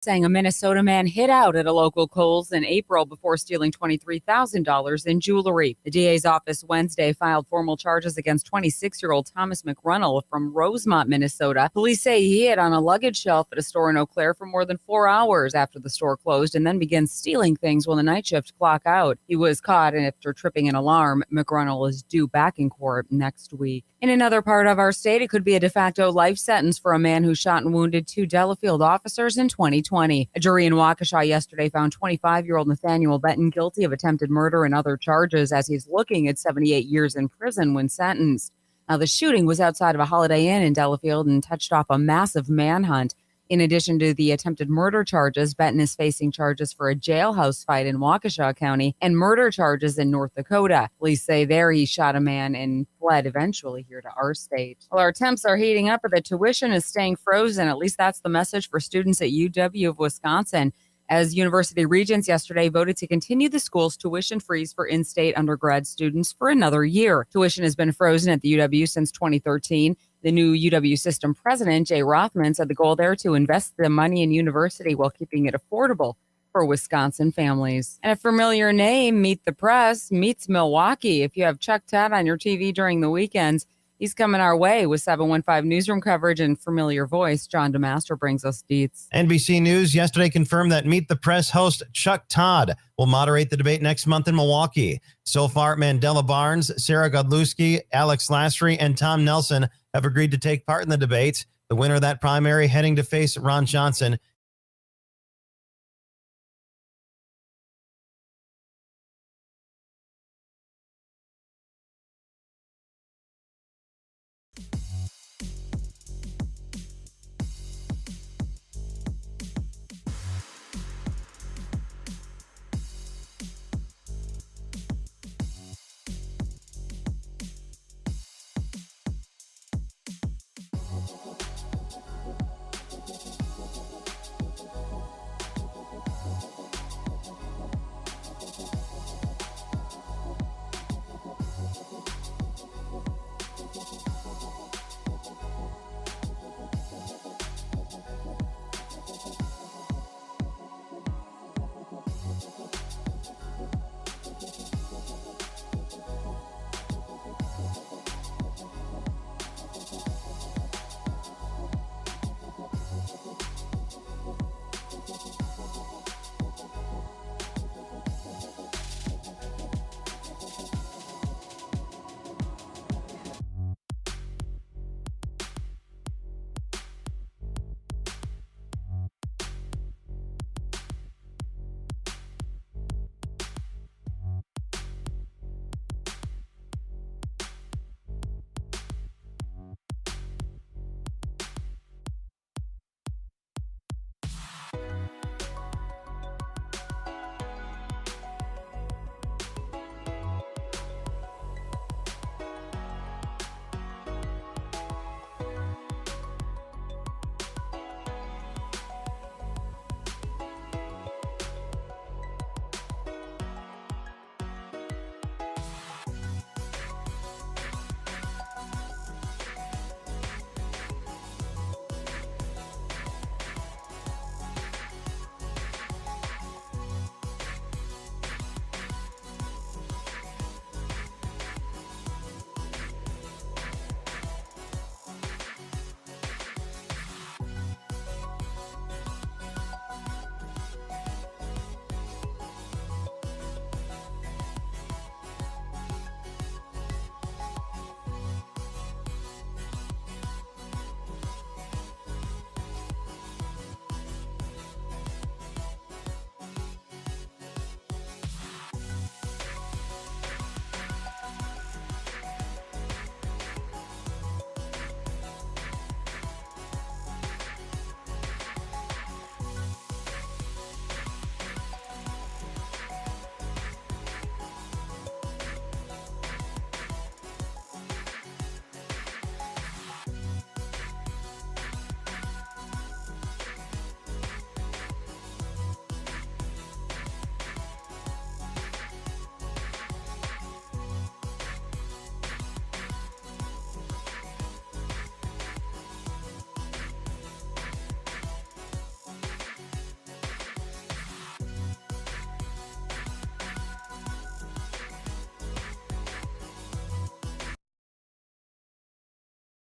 saying a Minnesota man hid out at a local Kohl's in April before stealing $23,000 in jewelry. The DA's office Wednesday filed formal charges against 26-year-old Thomas McReynolds from Rosemont, Minnesota. Police say he hid on a luggage shelf at a store in Eau Claire for more than 4 hours after the store closed and then began stealing things when the night shift clocked out. He was caught, and after tripping an alarm, McReynolds is due back in court next week. In another part of our state, it could be a de facto life sentence for a man who shot and wounded 2 Delafield officers in 2020. A jury in Waukesha yesterday found 25-year-old Nathaniel Benton guilty of attempted murder and other charges as he's looking at 78 years in prison when sentenced. Now, the shooting was outside of a Holiday Inn in Delafield and touched off a massive manhunt. In addition to the attempted murder charges, Benton is facing charges for a jailhouse fight in Waukesha County and murder charges in North Dakota. Police say there he shot a man and fled eventually here to our state. Well, our temps are heating up, but the tuition is staying frozen. At least that's the message for students at UW of Wisconsin, as university regents yesterday voted to continue the school's tuition freeze for in-state undergrad students for another year. Tuition has been frozen at the UW since 2013. The new UW system president, Jay Rothman, said the goal there to invest the money in university while keeping it affordable for Wisconsin families. And a familiar name, Meet the Press, meets Milwaukee. If you have Chuck Todd on your TV during the weekends, he's coming our way with 715 newsroom coverage and familiar voice. John DeMaster brings us deets. NBC News yesterday confirmed that Meet the Press host Chuck Todd will moderate the debate next month in Milwaukee. So far, Mandela Barnes, Sarah Godlewski, Alex Lasry, and Tom Nelson have agreed to take part in the debate. The winner of that primary heading to face Ron Johnson.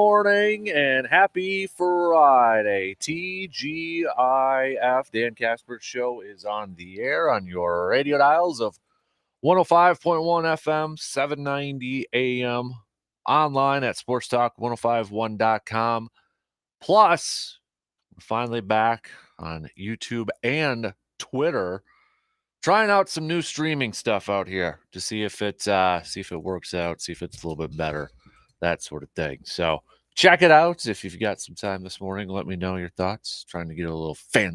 morning and happy Friday. TGIF, Dan Kasper Show is on the air on your radio dials of 105.1 FM, 790 AM, online at sportstalk1051.com. Plus, we're finally back on YouTube and Twitter, trying out some new streaming stuff out here to see if it works out, see if it's a little bit better, that sort of thing. So check it out if you've got some time this morning. Let me know your thoughts. Trying to get a little bit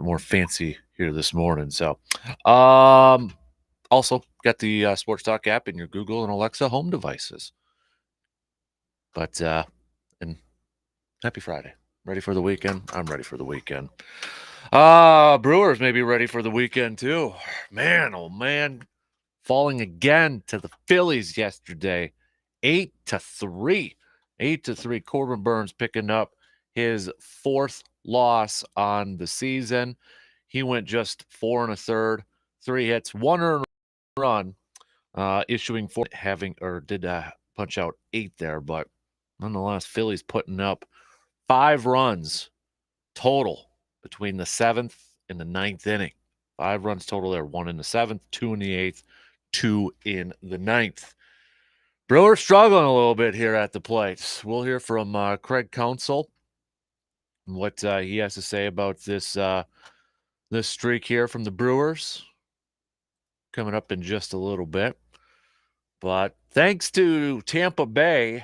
more fancy here this morning. So, also got the Sports Talk app in your Google and Alexa home devices. But and happy Friday. Ready for the weekend? I'm ready for the weekend. Brewers may be ready for the weekend too. Man, oh man. Falling again to the Phillies yesterday. 8-3. 8-3. Corbin Burns picking up his fourth loss on the season. He went just 4 1/3, 3 hits, 1 earned run, issuing 4, did punch out 8 there, but nonetheless, Phillies putting up 5 runs total between the 7th and the 9th inning. 5 runs total there, 1 in the 7th, 2 in the 8th, 2 in the 9th. Brewers struggling a little bit here at the plate. We'll hear from Craig Counsell and what he has to say about this streak here from the Brewers coming up in just a little bit. But thanks to Tampa Bay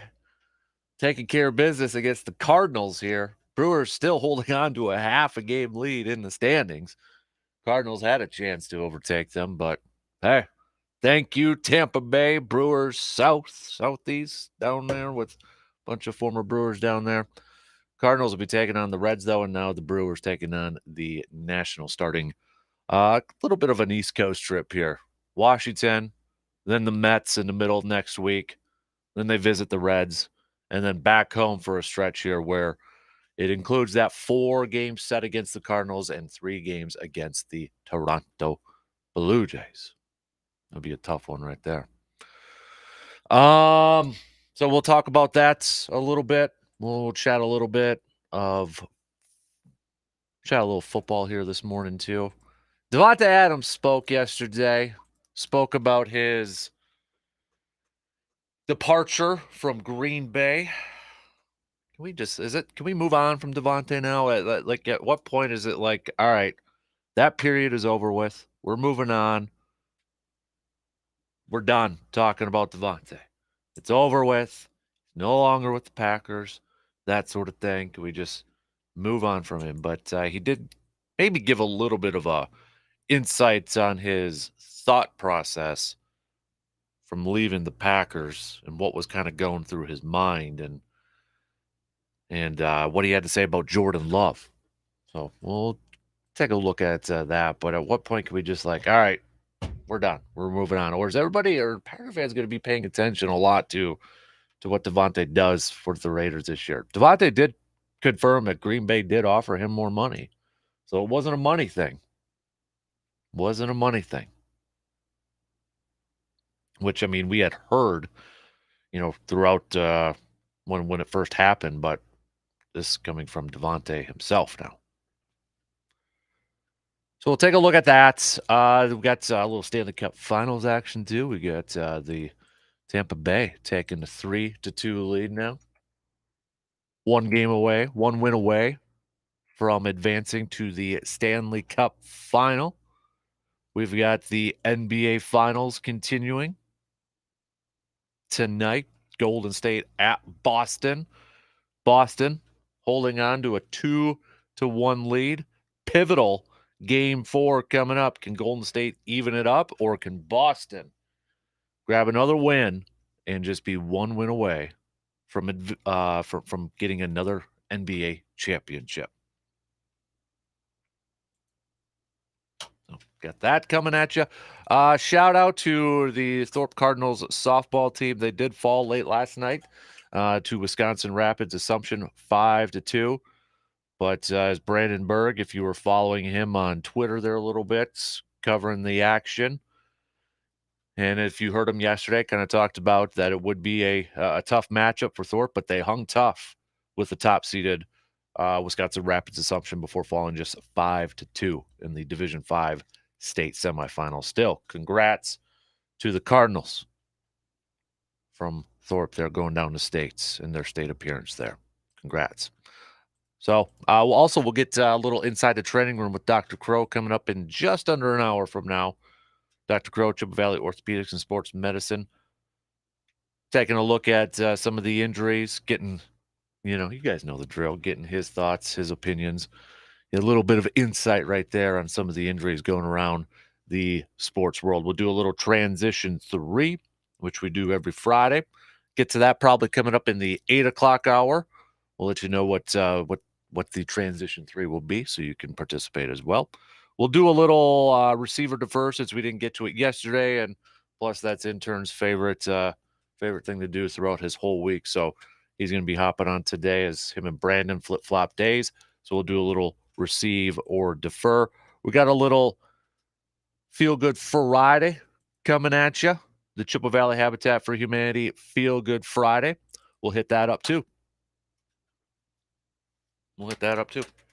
taking care of business against the Cardinals here, Brewers still holding on to a half a game lead in the standings. Cardinals had a chance to overtake them, but hey, thank you, Tampa Bay. Brewers southeast down there with a bunch of former Brewers down there. Cardinals will be taking on the Reds, though, and now the Brewers taking on the Nationals, starting a little bit of an East Coast trip here. Washington, then the Mets in the middle of next week. Then they visit the Reds, and then back home for a stretch here where it includes that 4-game set against the Cardinals and 3 games against the Toronto Blue Jays. That'll be a tough one right there. So we'll talk about that a little bit. We'll chat a little football here this morning too. Davante Adams spoke yesterday. Spoke about his departure from Green Bay. Can we move on from Davante now? At what point is it like, all right, that period is over with. We're moving on. We're done talking about Davante. It's over with. No longer with the Packers, that sort of thing. Can we just move on from him? But he did maybe give a little bit of insights on his thought process from leaving the Packers and what was kind of going through his mind and what he had to say about Jordan Love. So we'll take a look at that. But at what point can we just all right, we're done. We're moving on. Or is everybody or Packer fans going to be paying attention a lot to what Davante does for the Raiders this year? Davante did confirm that Green Bay did offer him more money. So it wasn't a money thing. Which, I mean, we had heard, throughout when it first happened, but this is coming from Davante himself now. So we'll take a look at that. We've got a little Stanley Cup Finals action too. We got the Tampa Bay taking the 3-2 lead now. 1 win away from advancing to the Stanley Cup Final. We've got the NBA Finals continuing tonight. Golden State at Boston. Boston holding on to a 2-1 lead. Pivotal Game 4 coming up. Can Golden State even it up, or can Boston grab another win and just be 1 win away from getting another NBA championship? So got that coming at you. Shout out to the Thorpe Cardinals softball team. They did fall late last night to Wisconsin Rapids Assumption 5-2. But as Brandon Berg, if you were following him on Twitter there a little bit, covering the action, And if you heard him yesterday, kind of talked about that it would be a tough matchup for Thorpe, but they hung tough with the top-seeded Wisconsin Rapids Assumption before falling just 5-2 in the Division 5 state semifinal. Still, congrats to the Cardinals from Thorpe. They're going down to states in their state appearance there. Congrats. So we'll get a little inside the training room with Dr. Crow coming up in just under an hour from now. Dr. Crow, Chippewa Valley Orthopedics and Sports Medicine. Taking a look at some of the injuries, getting, you guys know the drill, getting his thoughts, his opinions, a little bit of insight right there on some of the injuries going around the sports world. We'll do a little transition 3, which we do every Friday. Get to that probably coming up in the 8 o'clock hour. We'll let you know what the transition 3 will be so you can participate as well. We'll do a little receiver defer since we didn't get to it yesterday, and plus that's intern's favorite thing to do throughout his whole week. So he's going to be hopping on today as him and Brandon flip-flop days. So we'll do a little receive or defer. We got a little Feel Good Friday coming at you. The Chippewa Valley Habitat for Humanity Feel Good Friday. We'll hit that up too.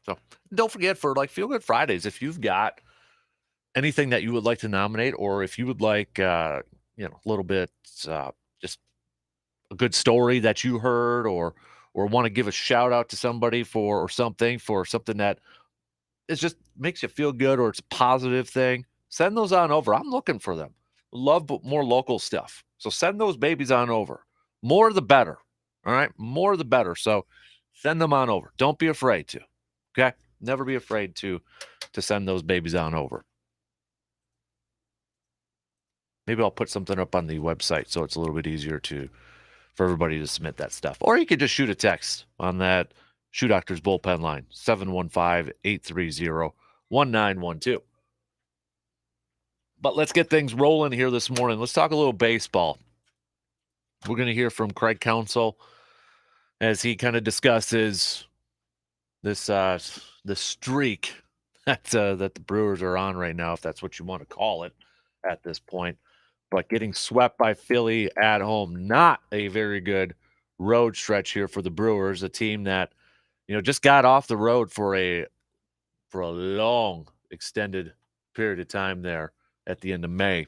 So don't forget for Feel Good Fridays, if you've got anything that you would like to nominate, or if you would like, a little bit, just a good story that you heard, or want to give a shout out to somebody for something that it just makes you feel good, or it's a positive thing, send those on over. I'm looking for them. Love more local stuff. So send those babies on over. More the better. All right. More the better. So send them on over. Don't be afraid to. Okay. Never be afraid to send those babies on over. Maybe I'll put something up on the website so it's a little bit easier for everybody to submit that stuff. Or you could just shoot a text on that Shoe Doctor's bullpen line, 715-830-1912. But let's get things rolling here this morning. Let's talk a little baseball. We're going to hear from Craig Counsell as he kind of discusses this the streak that the Brewers are on right now, if that's what you want to call it at this point. But getting swept by Philly at home, not a very good road stretch here for the Brewers, a team that just got off the road for a long extended period of time there at the end of May.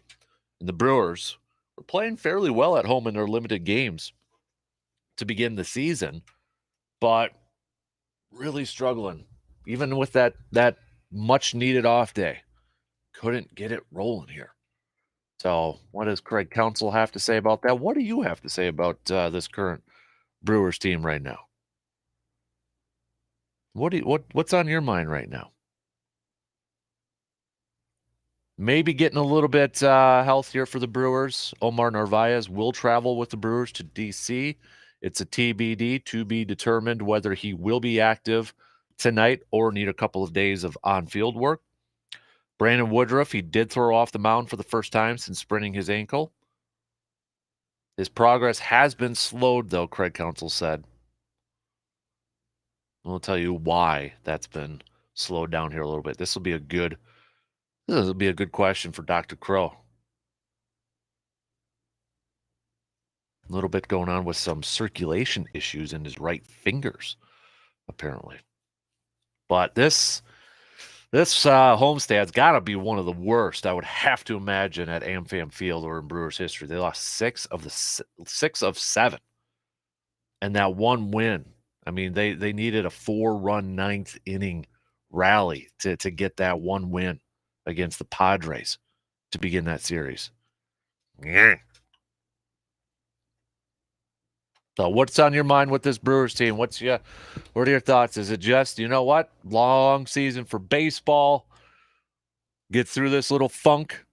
And the Brewers were playing fairly well at home in their limited games to begin the season, but really struggling. Even with that much needed off day, couldn't get it rolling here. So what does Craig Counsell have to say about that? What do you have to say about this current Brewers team right now? What's on your mind right now? Maybe getting a little bit healthier for the Brewers. Omar Narvaez will travel with the Brewers to D.C. It's a TBD, to be determined whether he will be active tonight or need a couple of days of on-field work. Brandon Woodruff, he did throw off the mound for the first time since spraining his ankle. His progress has been slowed, though, Craig Counsell said. I'll tell you why that's been slowed down here a little bit. This will be a good question for Dr. Crow. A little bit going on with some circulation issues in his right fingers, apparently. But this homestand got to be one of the worst, I would have to imagine, at AmFam Field or in Brewers history. They lost 6 of 7. And that one win, I mean, they needed a 4-run 9th inning rally to get that one win against the Padres to begin that series. Yeah. So what's on your mind with this Brewers team? What are your thoughts? Is it just, long season for baseball, get through this little funk,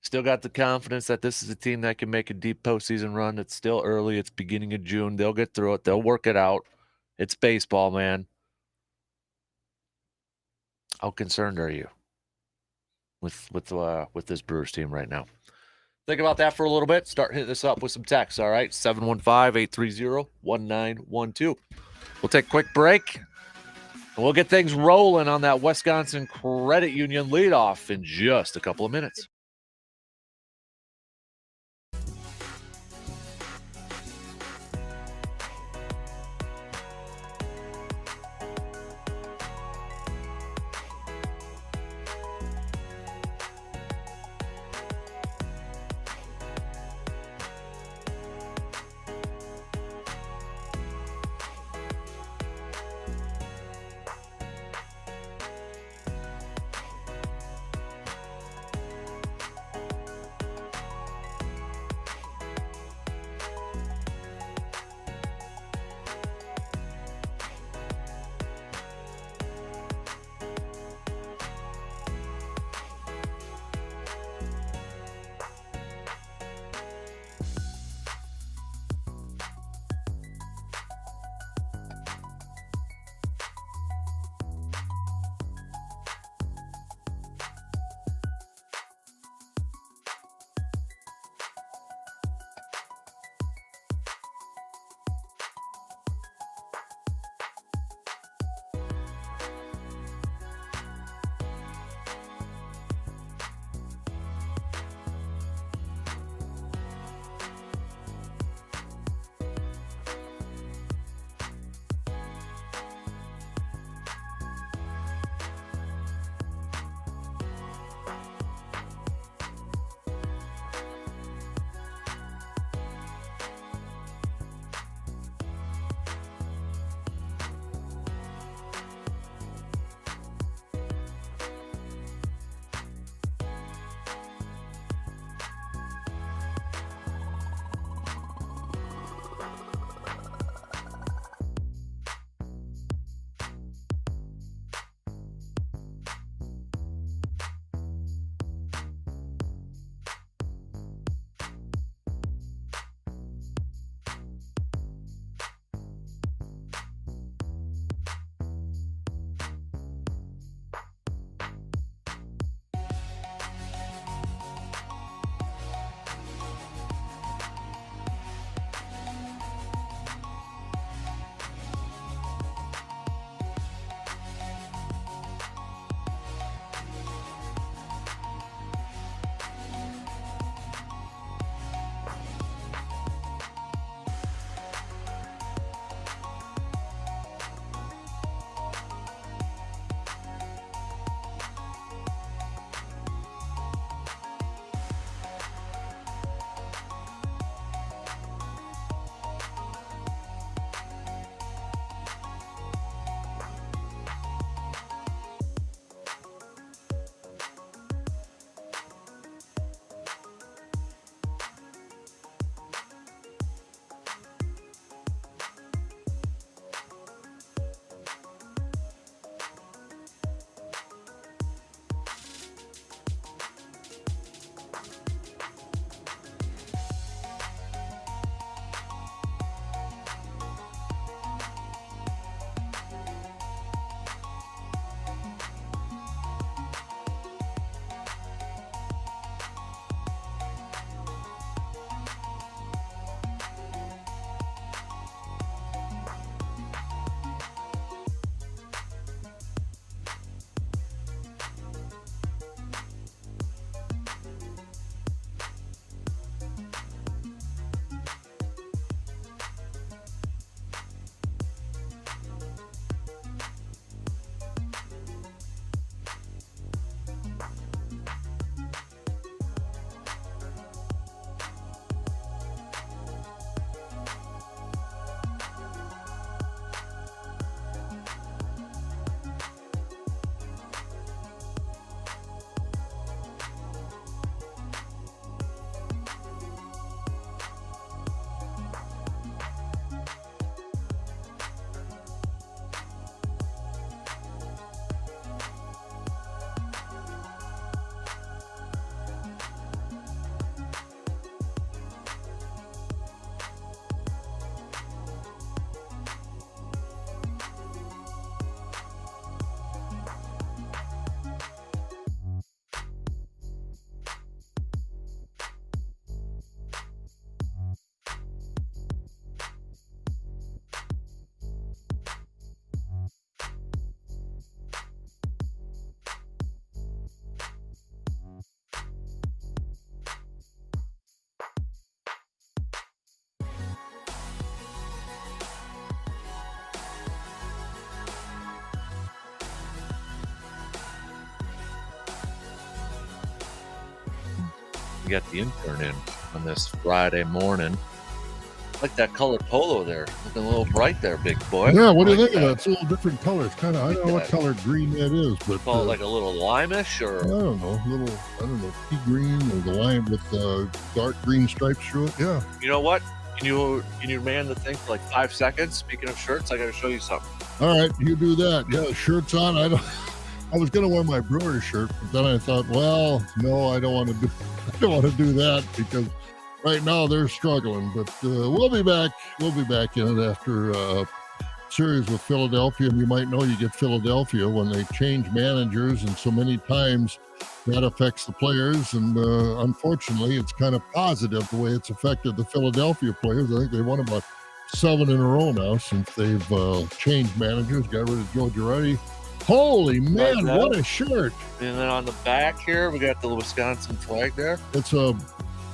still got the confidence that this is a team that can make a deep postseason run? It's still early. It's beginning of June. They'll get through it. They'll work it out. It's baseball, man. How concerned are you with this Brewers team right now? Think about that for a little bit. Start hitting this up with some text, all right? 715-830-1912. We'll take a quick break, and we'll get things rolling on that Wisconsin Credit Union leadoff in just a couple of minutes. got the intern in on this Friday morning. I like that colored polo there. Looking a little bright there, big boy. Yeah, what do you Like think of that? It's a little different color. It's kind of, I don't know what color green that is, but Call it like a little limeish, or I don't know, pea green or the lime with dark green stripes through it. Yeah. you know what? Can you man the thing for like 5 seconds? Speaking of shirts, I got to show you something. All right, you do that. Yeah, shirts on. I was gonna wear my Brewers shirt, but then I thought, well, no, I don't want to do that because right now they're struggling. But we'll be back. We'll be back in it after a series with Philadelphia. And you might know you get Philadelphia when they change managers, and so many times that affects the players. And unfortunately, it's kind of positive the way it's affected the Philadelphia players. I think they won about 7 in a row now since they've changed managers, got rid of Joe Girardi. Holy man, what a shirt. And then on the back here, we got the Wisconsin flag there. It's a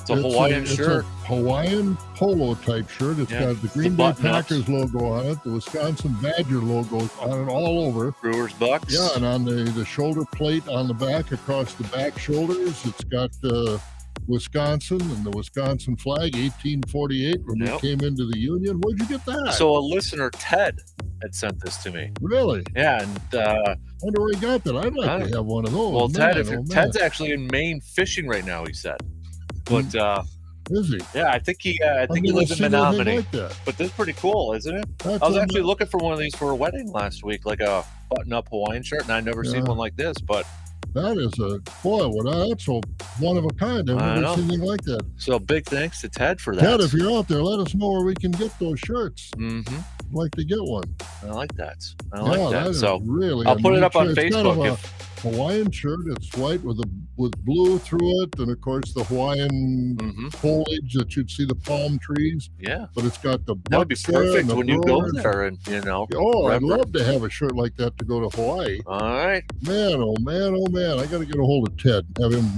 Hawaiian shirt. It's a Hawaiian polo type shirt. It's got the Green Bay Packers logo on it, the Wisconsin Badger logo on it all over. Brewers Bucks. Yeah, and on the shoulder plate on the back, across the back shoulders, it's got Wisconsin and the Wisconsin flag, 1848, when they came into the Union. Where'd you get that? So a listener, Ted, had sent this to me. Really? Yeah, and I wonder where he got that. I'd like to have one of those. Well, Ted's actually in Maine fishing right now, he said. But is he? Yeah, I think he lives in Menominee. Like that. But this is pretty cool, isn't it? I was actually looking for one of these for a wedding last week, like a button-up Hawaiian shirt, and I've never seen one like this. But that is that's a one of a kind. I've never seen anything like that. So big thanks to Ted for that. Ted, if you're out there, let us know where we can get those shirts. Mm-hmm. I'd like to get one. I like that. That. So really, I'll put it up on Facebook. Kind of Hawaiian shirt. It's white with blue through it, and of course the Hawaiian foliage that you'd see the palm trees. Yeah, but it's got the that would be perfect when you go there, and I'd love to have a shirt like that to go to Hawaii. All right, man, oh man, I got to get a hold of Ted. Have him.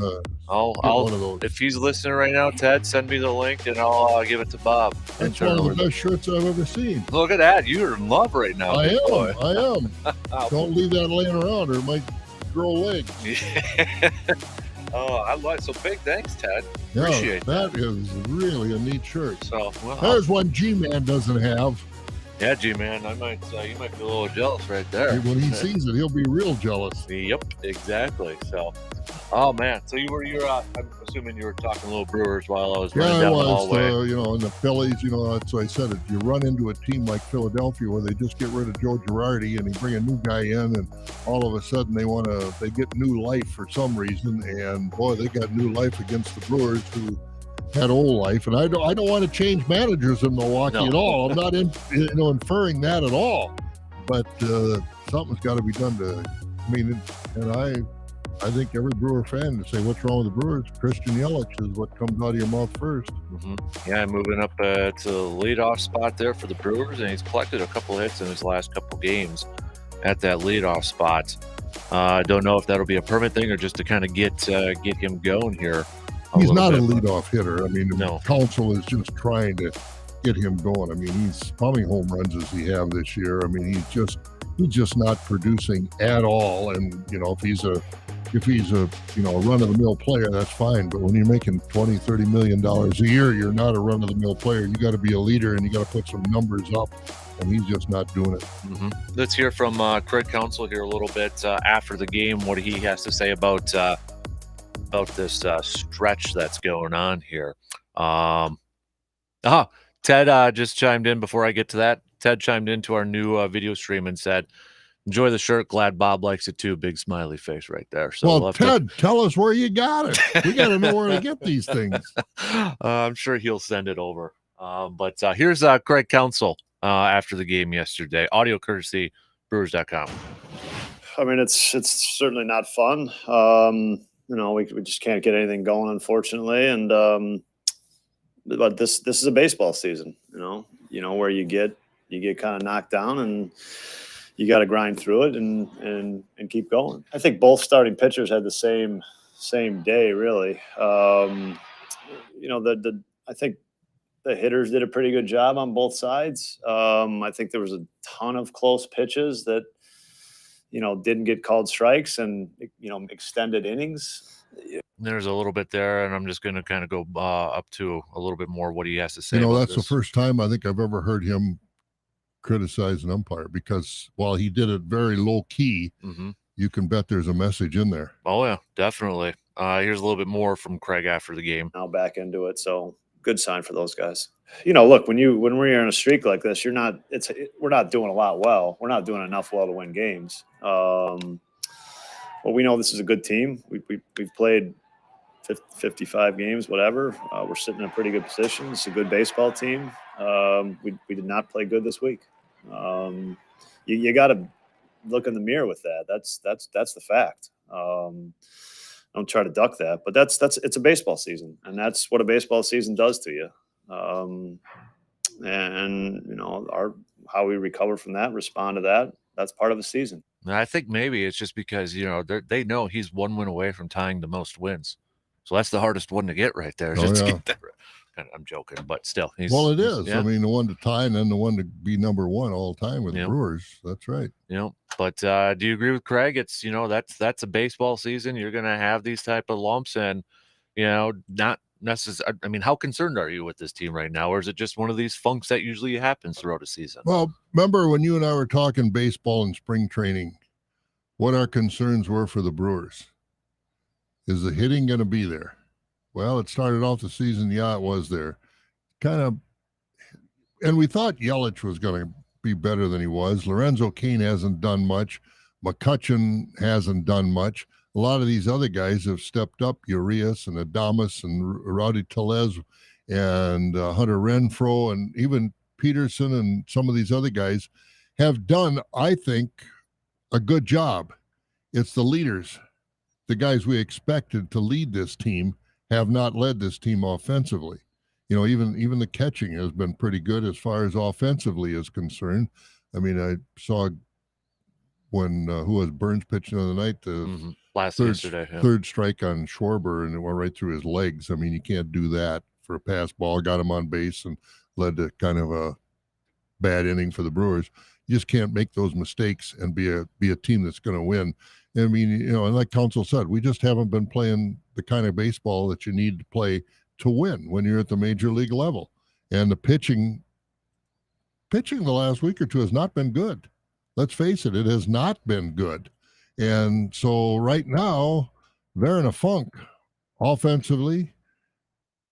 I'll one of those. If he's listening right now, Ted, send me the link, and I'll give it to Bob. That's one of the best shirts I've ever seen. Look at that! You're in love right now. I am. Don't leave that laying around, or it might grow legs. I like. So big thanks, Ted. Yeah, Appreciate that. Is really a neat shirt. So there's one G-Man doesn't have. Yeah, G-Man, you might be a little jealous right there. When he sees it, he'll be real jealous. Yep, exactly. So, oh man, so you're I'm assuming you were talking a little Brewers while I was running down the hallway. And the Phillies, that's why I said it. You run into a team like Philadelphia where they just get rid of Joe Girardi and they bring a new guy in, and all of a sudden they get new life for some reason, and boy, they got new life against the Brewers who had old life. And I don't want to change managers in Milwaukee at all. I'm not inferring that at all, but something's got to be done I think every Brewer fan would say, what's wrong with the Brewers? Christian Yelich is what comes out of your mouth first. Yeah, moving up to the leadoff spot there for the Brewers, and he's collected a couple hits in his last couple games at that leadoff spot. I don't know if that'll be a permanent thing or just to kind of get him going here. He's not a leadoff hitter. I mean, the council is just trying to get him going. I mean, how many home runs does he have this year? I mean, he's just not producing at all. And if he's a run-of-the-mill player, that's fine. But when you're making $20-30 million a year, you're not a run-of-the-mill player. You got to be a leader, and you got to put some numbers up. And he's just not doing it. Let's hear from Craig Counsell here a little bit after the game. What he has to say about this stretch that's going on here. Ted just chimed in before I get to that. Ted chimed into our new video stream and said, enjoy the shirt. Glad Bob likes it too. Big smiley face right there. So well, Ted, tell us where you got it. We got to know where to get these things. I'm sure he'll send it over. But here's Craig Counsell after the game yesterday. Audio courtesy Brewers.com. I mean, it's certainly not fun. We just can't get anything going, unfortunately. And but this is a baseball season, where you get kind of knocked down and you got to grind through it and keep going. I think both starting pitchers had the same day, really. I think the hitters did a pretty good job on both sides. I think there was a ton of close pitches that didn't get called strikes and, extended innings. There's a little bit there, and I'm just going to kind of go up to a little bit more what he has to say. That's the first time I think I've ever heard him criticize an umpire, because while he did it very low key, you can bet there's a message in there. Oh yeah, definitely. Here's a little bit more from Craig after the game. Now back into it, so good sign for those guys. Look, when we're in a streak like this, we're not doing a lot well. We're not doing enough well to win games. But we know this is a good team. We've played 55 games, whatever. We're sitting in a pretty good position. It's a good baseball team. We did not play good this week. You got to look in the mirror with that. That's the fact. Don't try to duck that, but it's a baseball season, and that's what a baseball season does to you. And how we recover from that, respond to that, that's part of the season. And I think maybe it's just because they know he's one win away from tying the most wins, so that's the hardest one to get right there. To get that. I'm joking, but still. It is. Yeah. I mean, the one to tie and then the one to be number one all time with the Brewers. That's right. But do you agree with Craig? It's, that's a baseball season. You're going to have these type of lumps and, not necessarily. I mean, how concerned are you with this team right now? Or is it just one of these funks that usually happens throughout a season? Well, remember when you and I were talking baseball and spring training, what our concerns were for the Brewers? Is the hitting going to be there? Well, it started off the season. Yeah, it was there. And we thought Yelich was going to be better than he was. Lorenzo Cain hasn't done much. McCutchen hasn't done much. A lot of these other guys have stepped up. Urias and Adames and Rowdy Tellez and Hunter Renfroe and even Peterson and some of these other guys have done, I think, a good job. It's the leaders, the guys we expected to lead this team, have not led this team offensively. Even the catching has been pretty good as far as offensively is concerned. I mean, I saw when who was Burns pitching the other night, the third strike on Schwarber, and it went right through his legs. I mean, you can't do that for a pass ball. Got him on base and led to kind of a bad inning for the Brewers. You just can't make those mistakes and be a team that's going to win. I mean, and like Council said, we just haven't been playing the kind of baseball that you need to play to win when you're at the major league level. And the pitching the last week or two has not been good. Let's face it, it has not been good. And so right now, they're in a funk. Offensively,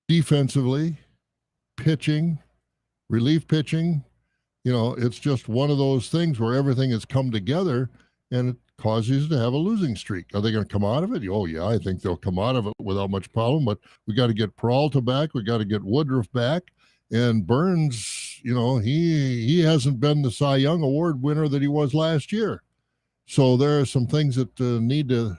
defensively, pitching, relief pitching. It's just one of those things where everything has come together and it causes to have a losing streak. Are they going to come out of it? Oh, yeah, I think they'll come out of it without much problem, but we got to get Peralta back. We got to get Woodruff back. And Burns, he hasn't been the Cy Young Award winner that he was last year. So there are some things that need to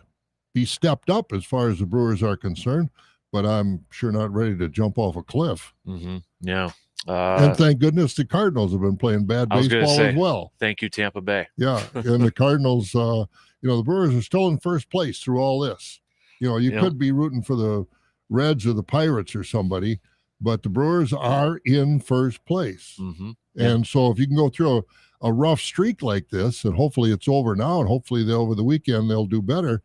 be stepped up as far as the Brewers are concerned, but I'm sure not ready to jump off a cliff. Mm-hmm. Yeah. And thank goodness the Cardinals have been playing bad baseball as well. Thank you, Tampa Bay. Yeah, and the Cardinals, the Brewers are still in first place through all this. You could be rooting for the Reds or the Pirates or somebody, but the Brewers are in first place. Mm-hmm. And so if you can go through a rough streak like this, and hopefully it's over now, and hopefully over the weekend they'll do better.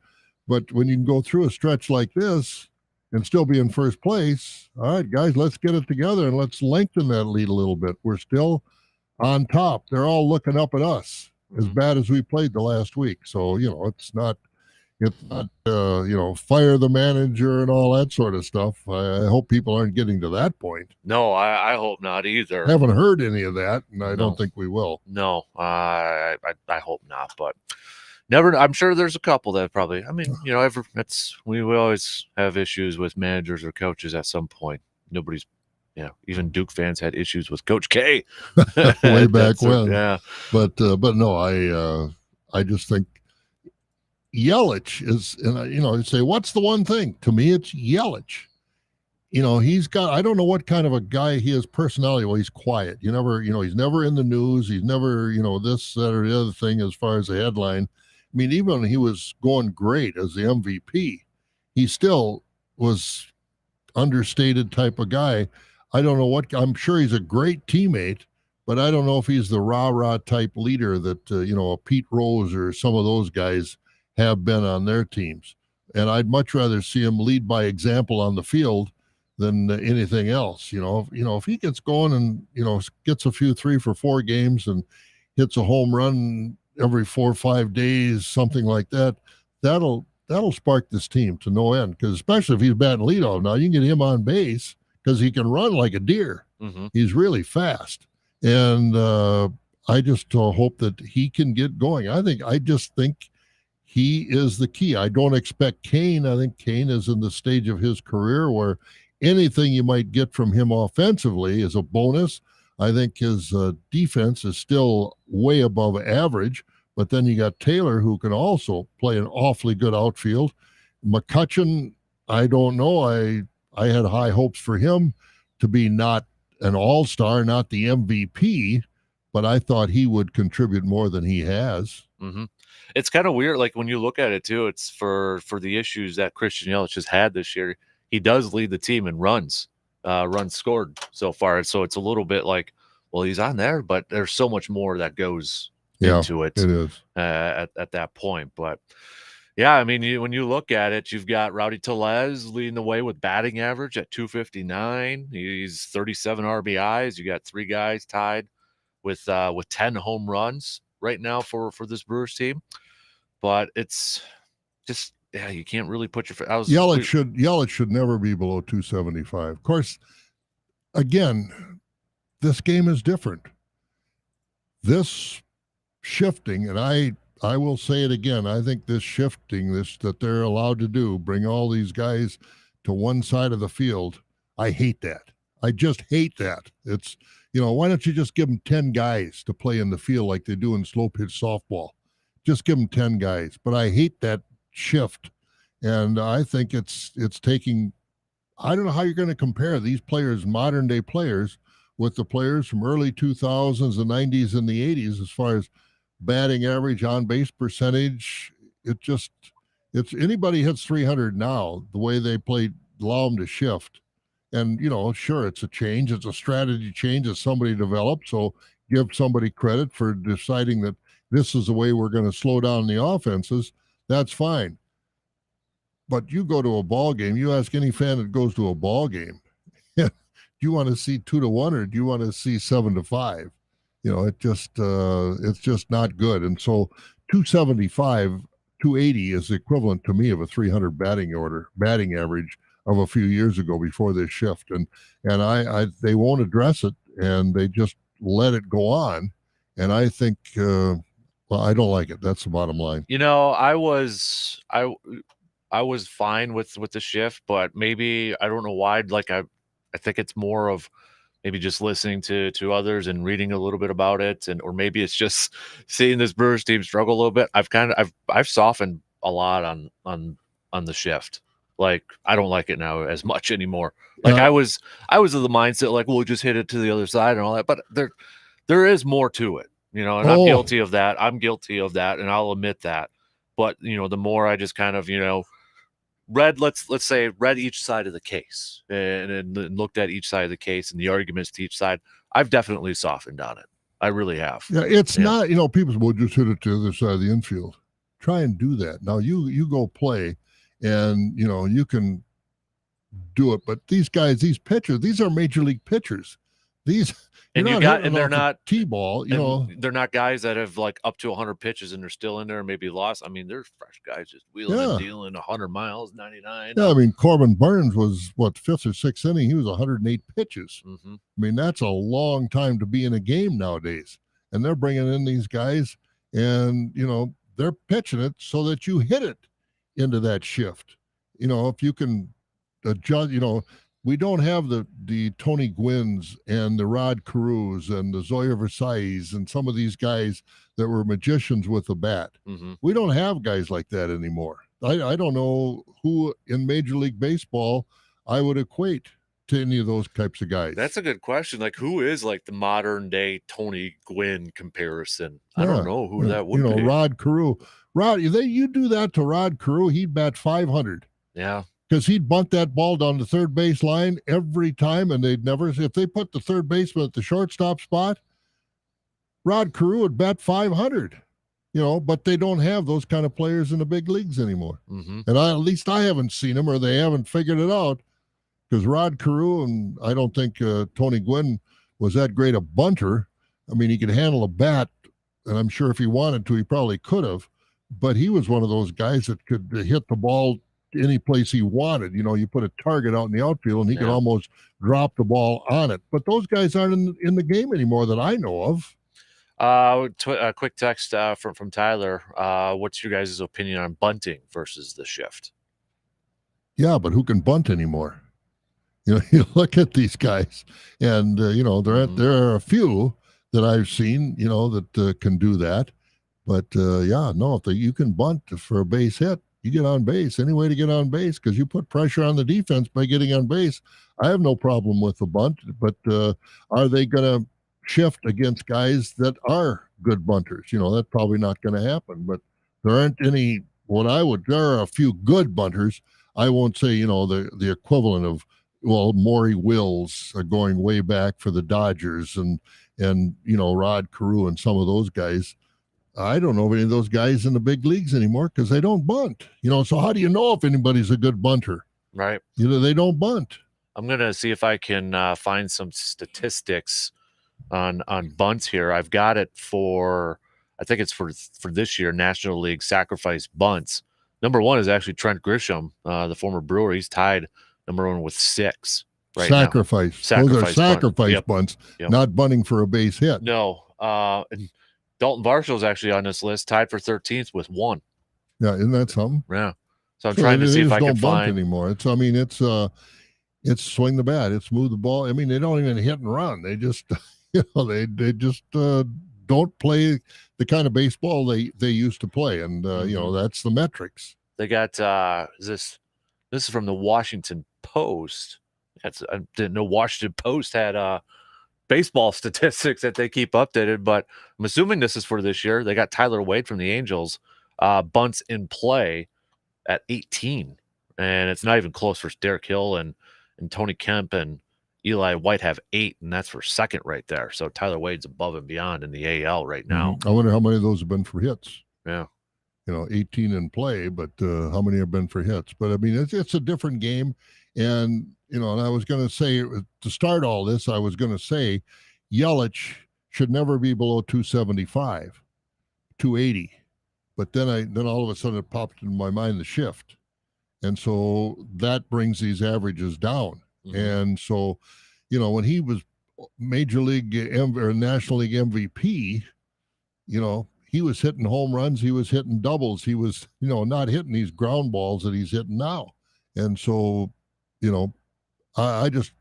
But when you can go through a stretch like this and still be in first place, all right, guys, let's get it together and let's lengthen that lead a little bit. We're still on top. They're all looking up at us as bad as we played the last week. So, it's not fire the manager and all that sort of stuff. I hope people aren't getting to that point. No, I hope not either. I haven't heard any of that, and I don't think we will. No, I hope not, but never. I'm sure there's a couple that probably. I mean, we always have issues with managers or coaches at some point. Nobody's, even Duke fans had issues with Coach K way back when. Yeah, but no, I just think Yelich is, and you say, what's the one thing? To me, it's Yelich. He's got, I don't know what kind of a guy he is personality. Well, he's quiet. He's never in the news. He's never, this, that, or the other thing as far as the headline. I mean, even when he was going great as the MVP, he still was understated type of guy. I don't know I'm sure he's a great teammate, but I don't know if he's the rah-rah type leader that, a Pete Rose or some of those guys have been on their teams. And I'd much rather see him lead by example on the field than anything else. If he gets going and, gets a few 3 for 4 games and hits a home run every 4 or 5 days, something like that, that'll spark this team to no end. Because especially if he's batting leadoff, now you can get him on base because he can run like a deer. Mm-hmm. He's really fast. And I just hope that he can get going. I just think he is the key. I don't expect Kane. I think Kane is in the stage of his career where anything you might get from him offensively is a bonus. I think his defense is still way above average. But then you got Taylor, who can also play an awfully good outfield. McCutchen, I don't know. I had high hopes for him to be not an all-star, not the MVP, but I thought he would contribute more than he has. Mm-hmm. It's kind of weird. Like when you look at it too, it's for the issues that Christian Yelich has had this year. He does lead the team in runs scored so far. So it's a little bit like, well, he's on there, but there's so much more that goes into it. It is at that point. But yeah, I mean, when you look at it, you've got Rowdy Tellez leading the way with batting average at 259. He's 37 RBIs. You got 3 guys tied with 10 home runs right now for this Brewers team. But it's just, yeah, you can't really put your. Yelich should never be below 275. Of course, again, this game is different. This shifting, and I will say it again, I think this shifting, that they're allowed to do, bring all these guys to one side of the field, I hate that. I just hate that. It's, why don't you just give them 10 guys to play in the field like they do in slow pitch softball? Just give them 10 guys. But I hate that shift. And I think it's taking, I don't know how you're going to compare these players, modern day players, with the players from early 2000s, the 90s, and the 80s as far as batting average, on base percentage. It's anybody hits 300 now, the way they play, allow them to shift. And, sure, it's a change. It's a strategy change that somebody developed. So give somebody credit for deciding that this is the way we're going to slow down the offenses. That's fine. But you go to a ball game, you ask any fan that goes to a ball game, do you want to see 2-1 or do you want to see 7-5? It's just not good. And so 275, 280 is equivalent to me of a 300 batting average of a few years ago before this shift. And they won't address it, and they just let it go on. And I think, I don't like it. That's the bottom line. I was fine with the shift, but maybe, I don't know why, I think it's more of maybe just listening to others and reading a little bit about it, or maybe it's just seeing this Brewers team struggle a little bit. I've softened a lot on the shift. Like, I don't like it now as much anymore. Like, I was of the mindset, like, we'll just hit it to the other side and all that, but there is more to it, and I'm guilty of that. And I'll admit that. But the more I just kind of read, let's say, read each side of the case and looked at each side of the case and the arguments to each side, I've definitely softened on it. I really have. Yeah, it's not, people will just hit it to the other side of the infield. Try and do that. Now you go play and, you can do it. But these guys, these pitchers, these are major league pitchers. They're not T-ball, they're not guys that have like up to 100 pitches and they're still in there and maybe lost. I mean, they're fresh guys just wheeling and dealing 100 miles, 99. Yeah, I mean, Corbin Burns was 5th or 6th inning. He was 108 pitches. Mm-hmm. I mean, that's a long time to be in a game nowadays. And they're bringing in these guys and, they're pitching it so that you hit it into that shift. If you can adjust, we don't have the Tony Gwynns and the Rod Carews and the Zoya Versailles and some of these guys that were magicians with the bat. Mm-hmm. We don't have guys like that anymore. I don't know who in Major League Baseball I would equate to any of those types of guys. That's a good question. Like, who is like the modern day Tony Gwynn comparison? I don't know who that would be. Rod Carew. You do that to Rod Carew, he'd bat 500. Yeah. Because he'd bunt that ball down the third base line every time, and they'd never, if they put the third baseman at the shortstop spot, Rod Carew would bet 500. But they don't have those kind of players in the big leagues anymore. Mm-hmm. And at least I haven't seen them, or they haven't figured it out. Because Rod Carew, and I don't think Tony Gwynn was that great a bunter. I mean, he could handle a bat, and I'm sure if he wanted to, he probably could have. But he was one of those guys that could hit the ball any place he wanted. You put a target out in the outfield, and he could almost drop the ball on it. But those guys aren't in the game anymore that I know of. A quick text from Tyler. What's your guys' opinion on bunting versus the shift? Yeah, but who can bunt anymore? You look at these guys, and there are a few that I've seen, that can do that. But if you can bunt for a base hit, you get on base. Any way to get on base, because you put pressure on the defense by getting on base. I have no problem with the bunt, but are they going to shift against guys that are good bunters? That's probably not going to happen. But there aren't any. There are a few good bunters. I won't say the equivalent of Maury Wills are going way back for the Dodgers and Rod Carew and some of those guys. I don't know of any of those guys in the big leagues anymore because they don't bunt. So how do you know if anybody's a good bunter? Right. They don't bunt. I'm gonna see if I can find some statistics on bunts here. I've got it I think it's for this year, National League sacrifice bunts. Number one is actually Trent Grisham, the former Brewer. He's tied number one with 6 right sacrifice. now. Those are sacrifice bunts, Yep. not bunting for a base hit. No. And Dalton Varshall's actually on this list, tied for 13th with 1. Yeah, isn't that something? Yeah. So I'm trying to see if I can find anymore. It's swing the bat, it's move the ball. I mean, they don't even hit and run. They just they just don't play the kind of baseball they used to play, and that's the metrics. They got this is from the Washington Post. I didn't know Washington Post had baseball statistics that they keep updated, but I'm assuming this is for this year. They got Tyler Wade from the Angels, bunts in play at 18, and it's not even close for Derek Hill and Tony Kemp and Eli White have 8, and that's for second right there. So Tyler Wade's above and beyond in the AL right now. I wonder how many of those have been for hits. Yeah. 18 in play, but how many have been for hits? But I mean, it's a different game. And, and I was going to say, to start all this, I was going to say Yelich should never be below 275, 280. But then all of a sudden it popped in my mind the shift. And so that brings these averages down. Mm-hmm. And so, when he was Major League or National League MVP, he was hitting home runs, he was hitting doubles, he was, not hitting these ground balls that he's hitting now. And so, I just,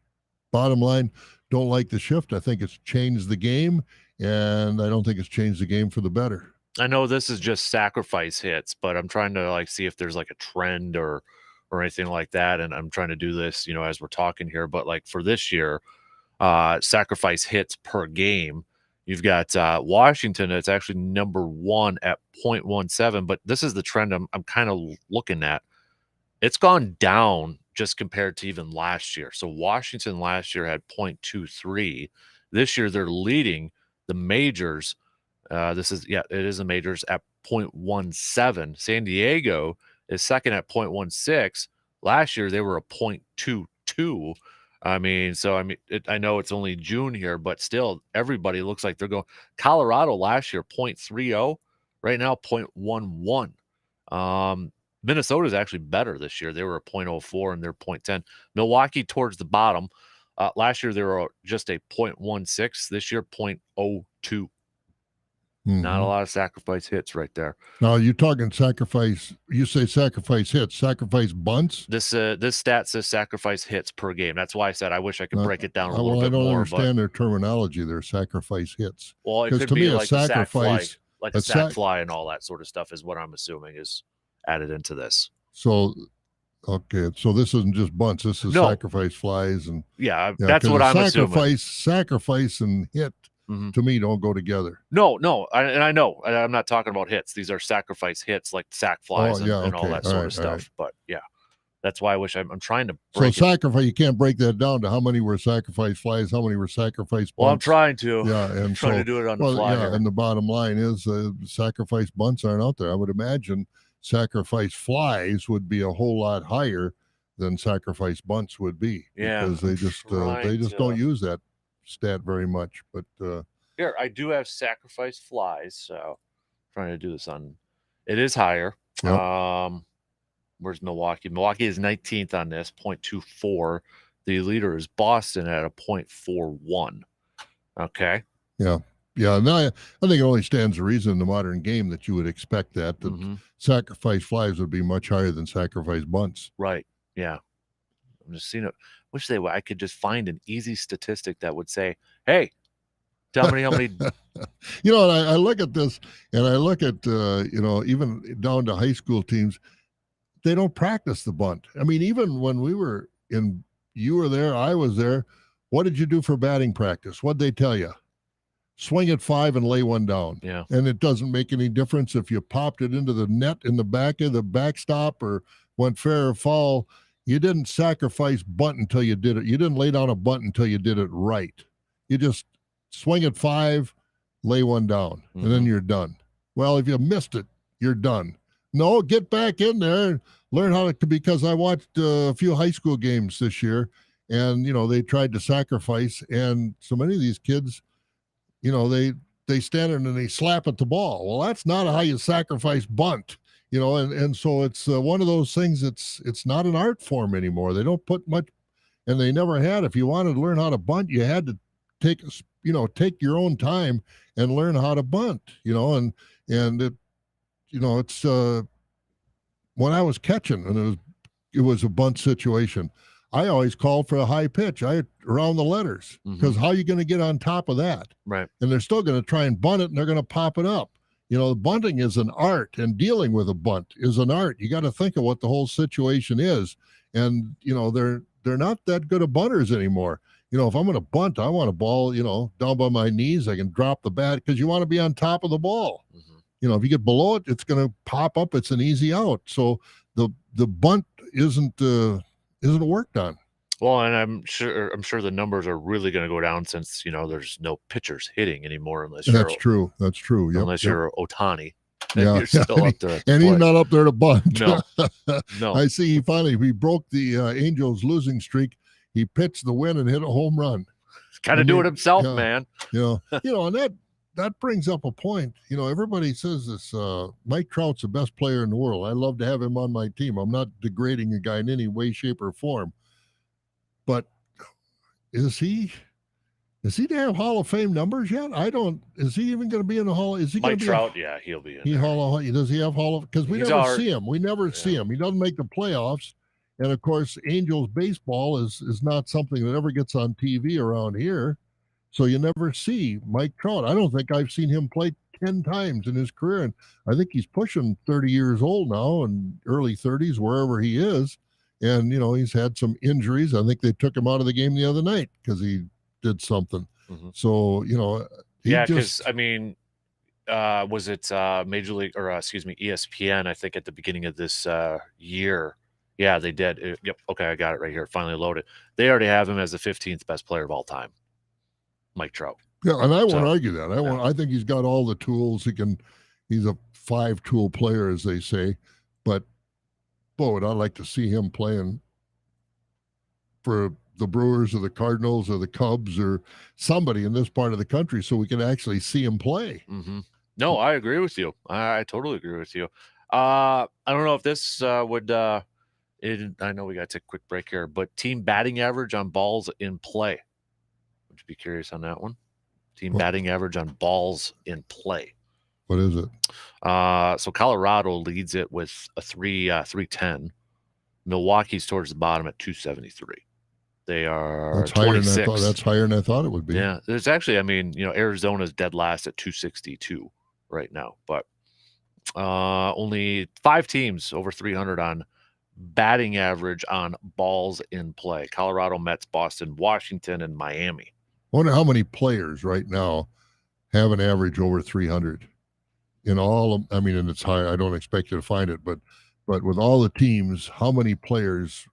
bottom line, don't like the shift. I think it's changed the game, and I don't think it's changed the game for the better. I know this is just sacrifice hits, but I'm trying to see if there's a trend or anything like that. And I'm trying to do this, as we're talking here, but for this year, sacrifice hits per game, you've got Washington. It's actually number 1 at 0.17, but this is the trend I'm kind of looking at. It's gone down just compared to even last year. So Washington last year had 0.23. This year they're leading the majors. It is the majors at 0.17. San Diego is second at 0.16. Last year they were a 0.22. I know it's only June here, but still everybody looks like they're going. Colorado last year 0.30, right now 0.11. Minnesota is actually better this year. They were a 0.04 and they're 0.10. Milwaukee towards the bottom. Last year they were just a 0.16. This year 0.02. Mm-hmm. Not a lot of sacrifice hits right there. Now you're talking sacrifice. You say sacrifice hits, sacrifice bunts. This stat says sacrifice hits per game. That's why I said I wish I could break it down a little bit more. I don't understand their terminology. Their sacrifice hits. Well, it could be a sacrifice, a sack fly, and all that sort of stuff is what I'm assuming is added into this. So, okay, so this isn't just bunts. This is sacrifice flies and that's what I'm assuming. Sacrifice and hit. Mm-hmm. To me, don't go together. No, I know. I'm not talking about hits. These are sacrifice hits, like sack flies and all that sort of stuff. Right. But That's why I wish I'm trying to So break it. sacrifice, you can't break that down to how many were sacrifice flies, how many were sacrifice bunts. Well, I'm trying to. Yeah, and I'm trying to do it on the fly here. And the bottom line is sacrifice bunts aren't out there. I would imagine sacrifice flies would be a whole lot higher than sacrifice bunts would be. Yeah, Because they just don't use that stat very much. But here, I do have sacrifice flies, so I'm trying to do this on. It is higher. Yep. Where's Milwaukee? Milwaukee is 19th on this, 0.24. The leader is Boston at a 0.41. Okay. Yeah. Yeah. Now, I think it only stands to reason in the modern game that you would expect that sacrifice flies would be much higher than sacrifice bunts. Right. Yeah. I'm just seeing it. Wish they would. I could just find an easy statistic that would say, hey, tell me how many. You know, and I look at this and I look at, even down to high school teams, they don't practice the bunt. I mean, even when we were you were there, I was there. What did you do for batting practice? What'd they tell you? Swing at 5 and lay one down. Yeah. And it doesn't make any difference if you popped it into the net in the back of the backstop or went fair or foul. You didn't sacrifice bunt until you did it. You didn't lay down a bunt until you did it right. You just swing at 5, lay one down, and then you're done. Well, if you missed it, you're done. No, get back in there and learn how to, because I watched a few high school games this year and, they tried to sacrifice, and so many of these kids, they stand there and they slap at the ball. Well, that's not how you sacrifice bunt, and so it's one of those things it's not an art form anymore. They don't put much, and they never had. If you wanted to learn how to bunt, you had to take your own time and learn how to bunt, and it, it's when I was catching and it was a bunt situation, I always called for a high pitch. Around the letters, because how are you going to get on top of that? Right. And they're still going to try and bunt it, and they're going to pop it up. Bunting is an art, and dealing with a bunt is an art. You got to think of what the whole situation is, and they're not that good of bunters anymore. If I'm going to bunt, I want a ball, down by my knees. I can drop the bat because you want to be on top of the ball. If you get below it, it's going to pop up. It's an easy out. So the bunt isn't worked on. Well, and I'm sure the numbers are really going to go down since there's no pitchers hitting anymore unless That's true. Yep, unless you're Ohtani. Yeah, you're still up there. And he's not up there to bunt. No. I see. He broke the Angels' losing streak. He pitched the win and hit a home run. Kind of do it himself, man. And that brings up a point. Everybody says this. Mike Trout's the best player in the world. I love to have him on my team. I'm not degrading a guy in any way, shape, or form. But is he to have Hall of Fame numbers yet? Is he even going to be in the Hall? Is he Mike Trout? Yeah, he'll be in. Does he have Hall of? Because we never see him. We never see him. He doesn't make the playoffs. And of course, Angels baseball is not something that ever gets on TV around here. So you never see Mike Trout. I don't think I've seen him play 10 times in his career. And I think he's pushing 30 years old now, and early 30s, wherever he is. And, he's had some injuries. I think they took him out of the game the other night because he did something. So, because was it Major League ESPN, I think at the beginning of this year. Yeah, they did. Yep. Okay, I got it right here. Finally loaded. They already have him as the 15th best player of all time, Mike Trout. Yeah, and I won't argue that. I think he's got all the tools. He's a 5-tool player, as they say. But boy, would I like to see him playing for the Brewers or the Cardinals or the Cubs or somebody in this part of the country, so we can actually see him play. No, I agree with you. I totally agree with you. I don't know if this would. I know we got to take a quick break here, but team batting average on balls in play. Would you be curious on that one? Batting average on balls in play. What is it? So Colorado leads it with a 310. Milwaukee's towards the bottom at 273. They are 26. That's higher than I thought it would be. Yeah, there's actually, Arizona's dead last at 262 right now, but only 5 teams over 300 on batting average on balls in play: Colorado, Mets, Boston, Washington, and Miami. I wonder how many players right now have an average over 300 in all of, and it's high. I don't expect you to find it, but But with all the teams, how many players,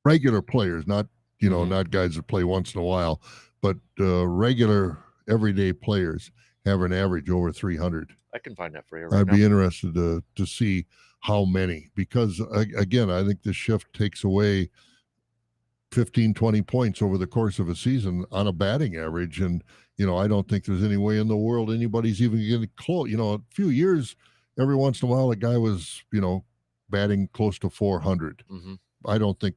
regular players, not not guys that play once in a while, but regular everyday players have an average over 300. I can find that for you I'd be interested to see how many, because again, I think this shift takes away 15, 20 points over the course of a season on a batting average. And, I don't think there's any way in the world anybody's even getting close. A few years, every once in a while, a guy was, batting close to 400. Mm-hmm. I don't think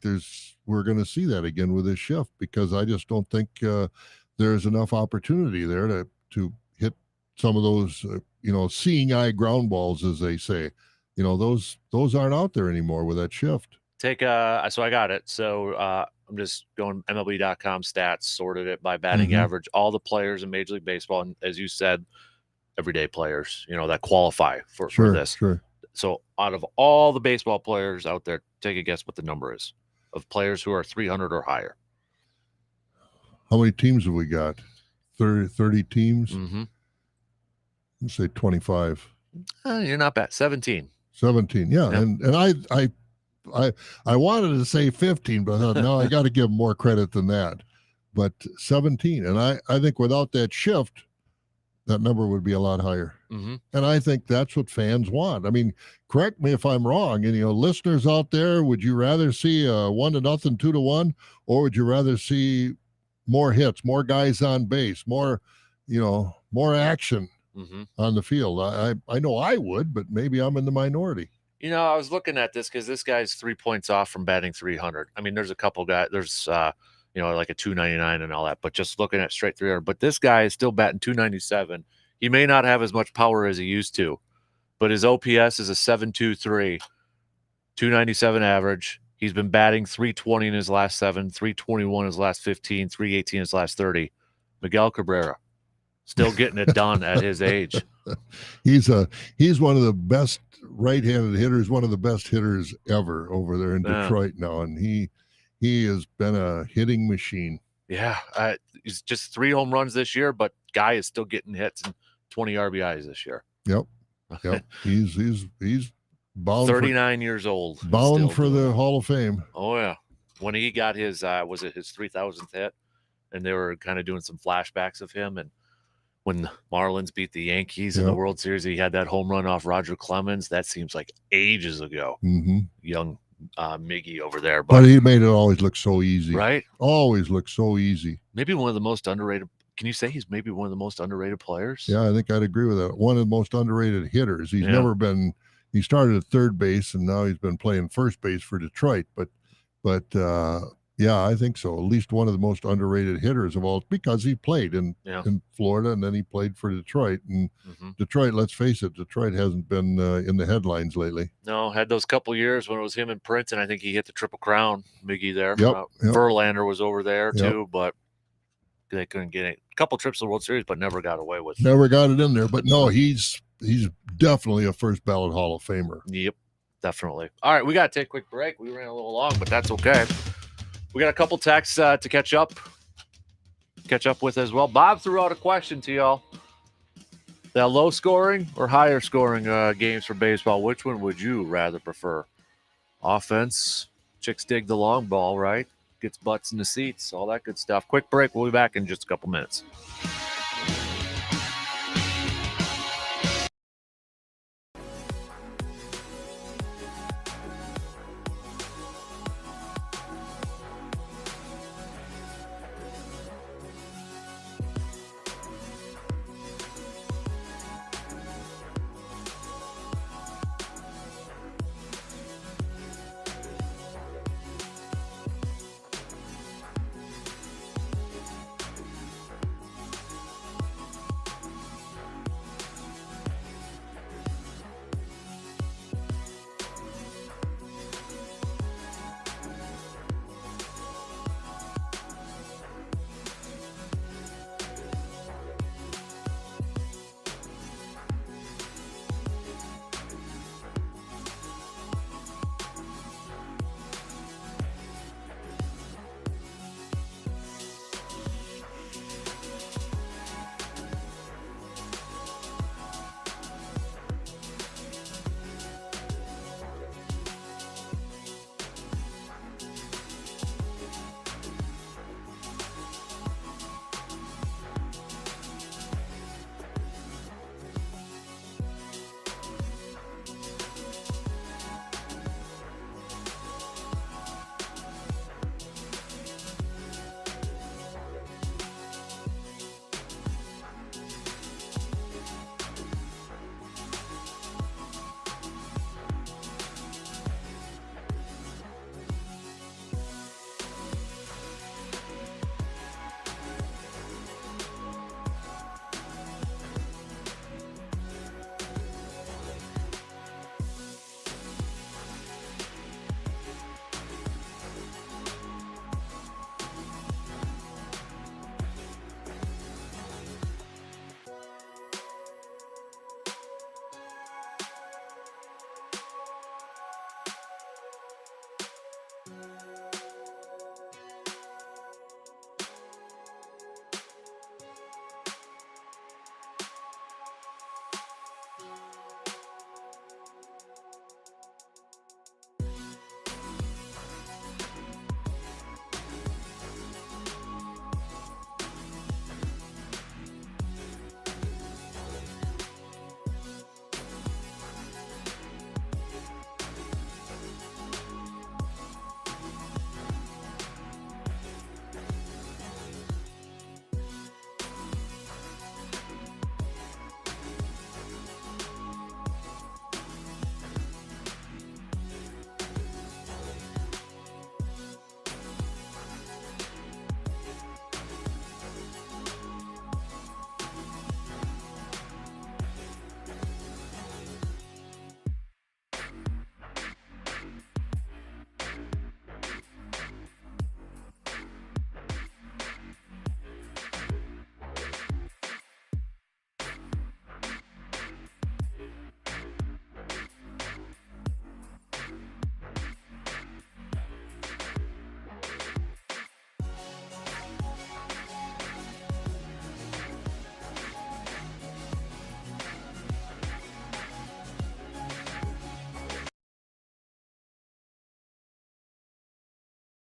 we're going to see that again with this shift, because I just don't think there's enough opportunity there to hit some of those, seeing eye ground balls, as they say. Those aren't out there anymore with that shift. So I got it. So I'm just going MLB.com stats, sorted it by batting average, all the players in Major League Baseball, and as you said, everyday players, that qualify for this. Sure. So out of all the baseball players out there, take a guess what the number is of players who are 300 or higher. How many teams have we got? 30 teams? Mm-hmm. Let's say 25. You're not bad. 17. 17, yeah. Yep. And I wanted to say 15, but I thought, no, I got to give them more credit than that. But 17. And I think without that shift, that number would be a lot higher. Mm-hmm. And I think that's what fans want. I mean, correct me if I'm wrong. And, listeners out there, would you rather see a 1-0, 2-1, or would you rather see more hits, more guys on base, more action on the field? I know I would, but maybe I'm in the minority. I was looking at this because this guy's 3 points off from batting 300. I mean, there's a couple guys, there's, like a 299 and all that, but just looking at straight 300. But this guy is still batting 297. He may not have as much power as he used to, but his OPS is a 7.23, 297 average. He's been batting 320 in his last 7, 321 in his last 15, 318 in his last 30. Miguel Cabrera, still getting it done at his age. He's one of the best right-handed hitters, one of the best hitters ever over there in Detroit now, and he has been a hitting machine. Yeah, he's just 3 home runs this year, but guy is still getting hits and 20 RBIs this year. Yep. He's bound 39 years old. Bound for the Hall of Fame. Oh yeah. When he got his was it his 3,000th hit, and they were kind of doing some flashbacks of him, and when the Marlins beat the Yankees in the World Series, he had that home run off Roger Clemens. That seems like ages ago. Mm-hmm. Young Miggy over there, but he made it always look so easy. Right? Always look so easy. Maybe one of the most underrated. Can you say he's maybe one of the most underrated players? Yeah, I think I'd agree with that. One of the most underrated hitters. He's never been. He started at third base, and now he's been playing first base for Detroit. But yeah, I think so. At least one of the most underrated hitters of all, because he played in Florida, and then he played for Detroit. And Detroit, let's face it, Detroit hasn't been in the headlines lately. No, had those couple years when it was him and Prince, and I think he hit the Triple Crown, Miggy there. Yep. Verlander was over there too, but they couldn't get it. A couple trips to the World Series, but never got away with it. Never got it in there. But no, he's definitely a first ballot Hall of Famer. Yep, definitely. All right, we got to take a quick break. We ran a little long, but that's okay. We got a couple texts to catch up with as well. Bob threw out a question to y'all. That low scoring or higher scoring games for baseball, which one would you rather prefer? Offense, chicks dig the long ball, right? Gets butts in the seats, all that good stuff. Quick break. We'll be back in just a couple minutes.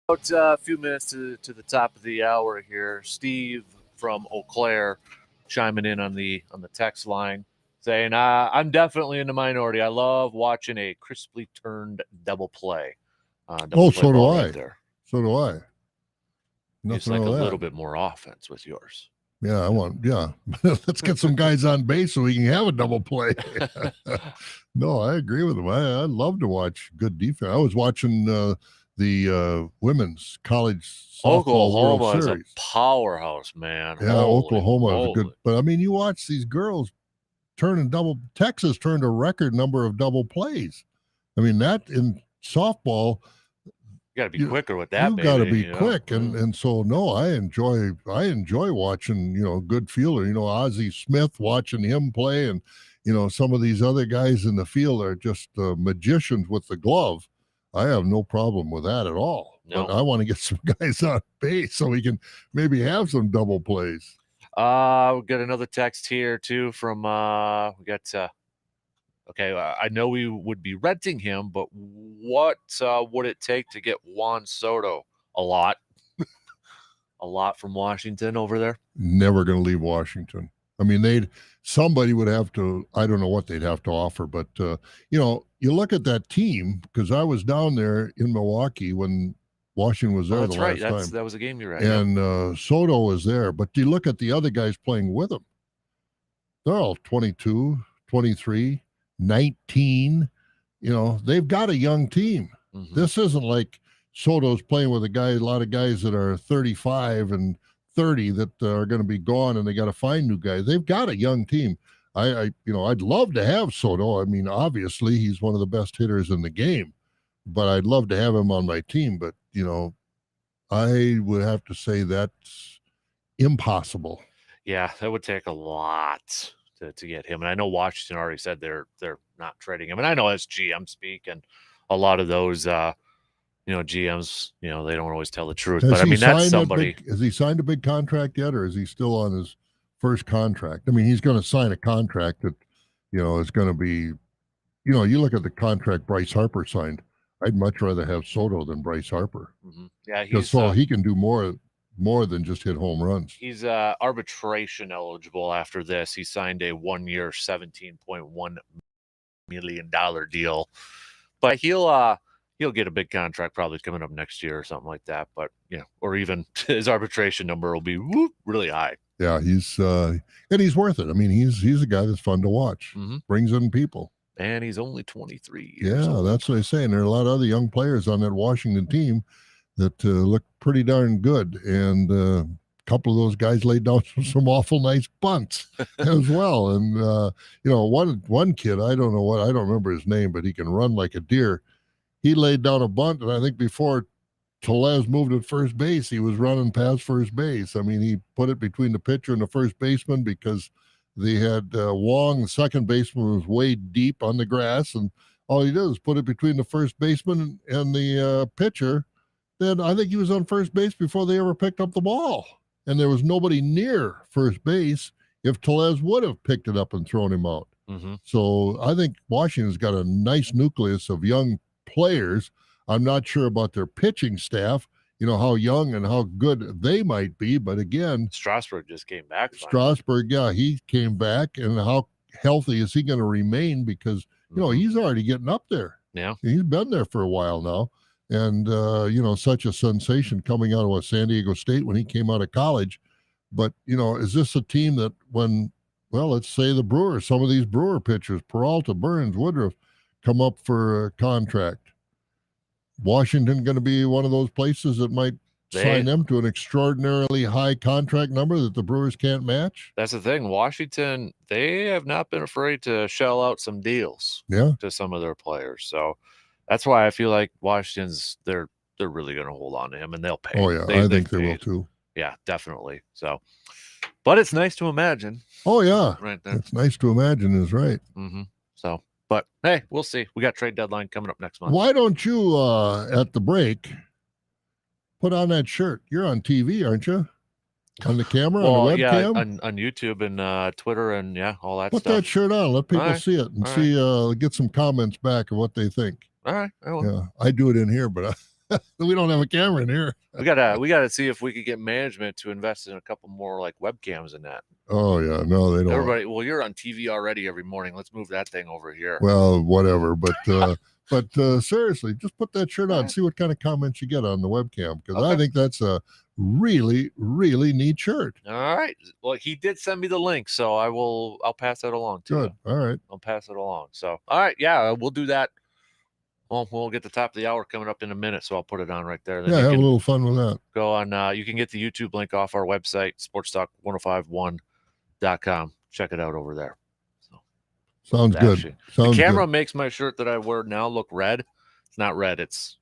About a few minutes to the top of the hour here. Steve from Eau Claire chiming in on the text line, saying, I'm definitely in the minority. I love watching a crisply turned double play. So do ball I. right there. So do I. Just like a little bit more offense with yours. Yeah, let's get some guys on base so we can have a double play. No, I agree with him. I love to watch good defense. I was watching the women's college softball World Oklahoma is a Series. powerhouse, man. Yeah, Holy Oklahoma is a good. moly. But I mean, you watch these girls turning double. Texas turned a record number of double plays. I mean, that in softball, You got to be quicker with that. You got to be you know? quick, and so no, I enjoy watching good fielder. Ozzie Smith, watching him play, and some of these other guys in the field are just magicians with the glove. I have no problem with that at all. No. But I want to get some guys on base so we can maybe have some double plays. We got another text here too from we got. Okay, I know we would be renting him, but what would it take to get Juan Soto? A lot. A lot from Washington over there? Never going to leave Washington. I mean, somebody would have to, I don't know what they'd have to offer, but, you look at that team, because I was down there in Milwaukee when Washington was there that's the right. last time. That was a game you're at. And Soto was there, but you look at the other guys playing with him. They're all 22, 23. 19, they've got a young team. Mm-hmm. This isn't like Soto's playing with a lot of guys that are 35 and 30 that are going to be gone, and they got to find new guys. They've got a young team. I'd love to have Soto. I mean, obviously he's one of the best hitters in the game, but I'd love to have him on my team. But I would have to say that's impossible. Yeah, that would take a lot to get him. And I know Washington already said they're not trading him. And I know as GM speak, and a lot of those GMs, they don't always tell the truth. But I mean, that's somebody. Has he signed a big contract yet, or is he still on his first contract? I mean, he's going to sign a contract that, is going to be, you look at the contract Bryce Harper signed. I'd much rather have Soto than Bryce Harper. Mm-hmm. Yeah, because he can do more than just hit home runs. He's arbitration eligible after this. He signed a 1-year, $17.1 million deal, but he'll get a big contract probably coming up next year or something like that. But or even his arbitration number will be really high. Yeah, he's worth it. I mean, he's a guy that's fun to watch. Mm-hmm. Brings in people, and he's only 23 years old. That's what I say. And there are a lot of other young players on that Washington team that look pretty darn good. And a couple of those guys laid down some awful nice bunts as well. And, one kid, I don't remember his name, but he can run like a deer. He laid down a bunt, and I think before Tellez moved at first base, he was running past first base. I mean, he put it between the pitcher and the first baseman because they had Wong, the second baseman, was way deep on the grass, and all he did was put it between the first baseman and the pitcher. Then I think he was on first base before they ever picked up the ball. And there was nobody near first base if Tellez would have picked it up and thrown him out. Mm-hmm. So I think Washington's got a nice nucleus of young players. I'm not sure about their pitching staff, how young and how good they might be. But again, Strasburg just came back. Strasburg, he came back. And how healthy is he going to remain? Because, he's already getting up there. Yeah. He's been there for a while now. And, such a sensation coming out of San Diego State when he came out of college. But, is this a team that let's say the Brewers, some of these Brewer pitchers, Peralta, Burns, Woodruff, come up for a contract. Washington going to be one of those places that might sign them to an extraordinarily high contract number that the Brewers can't match? That's the thing. Washington, they have not been afraid to shell out some deals to some of their players. So, that's why I feel like Washington's they're really going to hold on to him, and they'll pay. Oh yeah, I think they will too. Yeah, definitely. So, but it's nice to imagine. Oh yeah, right there. It's nice to imagine is right. Mm-hmm. So, but hey, we'll see. We got trade deadline coming up next month. Why don't you at the break put on that shirt? You're on TV, aren't you? On the camera, on the webcam? Yeah, on YouTube and Twitter and all that stuff. Put that shirt on. Let people see it and get some comments back of what they think. All right. Yeah, I do it in here, but We don't have a camera in here. We gotta see if we could get management to invest in a couple more like webcams in that. Oh yeah, no, they don't. Everybody, well, you're on TV already every morning. Let's move that thing over here. Well, whatever, but seriously, just put that shirt on. See what kind of comments you get on the webcam, because I think that's a really, really neat shirt. All right. Well, he did send me the link, so I'll pass that along to Good. you. All right. I'll pass it along. So, all right, yeah, we'll do that. Well, we'll get the top of the hour coming up in a minute, so I'll put it on right there. Then Yeah, you have a can little fun with that. go on. You can get the YouTube link off our website, sportstalk1051.com. Check it out over there. So, Sounds good. actually, Sounds the camera good. makes my shirt that I wear now look red. It's not red. It's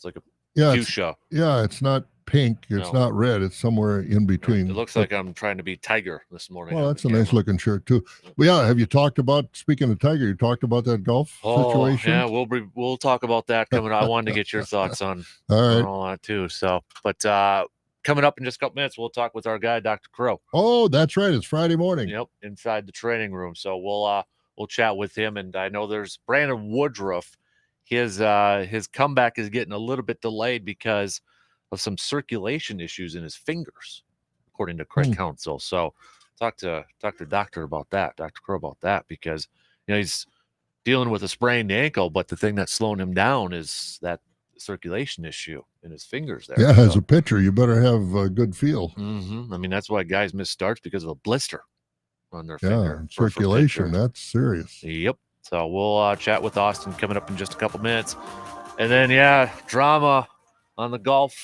like a Yeah, fuchsia. it's not pink. It's No. not red. It's somewhere in between. It looks like I'm trying to be Tiger this morning. Well, on that's the a nice camera. looking shirt too. Well, yeah, have you talked about, speaking of Tiger, you talked about that golf situation? Yeah, we'll talk about that coming up. I wanted to get your thoughts on, All on right. all that too. So, but coming up in just a couple minutes, we'll talk with our guy, Dr. Crow. Oh, that's right. It's Friday morning. Yep, inside the training room. So we'll chat with him. And I know there's Brandon Woodruff. His comeback is getting a little bit delayed because of some circulation issues in his fingers, according to Craig Counsell. So talk to Doctor about that, Dr. Crow about that, because he's dealing with a sprained ankle, but the thing that's slowing him down is that circulation issue in his fingers there. Yeah, as a pitcher, you better have a good feel. I mean, that's why guys miss starts, because of a blister on their finger. Yeah, circulation, that's serious. Yep. So we'll chat with Austin coming up in just a couple minutes. And then, drama on the golf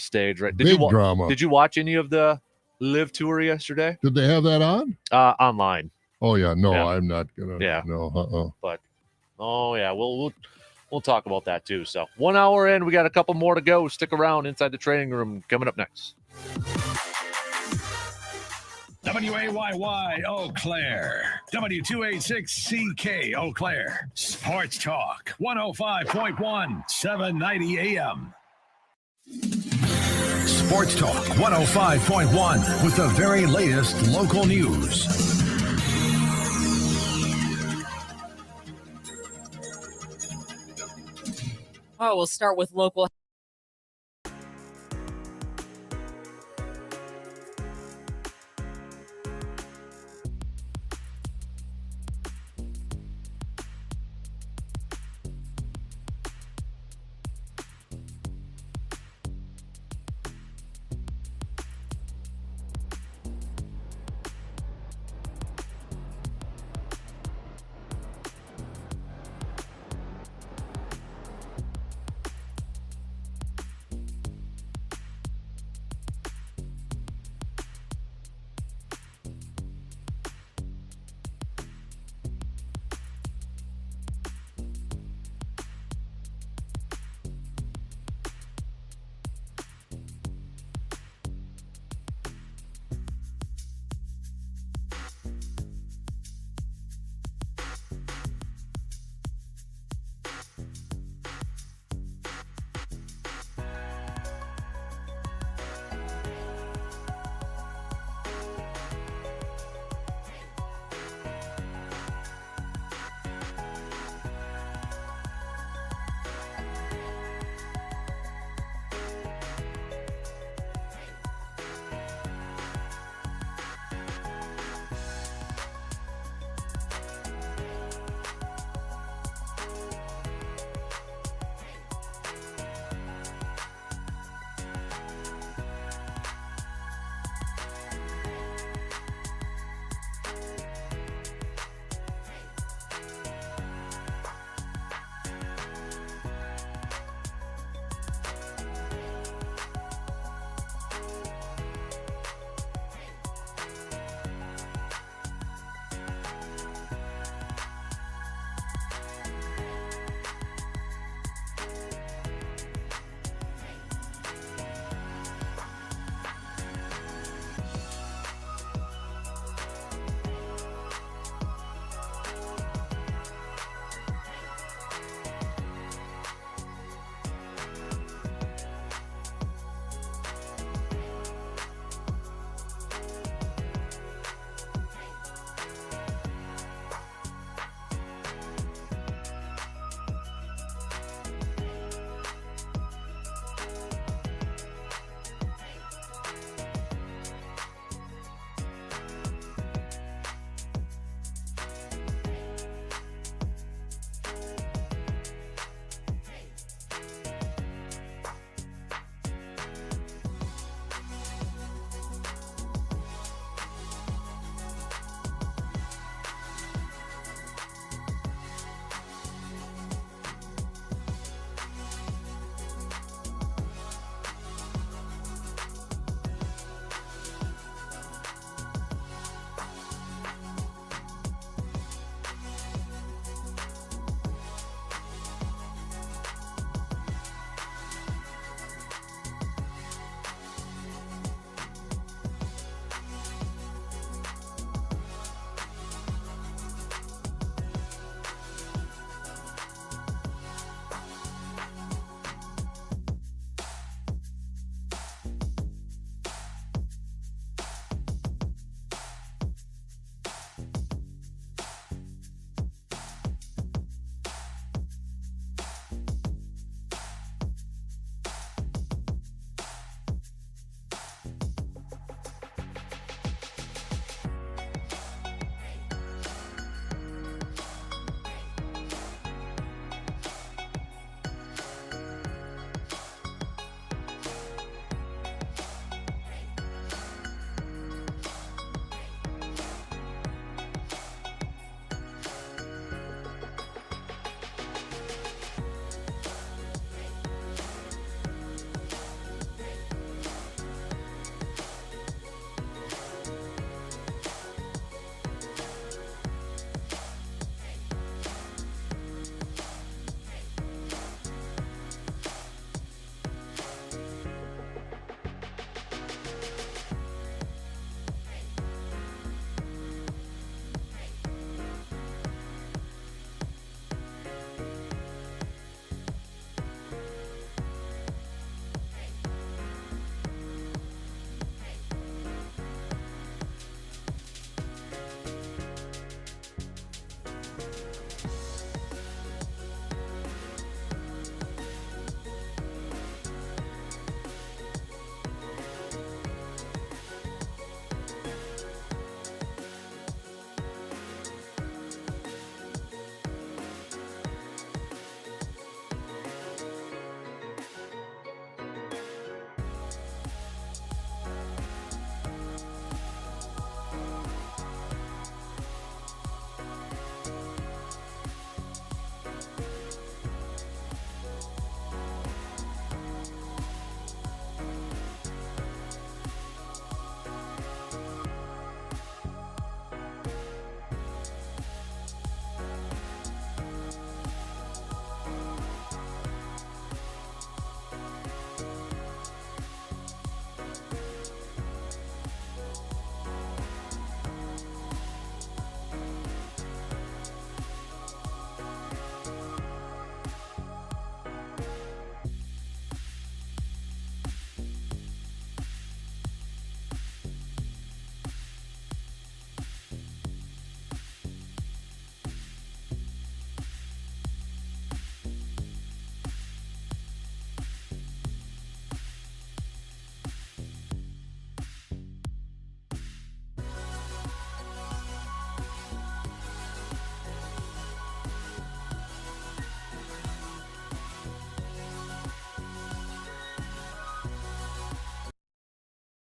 stage, right? Big drama. Did you watch any of the Live Tour yesterday? Did they have that on? Online. Oh, yeah. No, Yeah. I'm not going to. Yeah. No, But, we'll talk about that too. So 1 hour in, we got a couple more to go. Stick around inside the training room coming up next. WAYY Eau Claire, W286CK Eau Claire, Sports Talk 105.1, 790 AM. Sports Talk 105.1 with the very latest local news. Oh, we'll start with local.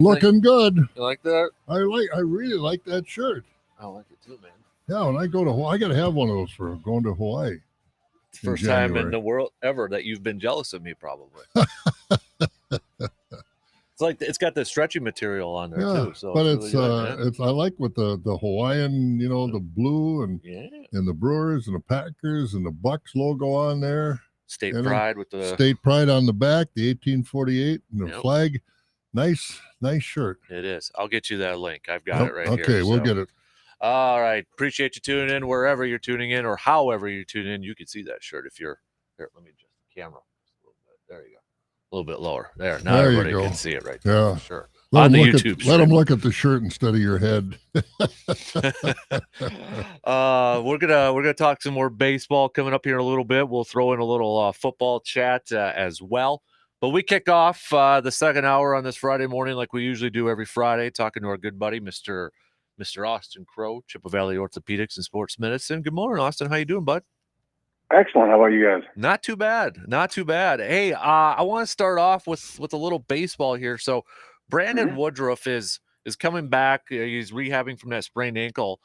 Looking good. You like that? I really like that shirt. I like it too, man. Yeah, when I go to Hawaii, I got to have one of those for going to Hawaii. It's the first time in the world ever that you've been jealous of me, probably. It's like it's got the stretchy material on there too. So but it's really good, I like with the Hawaiian, the blue and the Brewers and the Packers and the Bucks logo on there. State pride with the state pride on the back, the 1848 and the flag. Nice shirt. It is. I'll get you that link. I've got it right here. Okay, we'll get it. All right. Appreciate you tuning in wherever you're tuning in or however you tune in. You can see that shirt if you're here. Let me adjust the camera just a little bit. There you go. A little bit lower. There. Now there everybody can see it right there. Yeah. Sure. On the YouTube stream. Let them look at the shirt instead of your head. We're gonna talk some more baseball coming up here in a little bit. We'll throw in a little football chat as well. But we kick off the second hour on this Friday morning like we usually do every Friday, talking to our good buddy, Mr. Austin Crow, Chippewa Valley Orthopedics and Sports Medicine. Good morning, Austin. How you doing, bud? Excellent. How about you guys? Not too bad. Not too bad. Hey, I want to start off with a little baseball here. So Brandon Woodruff is coming back. He's rehabbing from that sprained ankle.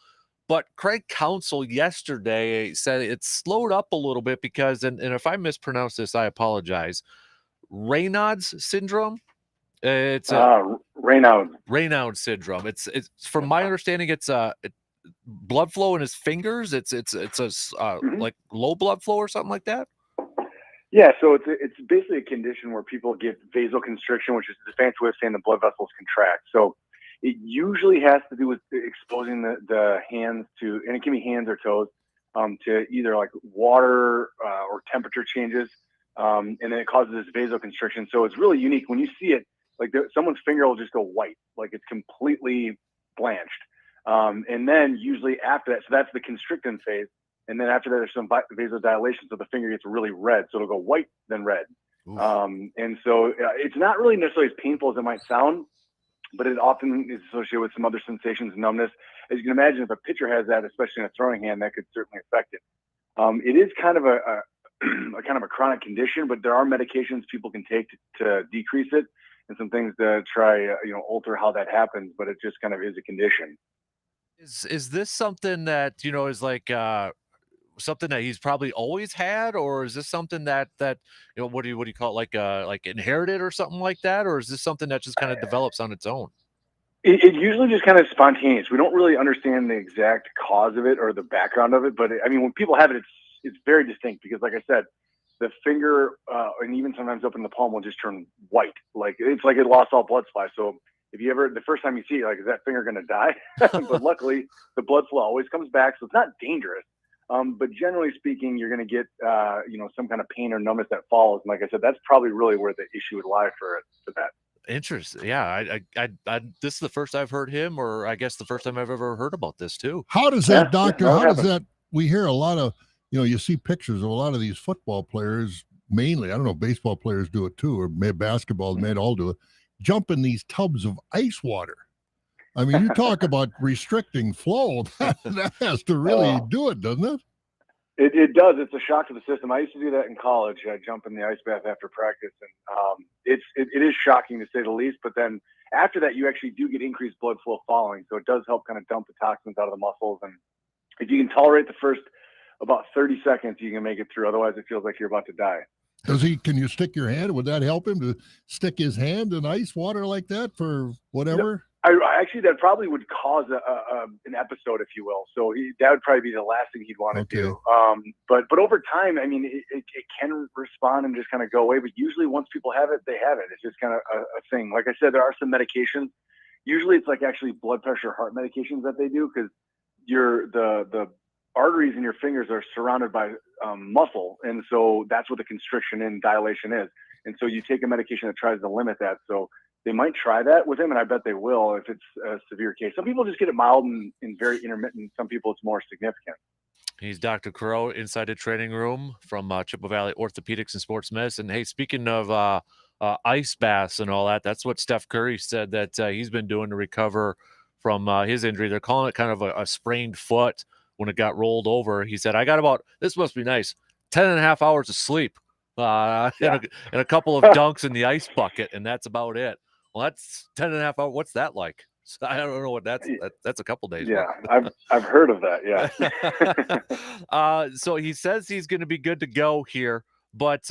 But Craig Counsell yesterday said it slowed up a little bit because, and if I mispronounce this, I apologize, Raynaud's syndrome. It's Raynaud syndrome. It's from my understanding, it's blood flow in his fingers. It's like low blood flow or something like that. Yeah, so it's basically a condition where people get vasoconstriction, which is the fancy way of saying the blood vessels contract. So it usually has to do with exposing the hands to, and it can be hands or toes, to either like water or temperature changes, and then it causes this vasoconstriction. So it's really unique when you see it. Like someone's finger will just go white, like it's completely blanched. And then usually after that, so that's the constricting phase. And then after that, there's some vasodilation. So the finger gets really red. So it'll go white, then red. And so it's not really necessarily as painful as it might sound, but it often is associated with some other sensations, numbness. As you can imagine, if a pitcher has that, especially in a throwing hand, that could certainly affect it. It is kind of a kind of a chronic condition, but there are medications people can take to decrease it, and some things to try, alter how that happens, but it just kind of is a condition. Is this something that, is like something that he's probably always had, or is this something that what do you call it, like inherited or something like that, or is this something that just kind of develops on its own? It usually just kind of spontaneous. We don't really understand the exact cause of it or the background of it, but when people have it, it's very distinct because, like I said, the finger and even sometimes up in the palm will just turn white. Like it's like it lost all blood supply. So if you ever, the first time you see it, like, is that finger going to die? But luckily the blood flow always comes back. So it's not dangerous. But generally speaking, you're going to get, some kind of pain or numbness that follows. And like I said, that's probably really where the issue would lie for that. Interesting. Yeah. I this is the first I've heard him, or I guess the first time I've ever heard about this too. How does that, doctor, how does that, we hear a lot of, you see pictures of a lot of these football players, mainly, I don't know if baseball players do it too, or maybe basketball, they all do it, jump in these tubs of ice water. You talk about restricting flow. That has to really do it, doesn't it? It does. It's a shock to the system. I used to do that in college. I jump in the ice bath after practice, and it is shocking to say the least. But then after that, you actually do get increased blood flow following. So it does help kind of dump the toxins out of the muscles. And if you can tolerate the first about 30 seconds, you can make it through. Otherwise, it feels like you're about to die. Can you stick your hand? Would that help him to stick his hand in ice water like that for whatever? Actually, that probably would cause an episode, if you will. So that would probably be the last thing he'd want to do. But over time, it can respond and just kind of go away. But usually once people have it, they have it. It's just kind of a thing. Like I said, there are some medications. Usually it's like actually blood pressure, heart medications that they do because the arteries in your fingers are surrounded by muscle. And so that's what the constriction and dilation is. And so you take a medication that tries to limit that. So they might try that with him, and I bet they will if it's a severe case. Some people just get it mild and very intermittent. Some people it's more significant. He's Dr. Crow inside the training room from Chippewa Valley Orthopedics and Sports Medicine. Hey, speaking of ice baths and all that, that's what Steph Curry said that he's been doing to recover from his injury. They're calling it kind of a sprained foot when it got rolled over. He said, I got about, this must be nice, 10 and a half hours of sleep and a couple of dunks in the ice bucket, and that's about it. Well, that's 10 and a half hours. What's that like? So I don't know what that's a couple days. Yeah, work. I've heard of that. Yeah. So he says he's going to be good to go here, but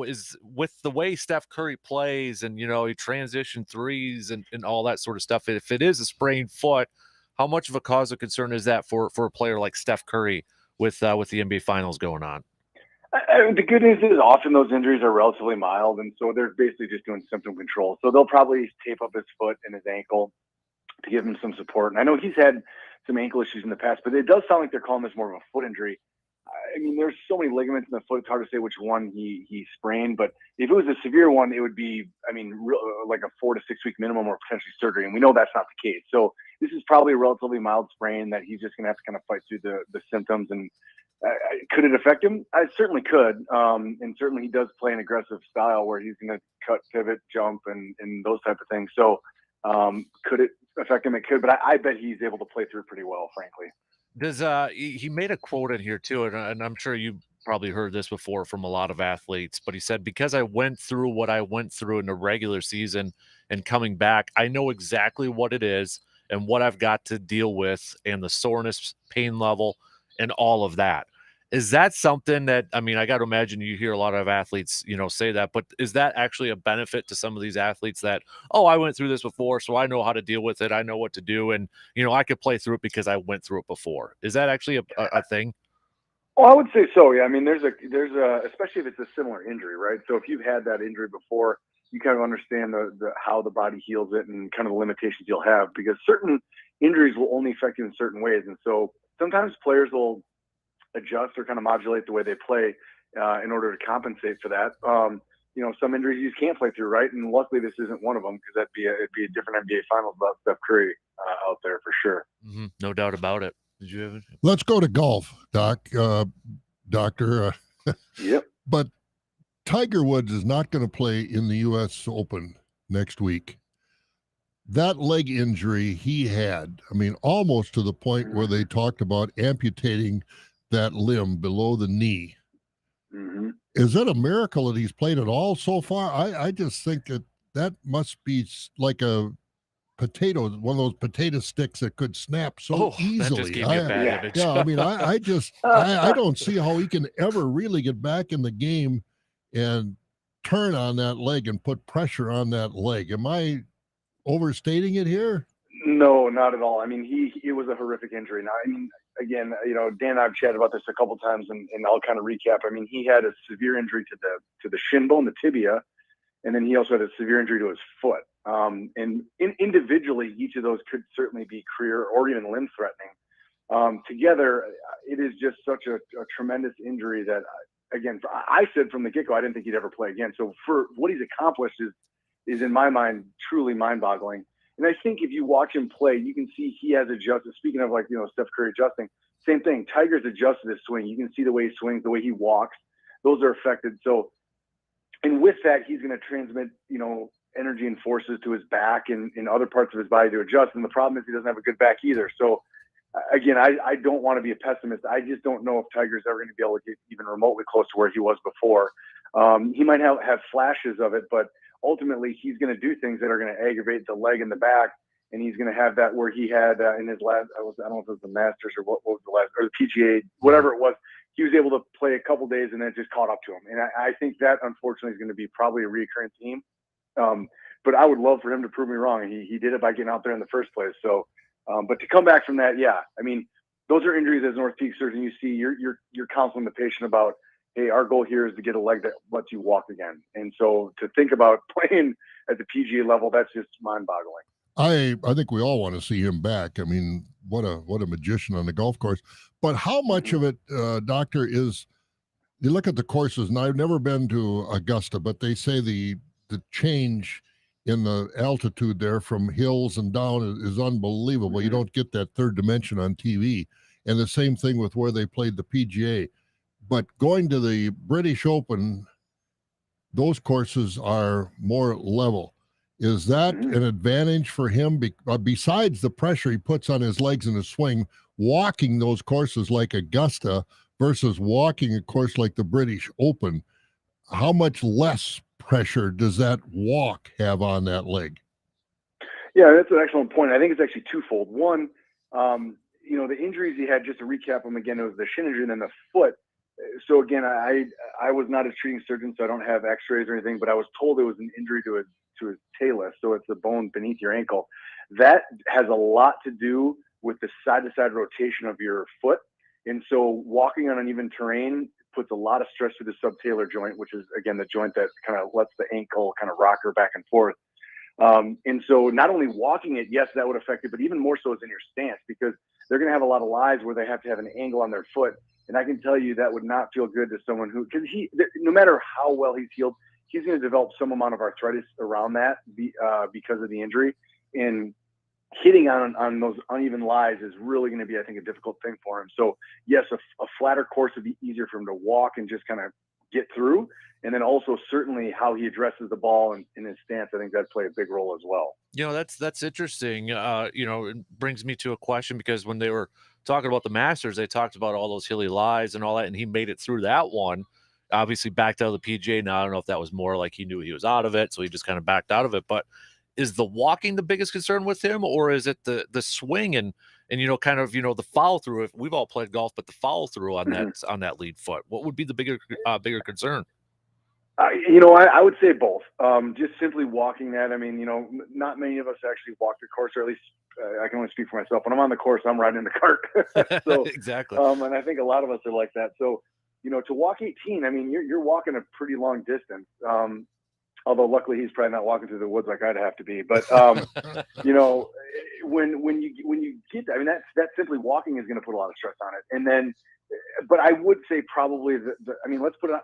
is with the way Steph Curry plays and he transition threes and all that sort of stuff. If it is a sprained foot, how much of a cause of concern is that for a player like Steph Curry with the NBA Finals going on? The good news is often those injuries are relatively mild, and so they're basically just doing symptom control. So they'll probably tape up his foot and his ankle to give him some support. And I know he's had some ankle issues in the past, but it does sound like they're calling this more of a foot injury. I mean, there's so many ligaments in the foot; it's hard to say which one he sprained. But if it was a severe one, it would be, like a 4 to 6 week minimum or potentially surgery. And we know that's not the case. So this is probably a relatively mild sprain that he's just going to have to kind of fight through the symptoms. And could it affect him? I certainly could. And certainly he does play an aggressive style where he's going to cut, pivot, jump, and those type of things. So could it affect him? It could, but I bet he's able to play through it pretty well, frankly. Does he made a quote in here too, and I'm sure you probably heard this before from a lot of athletes, but he said, because I went through what I went through in the regular season and coming back, I know exactly what it is and what I've got to deal with and the soreness, pain level, and all of that. Is that something that, I got to imagine you hear a lot of athletes, say that, but is that actually a benefit to some of these athletes that, I went through this before, so I know how to deal with it. I know what to do. And, I could play through it because I went through it before. Is that actually a thing? Well, I would say so. Yeah. There's a, especially if it's a similar injury, right? So if you've had that injury before, you kind of understand how the body heals it and kind of the limitations you'll have, because certain injuries will only affect you in certain ways. And so sometimes players will adjust or kind of modulate the way they play in order to compensate for that. Some injuries you just can't play through, right? And luckily this isn't one of them, because it'd be a different NBA Finals without Steph Curry out there for sure. Mm-hmm. No doubt about it. Did you have it? Let's go to golf, Doctor. Yep. But Tiger Woods is not going to play in the U.S. Open next week. That leg injury he had, almost to the point where they talked about amputating that limb below the knee. Mm-hmm. Is it a miracle that he's played at all so far? I just think that must be like a potato, one of those potato sticks that could snap so easily. That just gave me a bad image. I don't see how he can ever really get back in the game and turn on that leg and put pressure on that leg. Am I overstating it here? No, not at all. It was a horrific injury. Now, again, Dan and I have chatted about this a couple times, and I'll kind of recap. He had a severe injury to the shin bone, the tibia, and then he also had a severe injury to his foot. And individually, each of those could certainly be career or even limb threatening. Together, it is just such a tremendous injury that, again, I said from the get-go, I didn't think he'd ever play again. So for what he's accomplished is in my mind truly mind-boggling. And I think if you watch him play, you can see he has adjusted. Speaking of Steph Curry adjusting, same thing. Tiger's adjusted his swing. You can see the way he swings, the way he walks. Those are affected. So, and with that, he's going to transmit, energy and forces to his back and other parts of his body to adjust. And the problem is he doesn't have a good back either. So again, I don't want to be a pessimist. I just don't know if Tiger's ever going to be able to get even remotely close to where he was before. He might have flashes of it, but ultimately he's going to do things that are going to aggravate the leg and the back. And he's going to have that where he had in his last, I don't know if it was the Masters or what was the last, or the PGA, whatever it was. He was able to play a couple days and then it just caught up to him. And I think that unfortunately is going to be probably a recurring theme. But I would love for him to prove me wrong. He did it by getting out there in the first place. So, but to come back from that, yeah, those are injuries as an orthopedic surgeon. You see, you're counseling the patient about, hey, our goal here is to get a leg that lets you walk again. And so to think about playing at the PGA level, that's just mind-boggling. I think we all want to see him back. What a magician on the golf course. But how much of it, Doctor, is you look at the courses, and I've never been to Augusta, but they say the change in the altitude there from hills and down is unbelievable. You don't get that third dimension on TV. And the same thing with where they played the PGA. But going to the British Open, those courses are more level. Is that an advantage for him besides the pressure he puts on his legs in his swing, walking those courses like Augusta versus walking a course like the British Open? How much less pressure does that walk have on that leg? Yeah, that's an excellent point. I think it's actually twofold. One, the injuries he had, just to recap them again, it was the shin injury and then the foot. So again, I was not a treating surgeon, so I don't have x-rays or anything, but I was told it was an injury to his talus. So it's the bone beneath your ankle. That has a lot to do with the side-to-side rotation of your foot. And so walking on uneven terrain puts a lot of stress through the subtalar joint, which is, again, the joint that kind of lets the ankle kind of rock her back and forth. And so not only walking it, yes, that would affect it, but even more so is in your stance, because they're going to have a lot of lies where they have to have an angle on their foot. And I can tell you that would not feel good to someone who, because no matter how well he's healed, he's going to develop some amount of arthritis around that because of the injury. And hitting on those uneven lies is really going to be, I think, a difficult thing for him. So yes, a flatter course would be easier for him to walk and just kind of get through. And then also certainly how he addresses the ball and in his stance, I think that'd play a big role as well. That's interesting. It brings me to a question, because when they were talking about the Masters, they talked about all those hilly lies and all that, and he made it through that one. Obviously backed out of the PGA. Now I don't know if that was more like he knew he was out of it, so he just kind of backed out of it. But is the walking the biggest concern with him, or is it the swing and the follow through? If we've all played golf, but the follow through on that lead foot, what would be the bigger concern? I would say both. Just simply walking that. I mean, not many of us actually walk the course, or at least I can only speak for myself. When I'm on the course, I'm riding in the cart. So exactly. And I think a lot of us are like that. So, to walk 18, I mean, you're walking a pretty long distance. Although luckily he's probably not walking through the woods like I'd have to be. But when you get that, I mean, that simply walking is going to put a lot of stress on it. And then, but I would say probably let's put it on.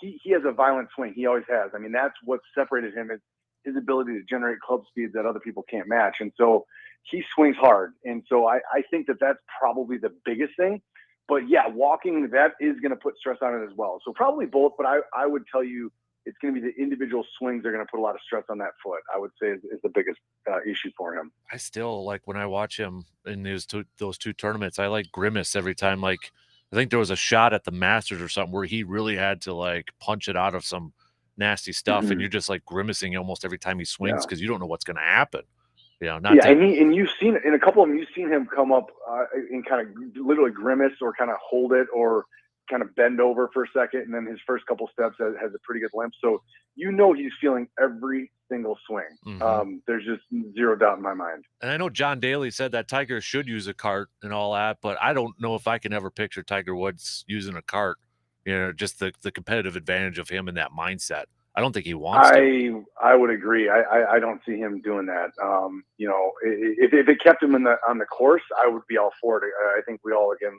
He has a violent swing. He always has. I mean, that's what separated him, is his ability to generate club speeds that other people can't match. And so he swings hard. And so I think that's probably the biggest thing. But yeah, walking, that is going to put stress on it as well. So probably both, but I would tell you it's going to be the individual swings that are going to put a lot of stress on that foot, I would say is the biggest issue for him. I still, like, when I watch him in those two tournaments, I grimace every time. Like, I think there was a shot at the Masters or something where he really had to punch it out of some nasty stuff, and you're just grimacing almost every time he swings, because you don't know what's going to happen. And you've seen in a couple of them, you've seen him come up and kind of literally grimace or kind of hold it or kind of bend over for a second, and then his first couple steps has a pretty good limp. So he's feeling every single swing. Mm-hmm. There's just zero doubt in my mind. And I know John Daly said that Tiger should use a cart and all that, but I don't know if I can ever picture Tiger Woods using a cart. Just the competitive advantage of him in that mindset. I don't think he wants to. I would agree. I don't see him doing that. If it kept him on the course, I would be all for it. I think we all, again,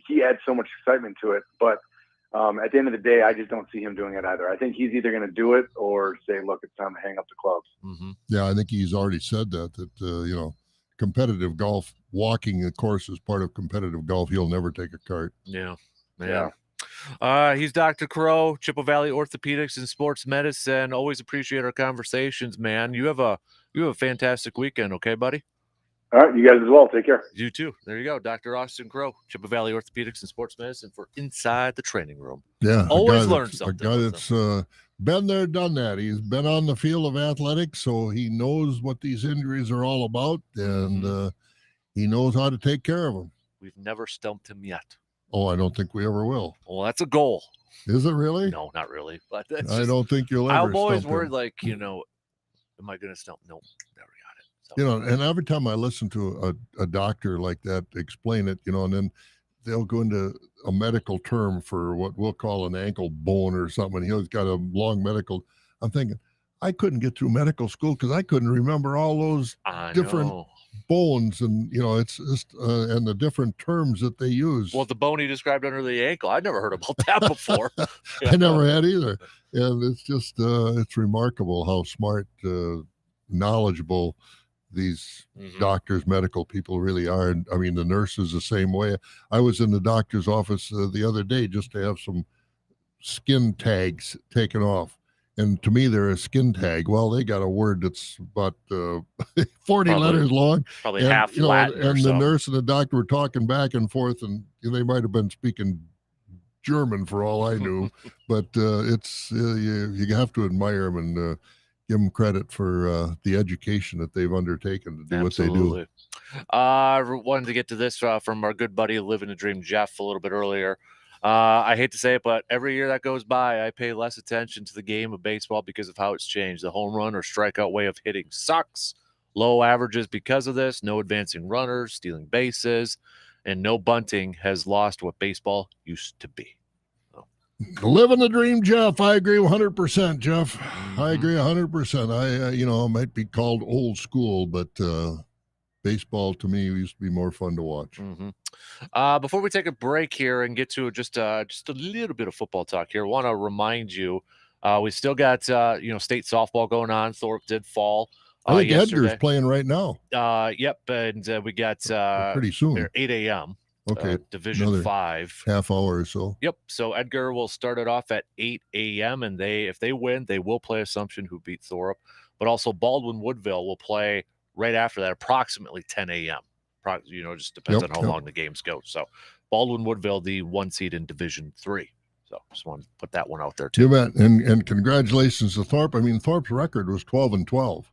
he adds so much excitement to it, but at the end of the day, I just don't see him doing it either. I think he's either going to do it or say, look, it's time to hang up the clubs. Mm-hmm. Yeah, I think he's already said that competitive golf, walking the course is part of competitive golf. He'll never take a cart. Yeah. He's Dr. Crow, Chippewa Valley Orthopedics and Sports Medicine. Always appreciate our conversations, man. You have a fantastic weekend, okay, buddy? All right, you guys as well. Take care. You too. There you go. Dr. Austin Crow, Chippewa Valley Orthopedics and Sports Medicine for Inside the Training Room. Yeah. Always learn something. A guy that's been there, done that. He's been on the field of athletics, so he knows what these injuries are all about, and he knows how to take care of them. We've never stumped him yet. Oh, I don't think we ever will. Well, that's a goal. Is it really? No, not really. But I don't think you'll ever. I'm always stump worried, him. am I going to stump? Nope, never got it. So. And every time I listen to a doctor like that explain it, and then they'll go into a medical term for what we'll call an ankle bone or something. He's got a long medical. I'm thinking, I couldn't get through medical school because I couldn't remember all those different bones, and it's just and the different terms that they use. Well, the bone he described under the ankle, I'd never heard about that before. I never had either, and it's just it's remarkable how smart, knowledgeable these doctors, medical people really are. And I mean, the nurses the same way. I was in the doctor's office the other day just to have some skin tags taken off. And to me, they're a skin tag. Well, they got a word that's about 40 letters long. Probably half Latin. And the nurse and the doctor were talking back and forth, and they might have been speaking German for all I knew. But it's you have to admire them and give them credit for the education that they've undertaken to do Absolutely. what they do. Wanted to get to this from our good buddy Living the Dream, Jeff, a little bit earlier. I hate to say it, but every year that goes by, I pay less attention to the game of baseball because of how it's changed. The home run or strikeout way of hitting sucks. Low averages because of this. No advancing runners, stealing bases, and no bunting has lost what baseball used to be. Living the dream, Jeff. I agree 100%, Jeff. I agree 100%. I might be called old school, but baseball to me used to be more fun to watch. Before we take a break here and get to just a little bit of football talk here, I want to remind you we still got state softball going on. Thorpe did fall. I think yesterday. Edgar's playing right now. Yep, and we got pretty soon 8 a.m. Okay, Division 5 half hour or so. Yep. So Edgar will start it off at 8 a.m. and if they win, they will play Assumption, who beat Thorpe, but also Baldwin Woodville will play right after that, approximately 10 a.m. Just depends on how long the games go. So Baldwin Woodville, the 1 seed in Division 3. So just want to put that one out there too. You bet. And congratulations to Thorpe. I mean, Thorpe's record was 12-12.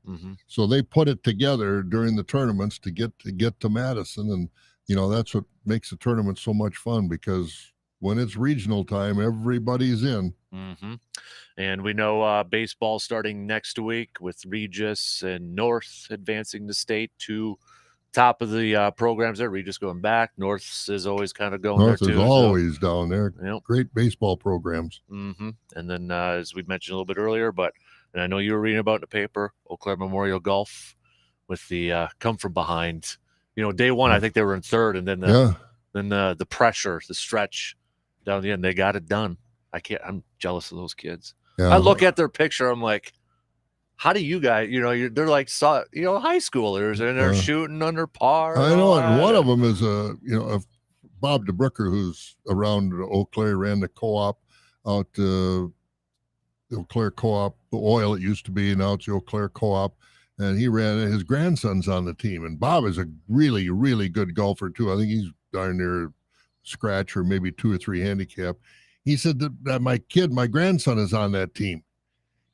So they put it together during the tournaments to get to Madison, and that's what makes the tournament so much fun, because when it's regional time, everybody's in. And we know baseball starting next week with Regis and North advancing to state to top of the programs there. Regis going back. North is always kind of going North there too. North is always down there. Yep. Great baseball programs. And then as we mentioned a little bit earlier, and I know you were reading about in the paper, Eau Claire Memorial Golf with the come from behind. Day one, I think they were in third, and then the pressure, the stretch down the end, they got it done. I'm jealous of those kids. Yeah. I look at their picture, I'm like, how do you guys, they're like, high schoolers, and they're shooting under par. I know, and one of them is Bob DeBrooker, who's around Eau Claire, ran the co-op out the Eau Claire Co-op, the oil it used to be, now it's the Eau Claire Co-op. And he ran, his grandson's on the team. And Bob is a really, really good golfer, too. I think he's darn near scratch or maybe 2 or 3 handicap. He said that my grandson is on that team.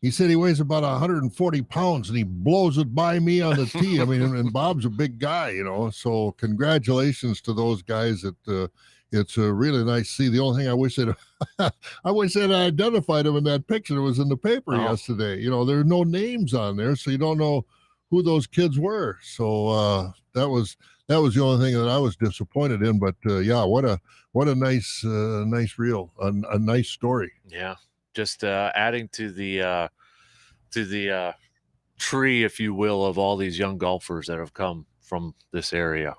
He said he weighs about 140 pounds, and he blows it by me on the tee. I mean, and Bob's a big guy, So congratulations to those guys. It's really nice to see. The only thing I wish that I identified him in that picture that was in the paper yesterday. There are no names on there, so you don't know who those kids were. So that was the only thing that I was disappointed in. But what a nice reel, a nice story. Yeah, just adding to the tree, if you will, of all these young golfers that have come from this area.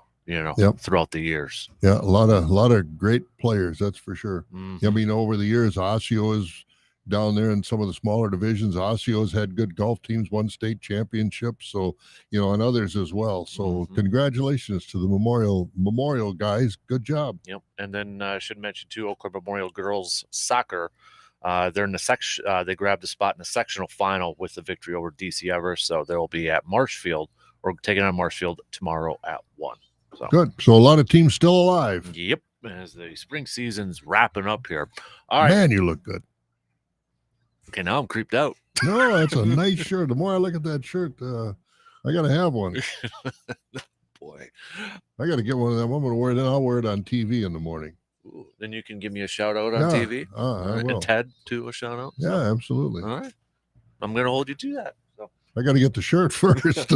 Throughout the years. Yeah, a lot of great players, that's for sure. I mean, over the years, Osseo is down there in some of the smaller divisions. Osceo's had good golf teams, won state championships, so and others as well. So congratulations to the Memorial guys. Good job. Yep. And then I should mention too, Eau Claire Memorial girls soccer. They're in the section. They grabbed a spot in the sectional final with the victory over DC Everest. So they'll be at Marshfield, or taking on Marshfield tomorrow at 1. So. Good. So a lot of teams still alive. Yep. As the spring season's wrapping up here. All right. Man, you look good. Okay, now I'm creeped out. No, that's a nice shirt. The more I look at that shirt, I got to have one. Boy. I got to get one of them. I'm going to wear it. I'll wear it on TV in the morning. Ooh, then you can give me a shout out on TV. I will. And Ted, too, a shout out. Yeah, absolutely. All right. I'm going to hold you to that. So. I got to get the shirt first.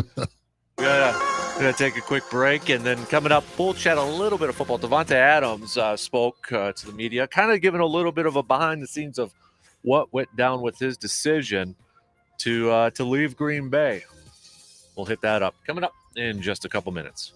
We're going to take a quick break, and then coming up, we'll chat a little bit of football. Devontae Adams spoke to the media, kind of giving a little bit of a behind the scenes of what went down with his decision to leave Green Bay. We'll hit that up coming up in just a couple minutes.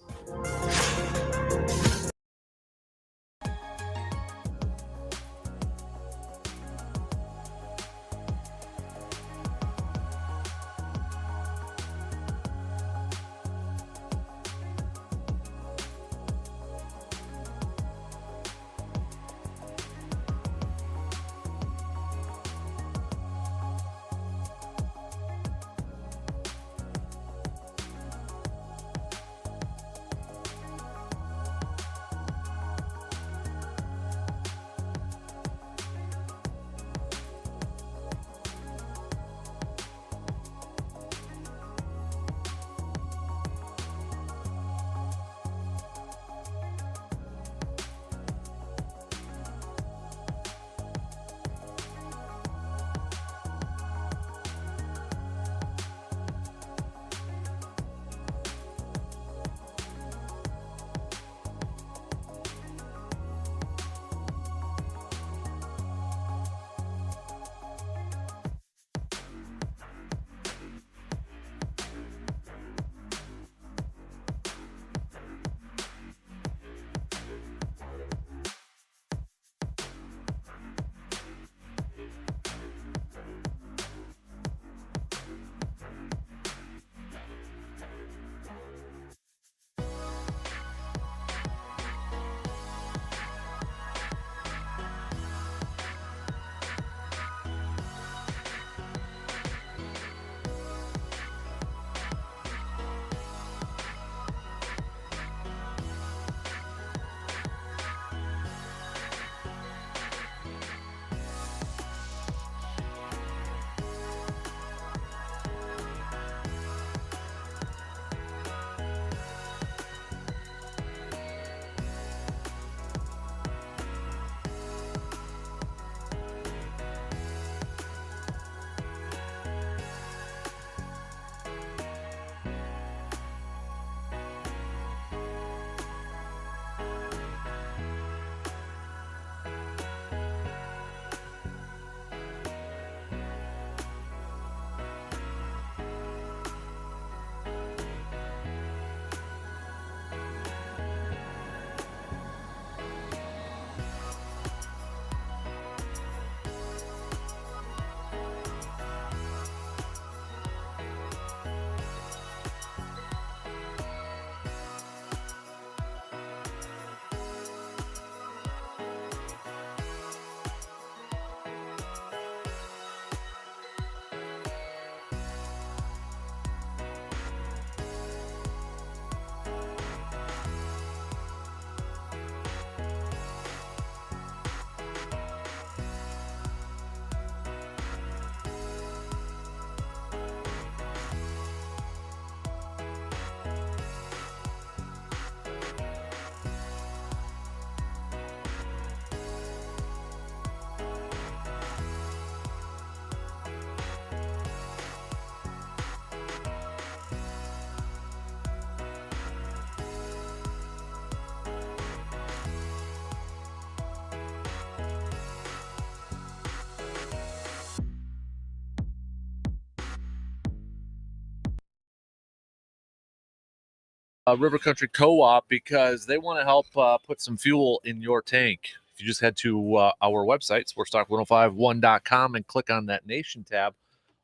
River Country Co-op because they want to help put some fuel in your tank. If you just head to our website, sportstalk1051.com, and click on that Nation tab,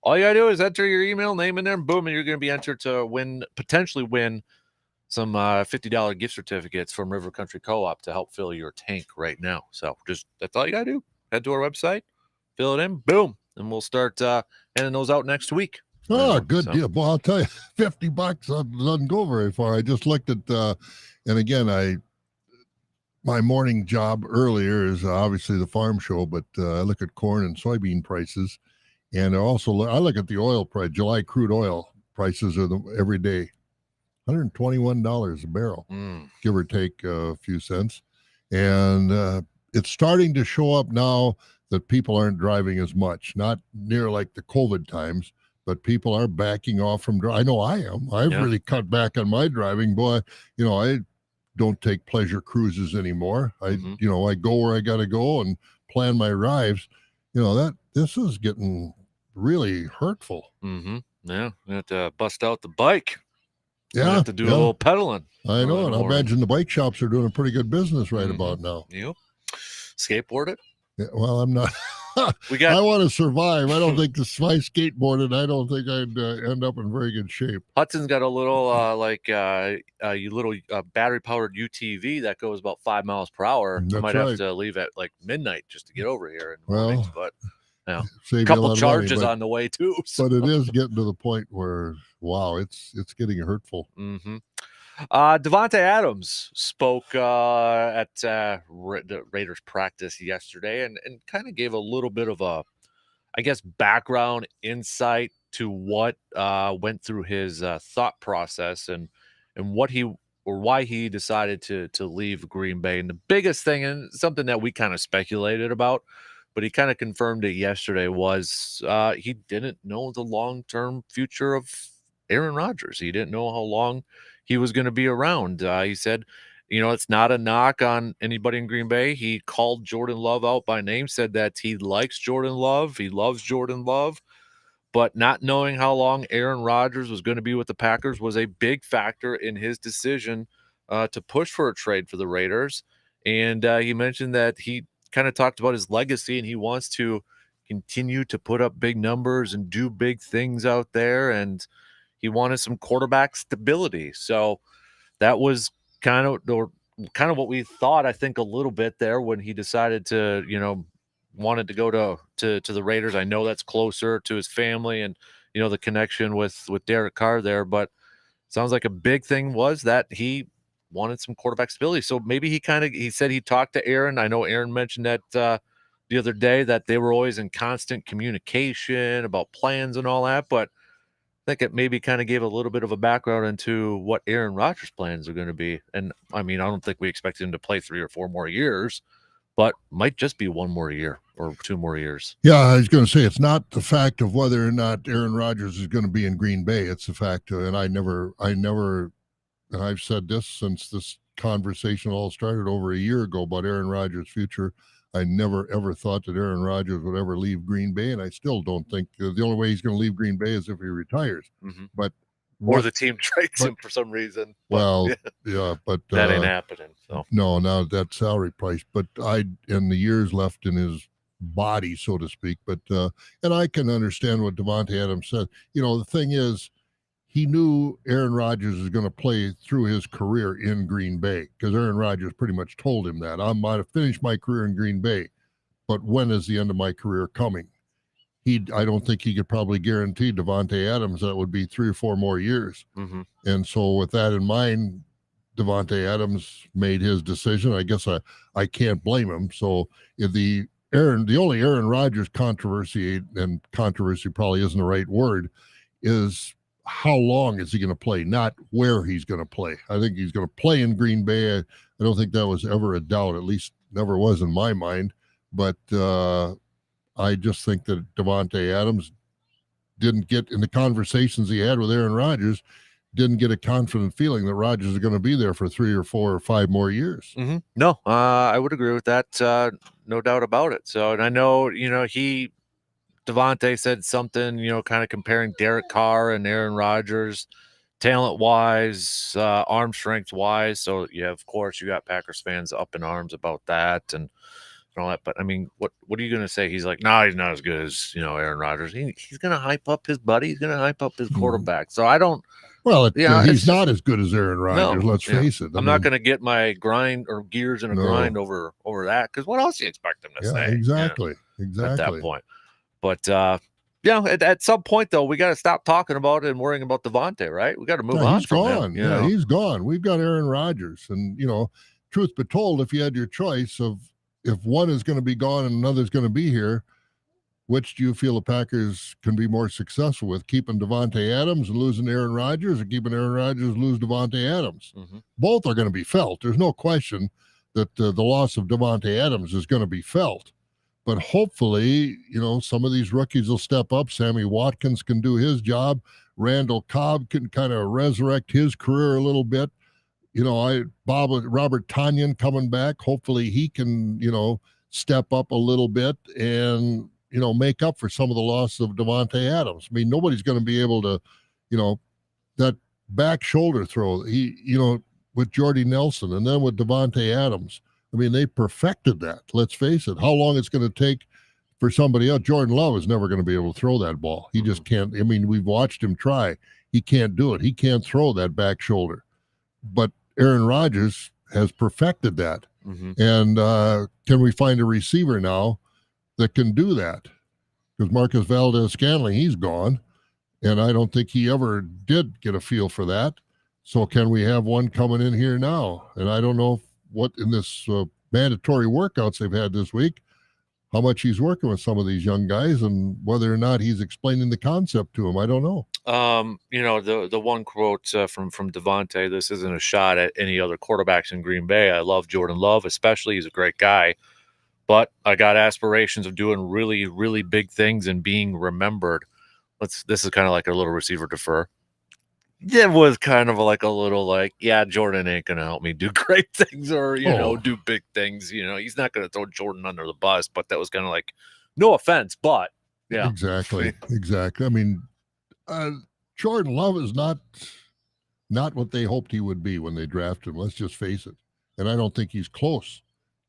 all you got to do is enter your email, name in there, and boom, and you're going to be entered to potentially win some $50 gift certificates from River Country Co-op to help fill your tank right now. So that's all you got to do. Head to our website, fill it in, boom, and we'll start handing those out next week. Oh, good deal. Well, I'll tell you, $50 doesn't go very far. I just looked at, and again, my morning job earlier is obviously the farm show, but I look at corn and soybean prices, and I look at the oil price. July crude oil prices are every day, $121 a barrel, give or take a few cents, and it's starting to show up now that people aren't driving as much, not near like the COVID times. But people are backing off from driving. I know I am. I've really cut back on my driving. Boy, I don't take pleasure cruises anymore. I go where I got to go and plan my drives. This is getting really hurtful. Yeah, you have to bust out the bike. Yeah, you have to do a little pedaling. I know, and I imagine the bike shops are doing a pretty good business right about now. Yep. Skateboard it? Yeah, well, I'm not. I want to survive. I don't think if I skateboarded, I don't think I'd end up in very good shape. Hudson's got a little battery-powered UTV that goes about 5 miles per hour. I might have to leave at like midnight just to get over here in the mornings, but a couple charges on the way too. So. But it is getting to the point where, wow, it's getting hurtful. Davante Adams spoke at the Raiders practice yesterday and kind of gave a little bit of a, I guess, background insight to what went through his thought process and why he decided to leave Green Bay. And the biggest thing, and something that we kind of speculated about, but he kind of confirmed it yesterday, was he didn't know the long-term future of Aaron Rodgers. He didn't know how long he was going to be around. He said, it's not a knock on anybody in Green Bay. He called Jordan Love out by name, said that he likes Jordan Love. He loves Jordan Love. But not knowing how long Aaron Rodgers was going to be with the Packers was a big factor in his decision to push for a trade for the Raiders. And he mentioned that he kind of talked about his legacy and he wants to continue to put up big numbers and do big things out there. And he wanted some quarterback stability. So that was kind of what we thought, I think, a little bit there when he decided to, wanted to go to the Raiders. I know that's closer to his family and, the connection with Derek Carr there, but it sounds like a big thing was that he wanted some quarterback stability. So maybe he said he talked to Aaron. I know Aaron mentioned that the other day that they were always in constant communication about plans and all that, but I think it maybe kind of gave a little bit of a background into what Aaron Rodgers' plans are going to be. And I mean, I don't think we expect him to play 3 or 4 more years, but might just be 1 more year or 2 more years. Yeah, I was going to say, it's not the fact of whether or not Aaron Rodgers is going to be in Green Bay. It's the fact, and I've said this since this conversation all started over a year ago about Aaron Rodgers' future. I never, ever thought that Aaron Rodgers would ever leave Green Bay, and I still don't think the only way he's going to leave Green Bay is if he retires. But or the team trades him for some reason. But that ain't happening. So no, now that salary price. But in the years left in his body, so to speak. But and I can understand what Davante Adams said. The thing is, he knew Aaron Rodgers is going to play through his career in Green Bay because Aaron Rodgers pretty much told him that I might have finished my career in Green Bay, but when is the end of my career coming? I don't think he could probably guarantee Davante Adams that would be 3 or 4 more years. And so with that in mind, Davante Adams made his decision. I guess I can't blame him. So if the only Aaron Rodgers controversy, and controversy probably isn't the right word, is how long is he going to play, not where he's going to play. I think he's going to play in Green Bay. I don't think that was ever a doubt, at least never was in my mind. But I just think that Davante Adams didn't get, in the conversations he had with Aaron Rodgers, didn't get a confident feeling that Rodgers is going to be there for 3 or 4 or 5 more years. No, I would agree with that. No doubt about it. So, and I know, Davante said something, kind of comparing Derek Carr and Aaron Rodgers talent-wise, arm strength-wise. So, yeah, of course, you got Packers fans up in arms about that and all that. But, I mean, what are you going to say? He's like, no, he's not as good as, Aaron Rodgers. He's going to hype up his buddy. He's going to hype up his quarterback. So I don't. Well, he's it's not as good as Aaron Rodgers. No, let's face it. I'm not going to get my grind or gears in a grind over that, because what else do you expect him to say? Exactly. At that point. But at some point though, we got to stop talking about it and worrying about Devontae, right? We got to move on. He's gone. He's gone. We've got Aaron Rodgers, and truth be told, if you had your choice of if one is going to be gone and another is going to be here, which do you feel the Packers can be more successful with? Keeping Davante Adams and losing Aaron Rodgers, or keeping Aaron Rodgers and lose Davante Adams? Mm-hmm. Both are going to be felt. There's no question that the loss of Davante Adams is going to be felt. But hopefully, some of these rookies will step up. Sammy Watkins can do his job. Randall Cobb can kind of resurrect his career a little bit. Robert Tonyan coming back. Hopefully he can, step up a little bit and make up for some of the loss of Davante Adams. I mean, nobody's going to be able to, that back shoulder throw, with Jordy Nelson and then with Davante Adams. I mean, they perfected that. Let's face it. How long it's going to take for somebody else? Jordan Love is never going to be able to throw that ball. He just can't. I mean, we've watched him try. He can't do it. He can't throw that back shoulder. But Aaron Rodgers has perfected that. Mm-hmm. And can we find a receiver now that can do that? Because Marcus Valdez-Scantling, he's gone, and I don't think he ever did get a feel for that. So can we have one coming in here now? And I don't know what in this mandatory workouts they've had this week, how much he's working with some of these young guys and whether or not he's explaining the concept to them. I don't know. The one quote from Devontae, this isn't a shot at any other quarterbacks in Green Bay. I love Jordan Love, especially. He's a great guy. But I got aspirations of doing really, really big things and being remembered. This is kind of like a little receiver defer. It was kind of like a little Jordan ain't going to help me do great things or, do big things. He's not going to throw Jordan under the bus, but that was kind of like, no offense, but yeah. Exactly. I mean, Jordan Love is not what they hoped he would be when they drafted him. Let's just face it. And I don't think he's close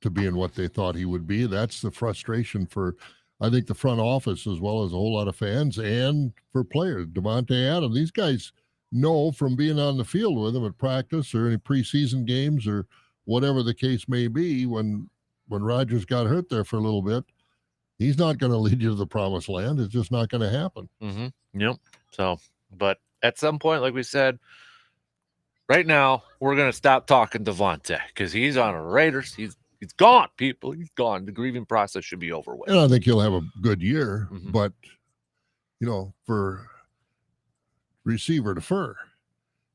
to being what they thought he would be. That's the frustration for, I think, the front office as well as a whole lot of fans and for players. Davante Adams, these guys know from being on the field with him at practice or any preseason games or whatever the case may be, when Rodgers got hurt there for a little bit, he's not going to lead you to the promised land. It's just not going to happen. Mm-hmm. Yep. So, but at some point, like we said, right now, we're going to stop talking Devontae because he's on a Raiders. He's gone, people. He's gone. The grieving process should be over with. And I think he'll have a good year, but, for receiver defer,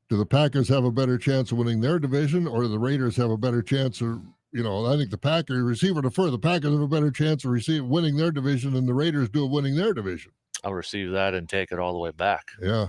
do the Packers have a better chance of winning their division, or do the Raiders have a better chance of, I think the Packers receiver defer, the Packers have a better chance of winning their division than the Raiders do of winning their division. I'll receive that and take it all the way back. Yeah.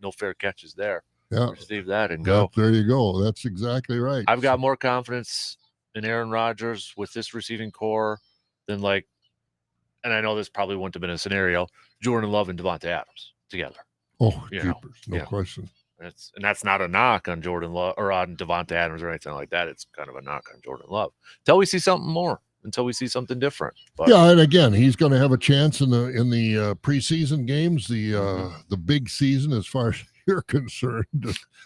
No fair catches there. Yeah. Receive that and go. There you go. That's exactly right. I've got more confidence in Aaron Rodgers with this receiving core than and I know this probably wouldn't have been a scenario, Jordan Love and Davante Adams together. Oh, jeepers, no question. That's not a knock on Jordan Love or on Davante Adams or anything like that. It's kind of a knock on Jordan Love until we see something more, until we see something different. But, yeah, and again, he's going to have a chance in the preseason games, the big season as far as you're concerned.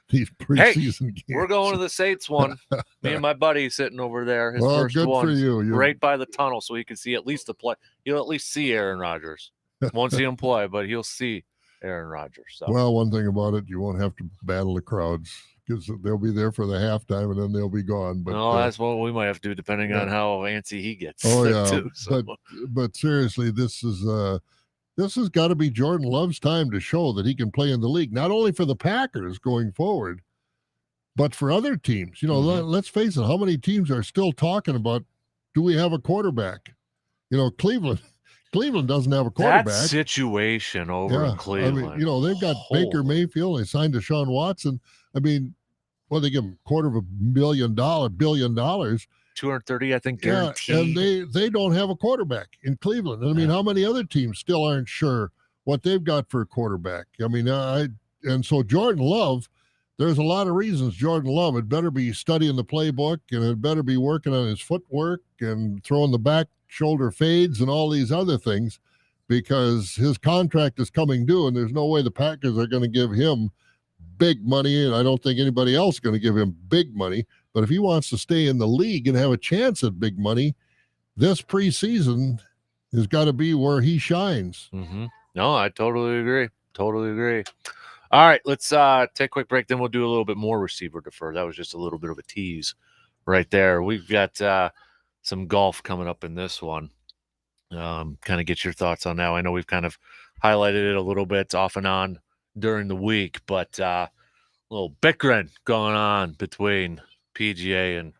These preseason games. We're going to the Saints one. Me and my buddy sitting over there. His first good one, for you. Right by the tunnel, so he can see at least the play. He'll at least see Aaron Rodgers. Won't see him play, but he'll see Aaron Rodgers. So. Well, one thing about it, you won't have to battle the crowds because they'll be there for the halftime and then they'll be gone. But that's what we might have to do depending on how antsy he gets. Oh yeah, too, so. but seriously, this has got to be Jordan Love's time to show that he can play in the league, not only for the Packers going forward, but for other teams. Let's face it, how many teams are still talking about, do we have a quarterback? Cleveland doesn't have a quarterback. That situation over in Cleveland. I mean, they've got Baker Mayfield. They signed Deshaun Watson. I mean, they give him $250 million, $billion. 230, I think, guaranteed. And they don't have a quarterback in Cleveland. I mean, how many other teams still aren't sure what they've got for a quarterback? I mean, And so Jordan Love, there's a lot of reasons Jordan Love had better be studying the playbook and had better be working on his footwork and throwing the back shoulder fades and all these other things, because his contract is coming due and there's no way the Packers are going to give him big money. And I don't think anybody else is going to give him big money. But if he wants to stay in the league and have a chance at big money, this preseason has got to be where he shines. Mm-hmm. No, I totally agree. Totally agree. All right, let's take a quick break. Then we'll do a little bit more receiver defer. That was just a little bit of a tease right there. We've got some golf coming up in this one. Kind of get your thoughts on that. I know we've kind of highlighted it a little bit off and on during the week, but a little bickering going on between PGA and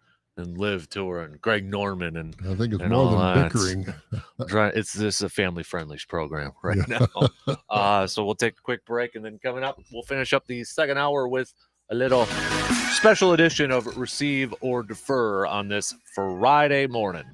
Live Tour and Greg Norman, and I think it's and more all than that. bickering. This is a family-friendly program right now. So we'll take a quick break, and then coming up, we'll finish up the second hour with a little special edition of Receive or Defer on this Friday morning.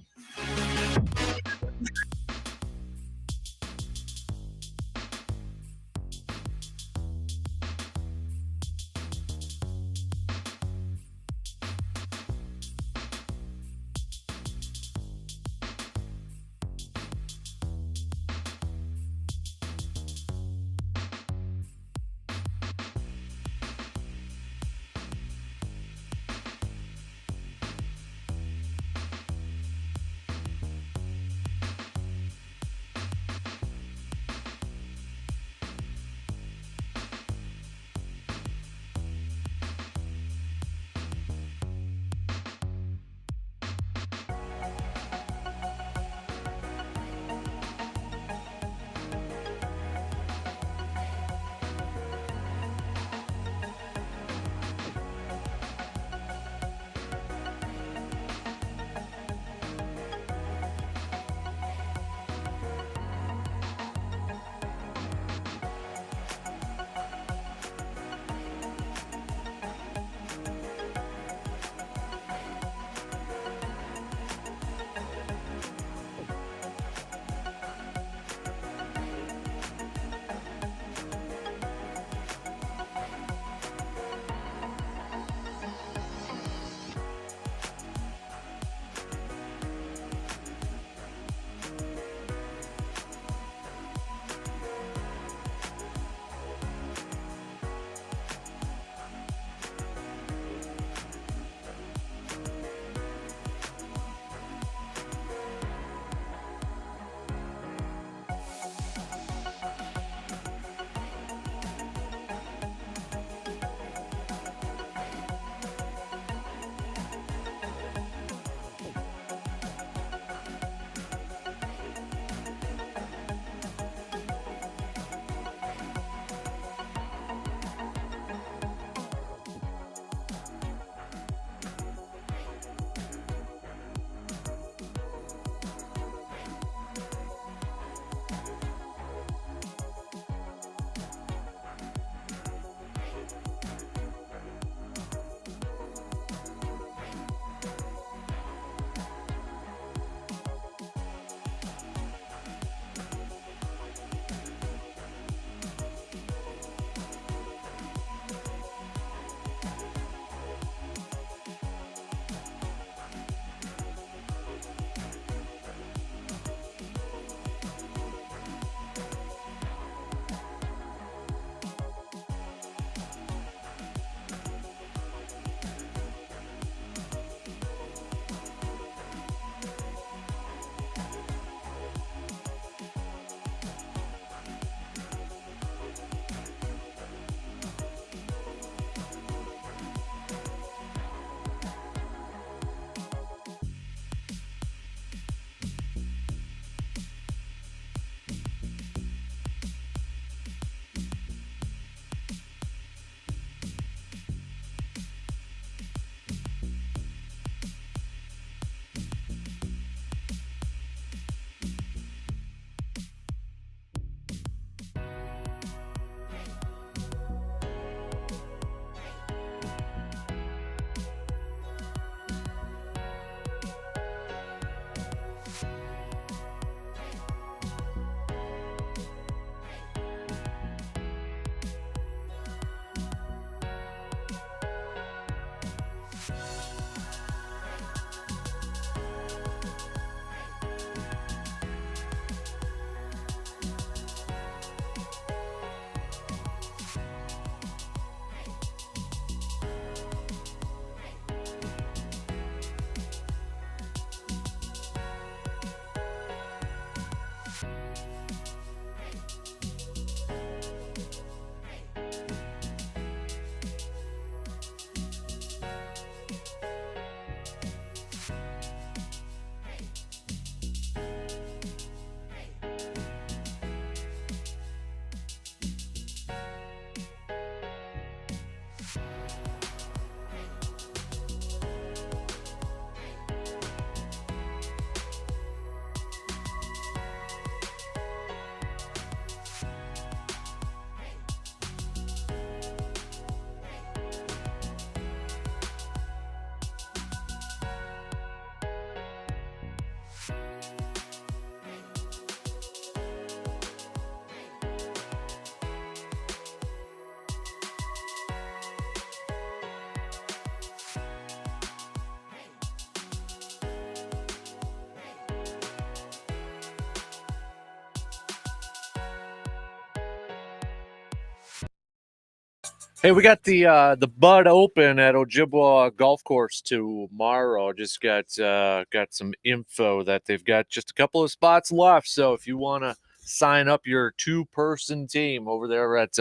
Hey, we got the Bud Open at Ojibwa Golf Course tomorrow. Just got some info that they've got just a couple of spots left. So if you want to sign up your 2-person team over there at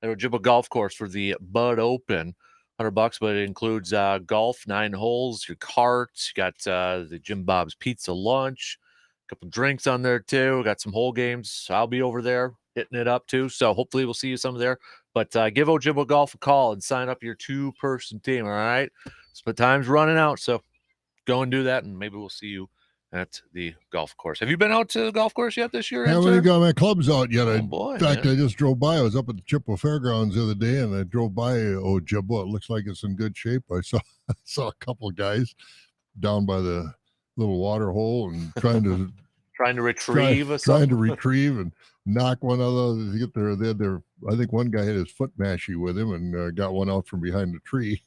Ojibwa Golf Course for the Bud Open, $100, but it includes golf, 9 holes, your carts, you got the Jim Bob's Pizza lunch, a couple drinks on there too. Got some hole games. I'll be over there hitting it up too. So hopefully we'll see you some there. But give Ojibwa Golf a call and sign up your 2-person team, all right? So time's running out, so go and do that, and maybe we'll see you at the golf course. Have you been out to the golf course yet this year? I haven't even got my clubs out yet. Oh, boy, in fact, I just drove by. I was up at the Chippewa Fairgrounds the other day, and I drove by Ojibwa. It looks like it's in good shape. I saw a couple of guys down by the little water hole and trying to retrieve and knock one of those to get there. They had their, I think one guy had his foot mashie with him and got one out from behind the tree.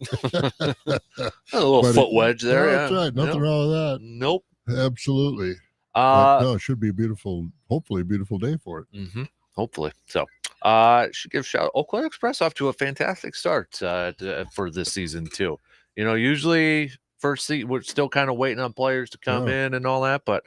A little foot wedge there. Yeah, that's right. Nothing wrong with that. Nope. Absolutely. No, it should be hopefully a beautiful day for it. Mm-hmm. Hopefully. So should give a shout out. Eau Claire Express off to a fantastic start for this season too. Usually first seat, we're still kind of waiting on players to come in and all that, but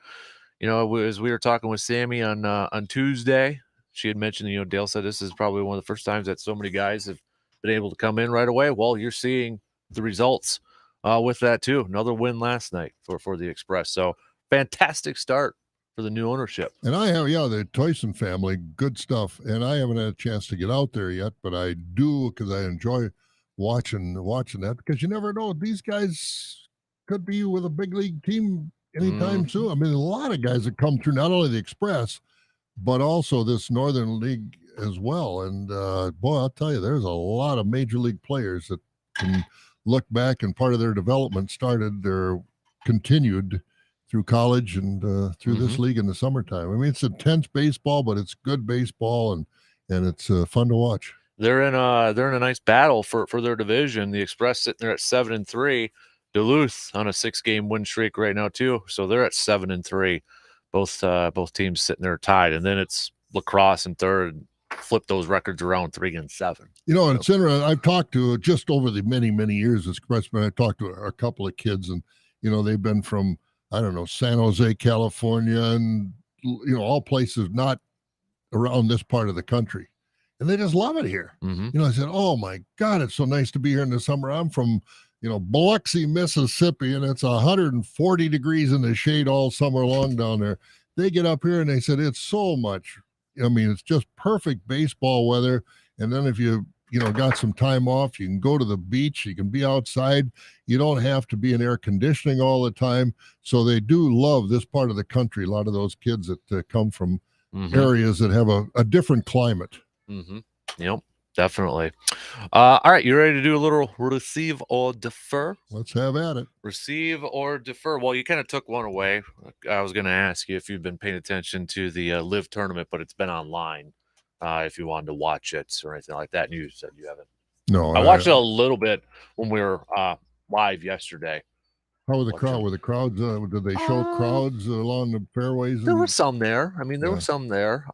as we were talking with Sammy on Tuesday, she had mentioned, Dale said this is probably one of the first times that so many guys have been able to come in right away. Well, you're seeing the results with that too. Another win last night for the Express. So fantastic start for the new ownership. And I have, the Toyson family, good stuff. And I haven't had a chance to get out there yet, but I do because I enjoy watching that, because you never know. These guys could be with a big league team anytime soon. I mean, a lot of guys that come through, not only the Express, but also this Northern League as well. And boy, I'll tell you, there's a lot of major league players that can look back, and part of their development continued through college and through this league in the summertime. I mean, it's intense baseball, but it's good baseball, and it's fun to watch. They're in a nice battle for their division. The Express sitting there at 7-3. Duluth on a 6-game win streak right now too, so they're at 7-3. Both teams sitting there tied, and then it's lacrosse in third. Flip those records around, 3-7. And it's interesting. I've talked to, just over the many years as Expressman, I talked to a couple of kids, and they've been from, I don't know, San Jose, California, and all places not around this part of the country, and they just love it here. I said, oh my God, it's so nice to be here in the summer. I'm from Biloxi, Mississippi, and it's 140 degrees in the shade all summer long down there. They get up here and they said it's so much. It's just perfect baseball weather. And then if you got some time off, you can go to the beach, you can be outside. You don't have to be in air conditioning all the time. So they do love this part of the country. A lot of those kids that come from areas that have a different climate. Yep. Definitely. All right, you ready to do a little receive or defer? Let's have at it. Receive or defer. Well, you kind of took one away. I was going to ask you if you've been paying attention to the Live tournament, but it's been online if you wanted to watch it or anything like that. And you said you haven't. No. I watched it a little bit when we were live yesterday. How was the crowd? Were the crowds, did they show crowds along the fairways? There were some there. I mean, there were some there.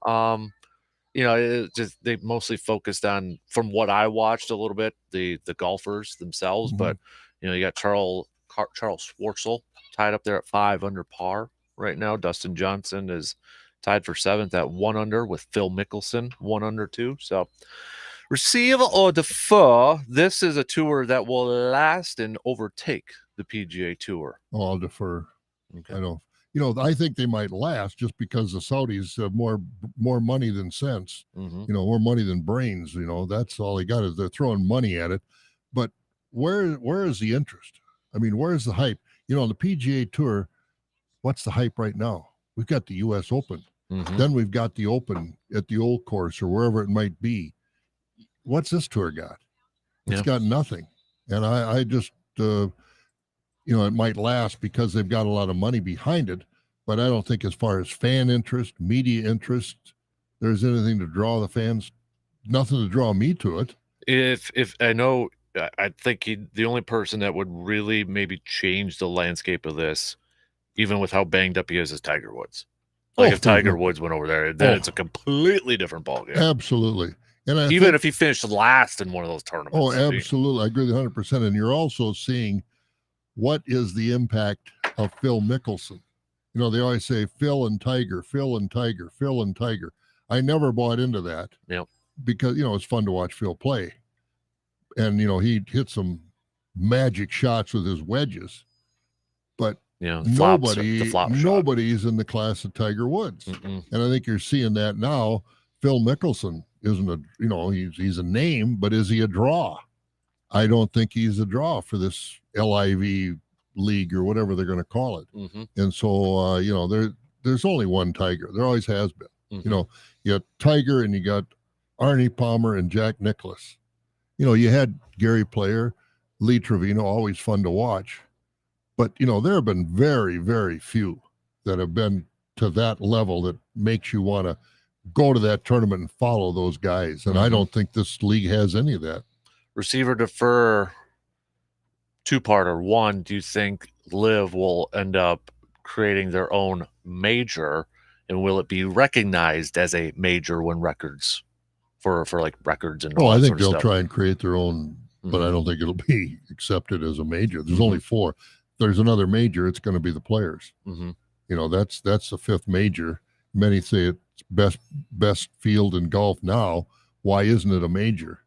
It just, they mostly focused on, from what I watched a little bit, the golfers themselves. But you got Charles Schwartzel tied up there at 5 under par right now. Dustin Johnson is tied for 7th at 1 under with Phil Mickelson 1 under too. So receive or defer. This is a tour that will last and overtake the PGA Tour. Oh, I'll defer. Okay. I don't. I think they might last just because the Saudis have more money than sense, more money than brains. That's all they got, is they're throwing money at it. But where is the interest? I mean, where's the hype? On the PGA Tour, what's the hype right now? We've got the U.S. Open. Then we've got the Open at the Old Course or wherever it might be. What's this tour got? It's got nothing. And I just, it might last because they've got a lot of money behind it. But I don't think, as far as fan interest, media interest, there's anything to draw the fans. Nothing to draw me to it. If I know, I think the only person that would really maybe change the landscape of this, even with how banged up he is Tiger Woods. If Tiger Woods went over there, then it's a completely different ballgame. Absolutely. And even if he finished last in one of those tournaments. Oh, absolutely. I agree with 100%. And you're also seeing what is the impact of Phil Mickelson. You know, they always say Phil and Tiger, Phil and Tiger, Phil and Tiger. I never bought into that. Yep. Because, you know, it's fun to watch Phil play. And, you know, he hit some magic shots with his wedges. But nobody's in the class of Tiger Woods. Mm-mm. And I think you're seeing that now. Phil Mickelson isn't he's a name, but is he a draw? I don't think he's a draw for this LIV league or whatever they're going to call it. Mm-hmm. And so, there's only one Tiger. There always has been. Mm-hmm. You know, you got Tiger and you got Arnie Palmer and Jack Nicklaus. You know, you had Gary Player, Lee Trevino, always fun to watch. But, you know, there have been very, very few that have been to that level that makes you want to go to that tournament and follow those guys. And I don't think this league has any of that. Receiver defer, two-parter. One, do you think LIV will end up creating their own major, and will it be recognized as a major when records for like records and all I that think sort of they'll stuff? try and create their own, but I don't think it'll be accepted as a major. There's only 4. There's another major, it's going to be the Players. Mm-hmm. You know, that's the 5th major. Many say it's best field in golf now. Why isn't it a major?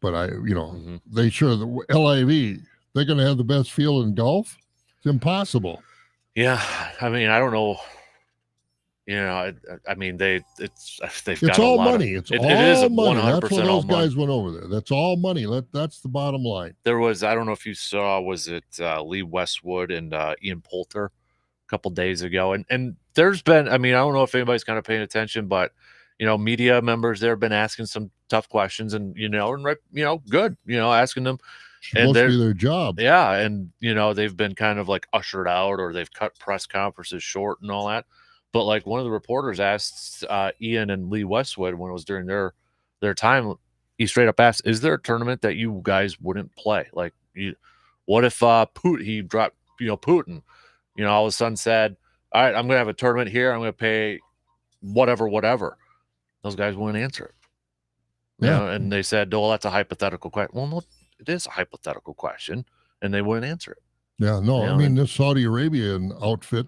But they the LIV, they're going to have the best field in golf. It's impossible. Yeah, I mean, I don't know. You know, I mean, they've It's got all a lot money. Of, it's it all is money. 100% That's why all those money. guys went over there. That's all money. That's the bottom line. There was, I don't know if you saw, was it Lee Westwood and Ian Poulter a couple days ago? And there's been, I mean, I don't know if anybody's kind of paying attention, but, you know, media members there have been asking some tough questions and, good, asking them. Supposed to be their job. Yeah. And, they've been kind of like ushered out, or they've cut press conferences short and all that. But like one of the reporters asked Ian and Lee Westwood when it was during their time, he straight up asked, "Is there a tournament that you guys wouldn't play? Like, what if he dropped, Putin? All of a sudden said, all right, I'm going to have a tournament here. I'm going to pay whatever." Those guys wouldn't answer it. Yeah. And they said, "Oh, well, that's a hypothetical question." Well, no, it is a hypothetical question, and they wouldn't answer it. Yeah, no, I mean, this Saudi Arabian outfit,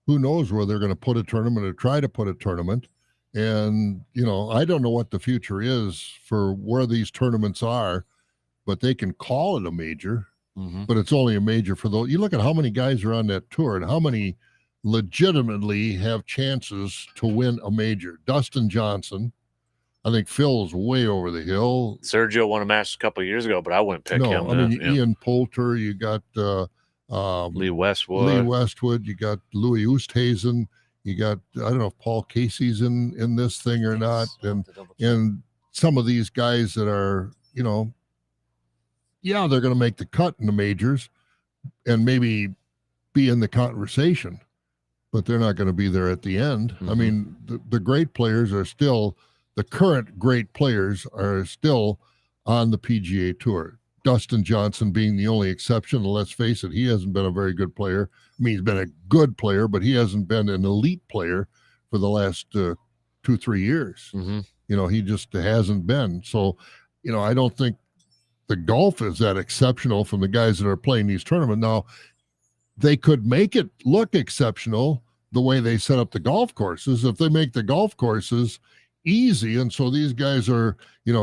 who knows where they're going to put a tournament or try to put a tournament. And, I don't know what the future is for where these tournaments are, but they can call it a major, but it's only a major for those. You look at how many guys are on that tour and how many legitimately have chances to win a major. Dustin Johnson, I think Phil's way over the hill. Sergio won a match a couple of years ago, but I wouldn't pick him. I mean, Ian Poulter, you got Lee Westwood. You got Louis Oosthuizen. You got, I don't know if Paul Casey's in this thing or not. And some of these guys that are, they're going to make the cut in the majors and maybe be in the conversation, but they're not going to be there at the end. I mean, the great players are still, the current great players are still on the PGA Tour. Dustin Johnson being the only exception. And let's face it, he hasn't been a very good player. I mean, he's been a good player, but he hasn't been an elite player for the last 2-3 years. He just hasn't been. So, I don't think the golf is that exceptional from the guys that are playing these tournaments. Now, they could make it look exceptional the way they set up the golf courses. If they make the golf courses easy, and so these guys are,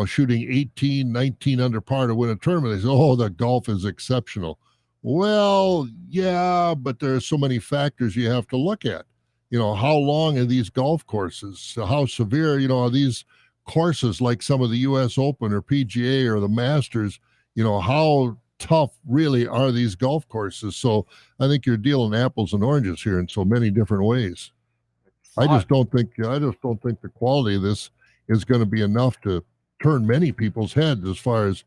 shooting 18, 19 under par to win a tournament, they say, oh, the golf is exceptional. Well, yeah, but there are so many factors you have to look at. How long are these golf courses? How severe, are these courses like some of the U.S. Open or PGA or the Masters? How tough really are these golf courses? So I think you're dealing apples and oranges here in so many different ways. I just don't think the quality of this is going to be enough to turn many people's heads as far as,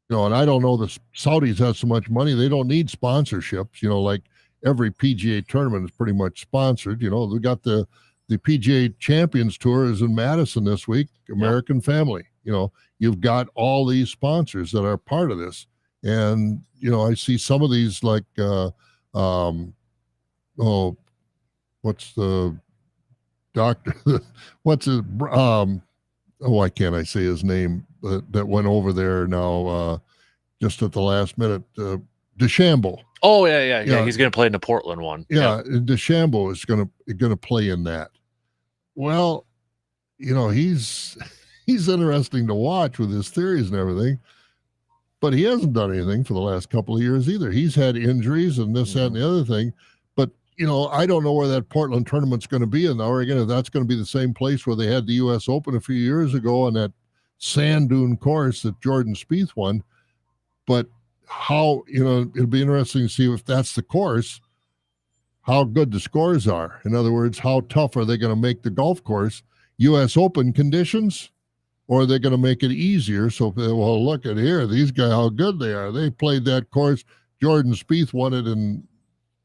and I don't know, the Saudis have so much money, they don't need sponsorships, like every PGA tournament is pretty much sponsored. We got the PGA Champions Tour is in Madison this week, American Family. You've got all these sponsors that are part of this. And, I see some of these like, what's the doctor? What's his, why can't I say his name? That went over there now just at the last minute. DeChambeau. Oh yeah. He's going to play in the Portland one. Yeah, DeChambeau is going to play in that. Well, he's interesting to watch with his theories and everything, but he hasn't done anything for the last couple of years either. He's had injuries and this, that, and the other thing. But I don't know where that Portland tournament's going to be in Oregon. If that's going to be the same place where they had the U.S. Open a few years ago on that sand dune course that Jordan Spieth won. But how, it'll be interesting to see if that's the course, how good the scores are. In other words, how tough are they going to make the golf course? U.S. Open conditions, or are they going to make it easier? So, well, look at here, these guys, how good they are. They played that course. Jordan Spieth won it in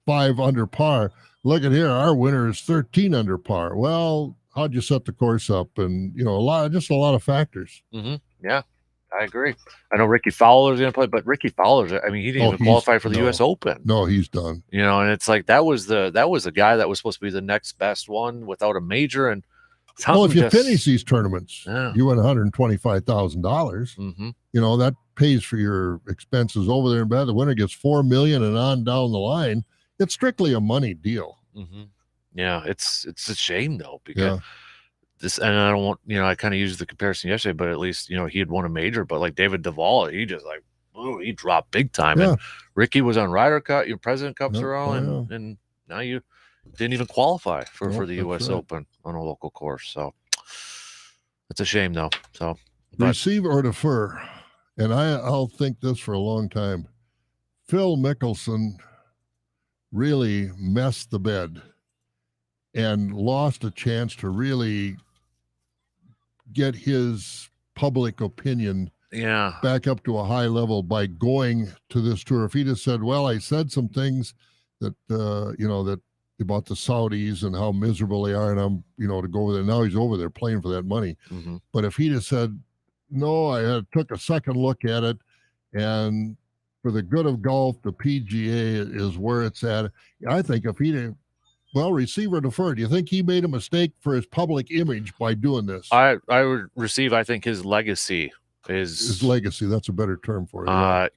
5 under par. Look at here, our winner is 13 under par. Well, how'd you set the course up? And a lot of factors. Yeah, I agree. I know Ricky Fowler's going to play, but Ricky Fowler's, I mean, he didn't even qualify for the U.S. Open. No, he's done. And it's like that was the guy that was supposed to be the next best one without a major. And well, if you finish these tournaments, yeah, you win $125,000. That pays for your expenses over there and back. The winner gets $4 million and on down the line. It's strictly a money deal. Yeah, it's a shame though, because this, and I don't want, I kind of used the comparison yesterday, but at least he had won a major. But like David Duval, he just like, ooh, he dropped big time. And Ricky was on Ryder Cup, your President Cups are on, and now you didn't even qualify for the U.S. Open on a local course. So it's a shame though. So receive or defer, and I'll think this for a long time. Phil Mickelson really messed the bed and lost a chance to really get his public opinion back up to a high level by going to this tour. If he just said, well, I said some things that, that about the Saudis and how miserable they are, and I'm, to go over there. Now he's over there playing for that money. But if he just said, no, I took a second look at it, and for the good of golf, the PGA is where it's at. I think if he didn't, receive or defer, do you think he made a mistake for his public image by doing this? I would receive. I think his legacy is his legacy. That's a better term for it. And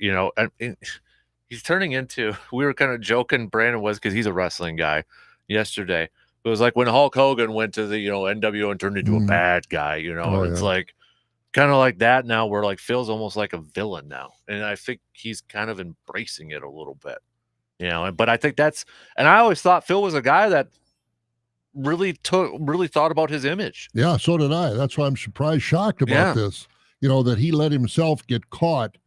he's turning into. We were kind of joking. Brandon was, because he's a wrestling guy. Yesterday, it was like when Hulk Hogan went to the NWO and turned into a bad guy. It's like kind of like that now. Where like Phil's almost like a villain now, and I think he's kind of embracing it a little bit. But I think that's, and I always thought Phil was a guy that really thought about his image. Yeah, so did I. That's why I'm shocked about this. That he let himself get caught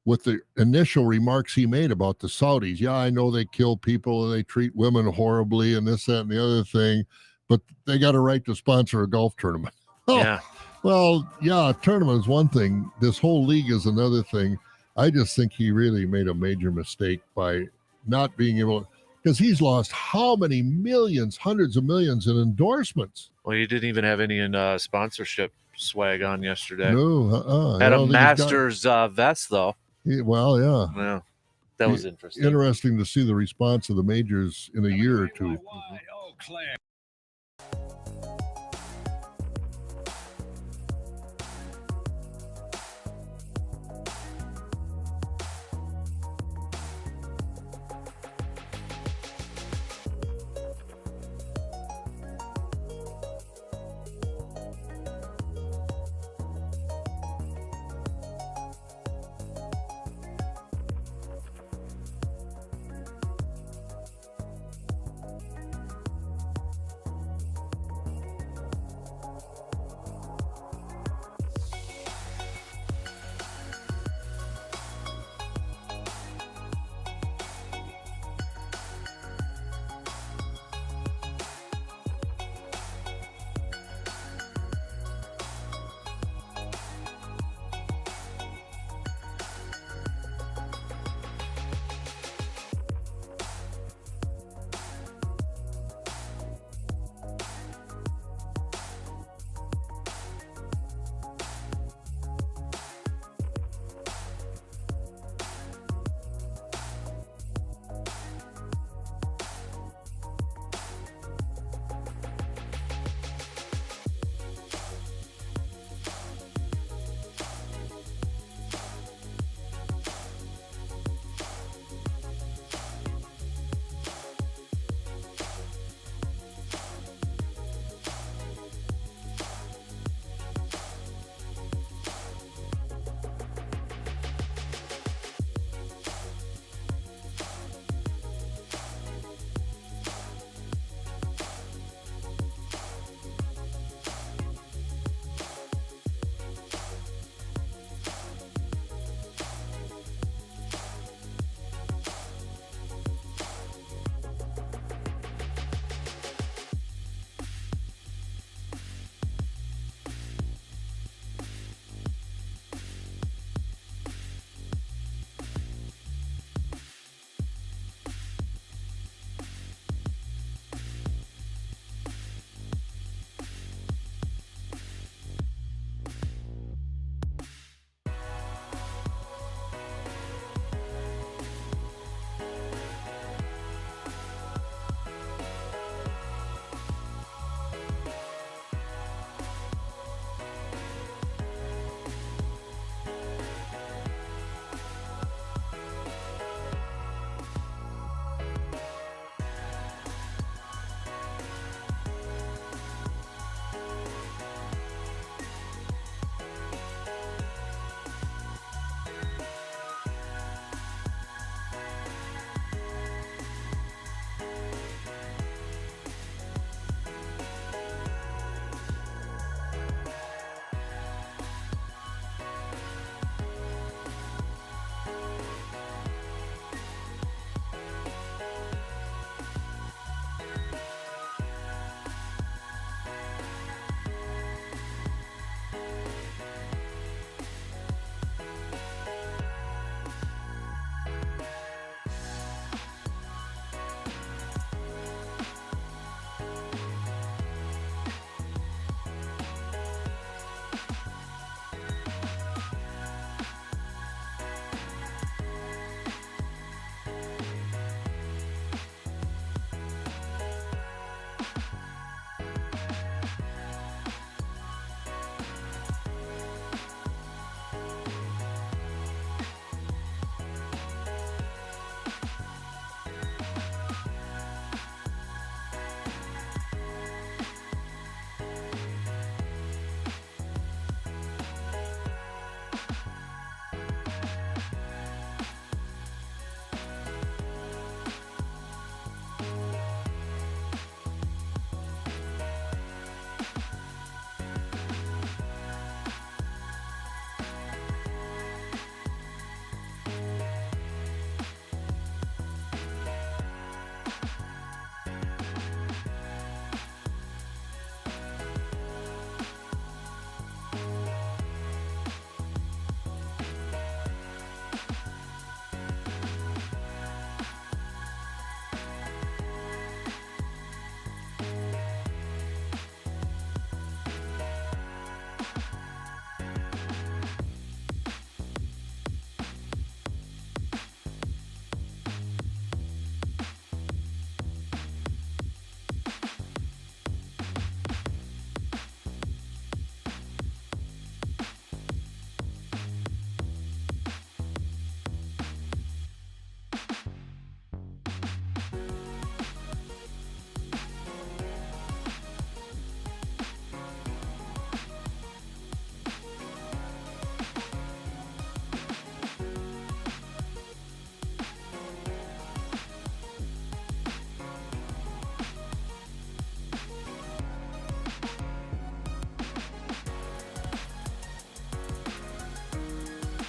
with the initial remarks he made about the Saudis. Yeah, I know they kill people and they treat women horribly and this, that, and the other thing, but they got a right to sponsor a golf tournament. Well, a tournament is one thing. This whole league is another thing. I just think he really made a major mistake by not being able, because he's lost how many millions, hundreds of millions in endorsements. Well, you didn't even have any in sponsorship swag on yesterday. No, had a Masters vest though. Yeah, that was interesting. Interesting to see the response of the majors in a year or two.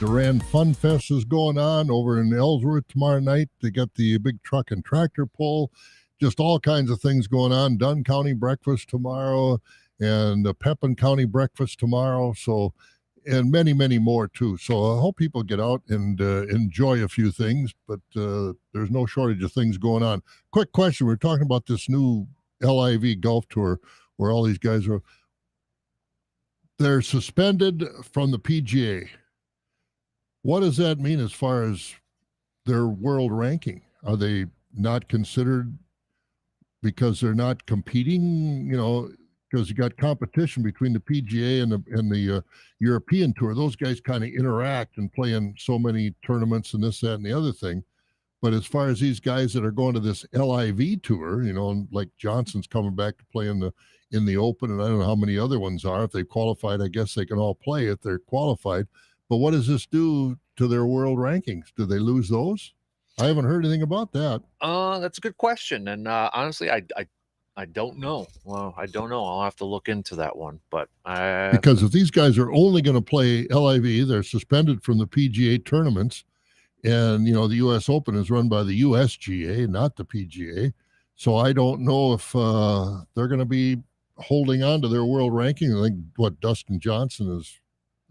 Durand Fun Fest is going on over in Ellsworth tomorrow night. They got the big truck and tractor pull, just all kinds of things going on. Dunn County breakfast tomorrow and the Pepin County breakfast tomorrow. So, and many, many more too. So I hope people get out and enjoy a few things, but there's no shortage of things going on. Quick question. We're talking about this new LIV golf tour where all these guys are, they're suspended from the PGA. What does that mean as far as their world ranking? Are they not considered because they're not competing, because you got competition between the PGA and the European Tour. Those guys kind of interact and play in so many tournaments and this, that, and the other thing. But as far as these guys that are going to this LIV Tour, like Johnson's coming back to play in the Open, and I don't know how many other ones are. If they qualified, I guess they can all play if they're qualified. But what does this do to their world rankings? Do they lose those? I haven't heard anything about that. That's a good question, and honestly, I don't know. Well, I don't know. I'll have to look into that one. But because if these guys are only going to play LIV, they're suspended from the PGA tournaments, and the U.S. Open is run by the USGA, not the PGA. So I don't know if they're going to be holding on to their world ranking. I think what Dustin Johnson is,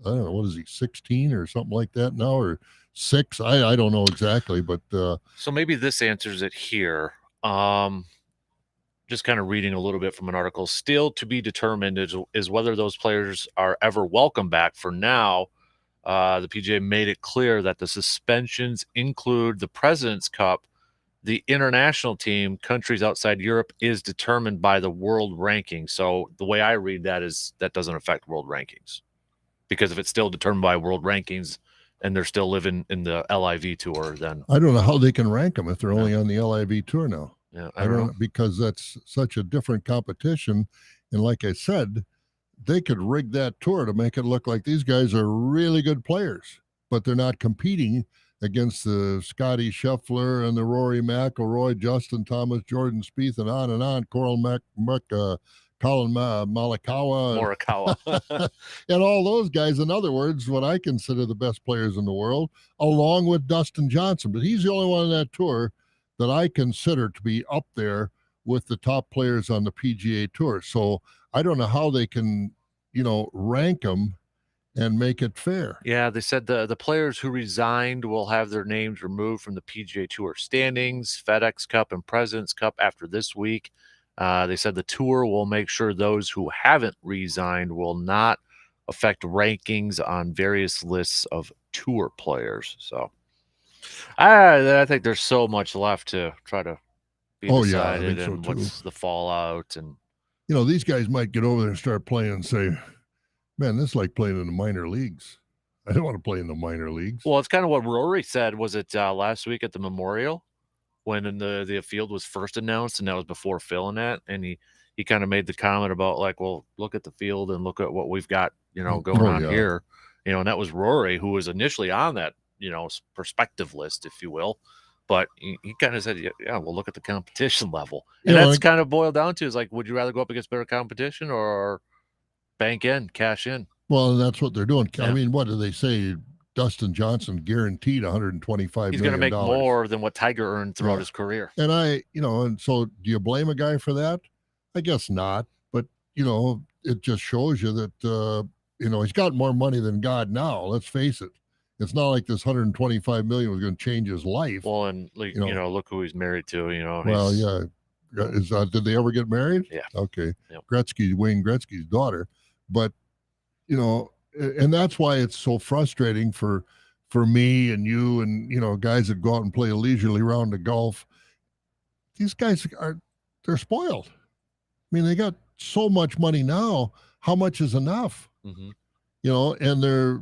I don't know, what is he, 16 or something like that now, or 6? I don't know exactly, but so maybe this answers it here. Just kind of reading a little bit from an article. Still to be determined is whether those players are ever welcome back. For now, the PGA made it clear that the suspensions include the President's Cup. The international team, countries outside Europe, is determined by the world ranking. So the way I read that is that doesn't affect world rankings. Because if it's still determined by world rankings and they're still living in the LIV Tour, then I don't know how they can rank them if they're only on the LIV Tour now. Yeah, I don't know, because that's such a different competition. And like I said, they could rig that tour to make it look like these guys are really good players, but they're not competing against the Scotty Scheffler and the Rory McIlroy, Justin Thomas, Jordan Spieth, and on, Colin Morikawa. And all those guys. In other words, what I consider the best players in the world, along with Dustin Johnson. But he's the only one on that tour that I consider to be up there with the top players on the PGA Tour. So I don't know how they can, rank them and make it fair. Yeah, they said the players who resigned will have their names removed from the PGA Tour standings, FedEx Cup, and President's Cup after this week. They said the tour will make sure those who haven't resigned will not affect rankings on various lists of tour players. So I think there's so much left to try to be decided, and what's the fallout. And these guys might get over there and start playing and say, man, this is like playing in the minor leagues. I don't want to play in the minor leagues. Well, it's kind of what Rory said. Was it last week at the Memorial when the field was first announced, and that was before Phil and that, and he kind of made the comment about like, well, look at the field and look at what we've got, going on here, and that was Rory, who was initially on that, perspective list, if you will. But he kind of said, yeah, well, look at the competition level. And that's kind of boiled down to is like, would you rather go up against better competition or bank in, cash in? Well, that's what they're doing. Yeah. I mean, what do they say? Dustin Johnson guaranteed $125 million. He's going to make more than what Tiger earned throughout his career. And and so do you blame a guy for that? I guess not. But, it just shows you that, he's got more money than God now. Let's face it. It's not like this $125 million was going to change his life. Well, and look who he's married to. Well, yeah. Did they ever get married? Yeah. Okay. Yep. Wayne Gretzky's daughter. But, and that's why it's so frustrating for me and you and, guys that go out and play a leisurely round of golf. These guys they're spoiled. I mean, they got so much money now. How much is enough? Mm-hmm. And they're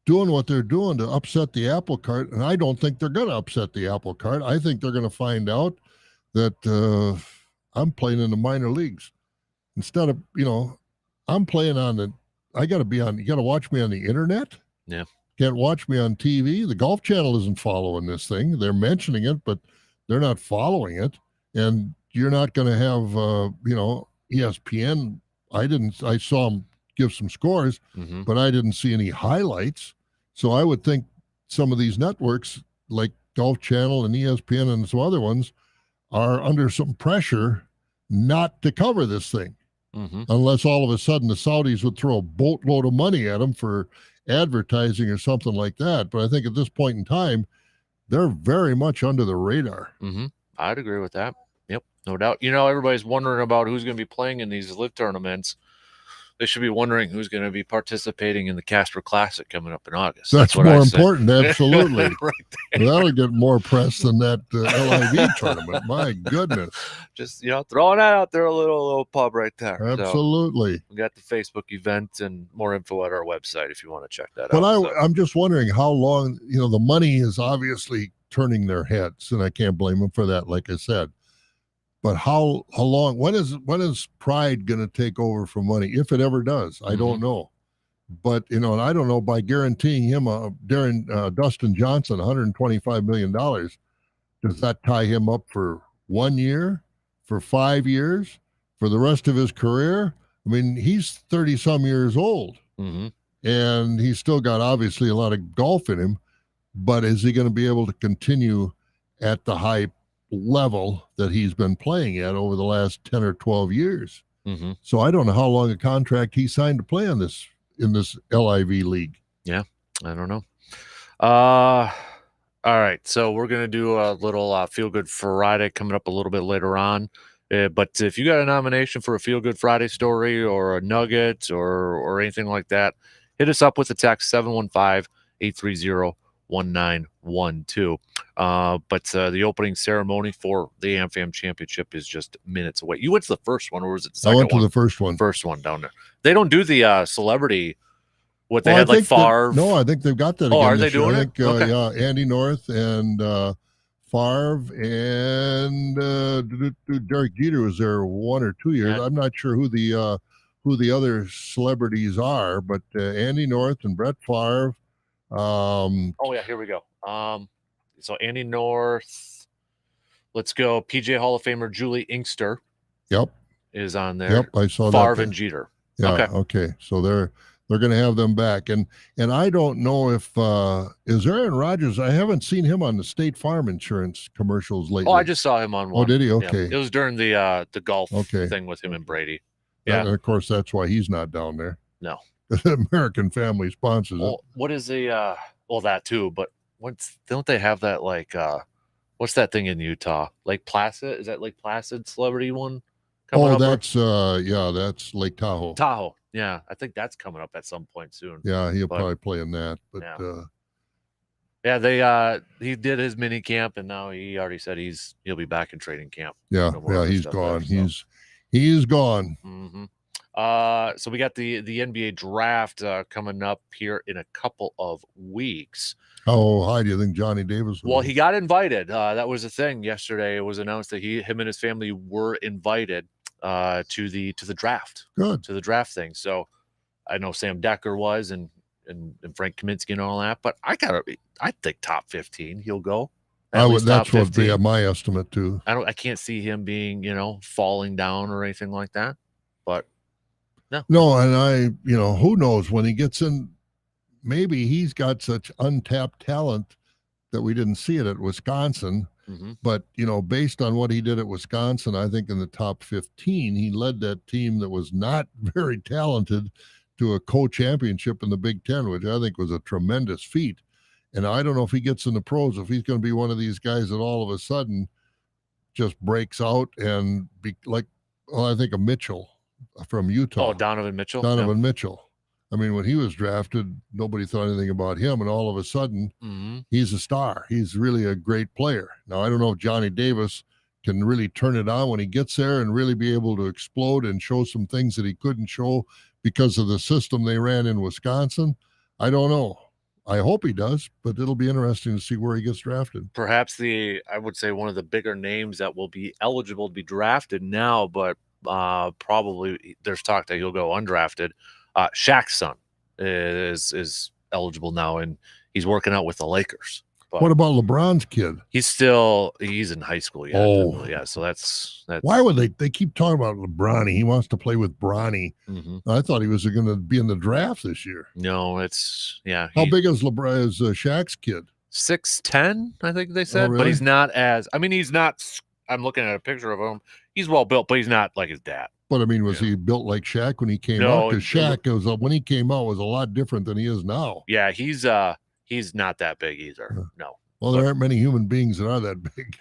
doing what they're doing to upset the apple cart. And I don't think they're going to upset the apple cart. I think they're going to find out that I'm playing in the minor leagues instead of, I'm playing you got to watch me on the internet. Yeah. Can't watch me on TV. The Golf Channel isn't following this thing. They're mentioning it, but they're not following it. And you're not going to have, ESPN. I saw them give some scores, mm-hmm. but I didn't see any highlights. So I would think some of these networks like Golf Channel and ESPN and some other ones are under some pressure not to cover this thing. Unless all of a sudden the Saudis would throw a boatload of money at them for advertising or something like that. But I think at this point in time, they're very much under the radar. I'd agree with that. Yep, no doubt. Everybody's wondering about who's going to be playing in these live tournaments. They should be wondering who's going to be participating in the Casper Classic coming up in August. That's what more I say. important, absolutely. Right there. That'll get more press than that LIV tournament. My goodness. Just, throwing that out there, a little pub right there. Absolutely. So we got the Facebook event and more info at our website if you want to check that But out. I'm just wondering how long, the money is obviously turning their heads, and I can't blame them for that, like I said. But how long? When is pride going to take over for money, if it ever does? I don't know. But and I don't know, by guaranteeing him Dustin Johnson $125 million, does that tie him up for 1 year, for 5 years, for the rest of his career? I mean, he's 30-some years old, and he's still got obviously a lot of golf in him. But is he going to be able to continue at the high level that he's been playing at over the last 10 or 12 years? So I don't know how long a contract he signed to play in this LIV league. Yeah, I don't know. All right, so we're going to do a little Feel Good Friday coming up a little bit later on. But if you got a nomination for a Feel Good Friday story or a nugget or anything like that, hit us up with a text 715-830-1912. But the opening ceremony for the AmFam Championship is just minutes away. You went to the first one, or was it the second one? I went to the first one. First one down there. They don't do the celebrity. What they had, like Favre. No, I think they've got that again. Are they doing it? Okay. Yeah, Andy North and Favre and Derek Jeter was there 1 or 2 years. Yeah. I'm not sure who the other celebrities are, but Andy North and Brett Favre. Here we go. So Andy North, let's go. PGA Hall of Famer Julie Inkster. Yep. Is on there. Yep, I saw Favre that. and Jeter. Yeah. Okay. So they're going to have them back, and I don't know if is Aaron Rodgers. I haven't seen him on the State Farm Insurance commercials lately. Oh, I just saw him on one. Oh, did he? Okay. Yeah. It was during the golf thing with him and Brady. Yeah. And of course, that's why he's not down there. No. American Family sponsors it. What is the that too? But don't they have that what's that thing in Utah? Lake Placid? Is that Lake Placid celebrity one? That's that's Lake Tahoe. Tahoe. Yeah, I think that's coming up at some point soon. Yeah, he'll probably play in that. But he did his mini camp, and now he already said he'll be back in training camp. Yeah, he's gone. He's gone. So we got the NBA draft coming up here in a couple of weeks. How high do you think Johnny Davis was? Well, he got invited. That was the thing yesterday. It was announced that him and his family were invited to the draft. Good. To the draft thing. So I know Sam Decker was and Frank Kaminsky and all that, but I think top 15 he'll go. That's what would be my estimate too. I can't see him being, falling down or anything like that. But no, and who knows when he gets in, maybe he's got such untapped talent that we didn't see it at Wisconsin. But, based on what he did at Wisconsin, I think in the top 15, he led that team that was not very talented to a co-championship in the Big Ten, which I think was a tremendous feat. And I don't know if he gets in the pros, if he's going to be one of these guys that all of a sudden just breaks out and be like, I think of Mitchell from Utah. Oh, Donovan Mitchell. Mitchell. I mean, when he was drafted, nobody thought anything about him, and all of a sudden, he's a star. He's really a great player. Now, I don't know if Johnny Davis can really turn it on when he gets there and really be able to explode and show some things that he couldn't show because of the system they ran in Wisconsin. I don't know. I hope he does, but it'll be interesting to see where he gets drafted. Perhaps I would say one of the bigger names that will be eligible to be drafted now, but probably there's talk that he'll go undrafted. Shaq's son is eligible now, and he's working out with the Lakers. But What about LeBron's kid? he's in high school yet. Oh. Yeah. So that's Why would they keep talking about LeBron? He wants to play with Bronny. Mhm. I thought he was going to be in the draft this year. No, it's How big is LeBron? Is Shaq's kid? 6'10", I think they said, really? but he's not he's not. I'm looking at a picture of him. He's well built, but he's not like his dad. But I mean, was he built like Shaq when he came out? Because Shaq when he came out was a lot different than he is now. Yeah, he's not that big either. No. Well, there aren't many human beings that are that big.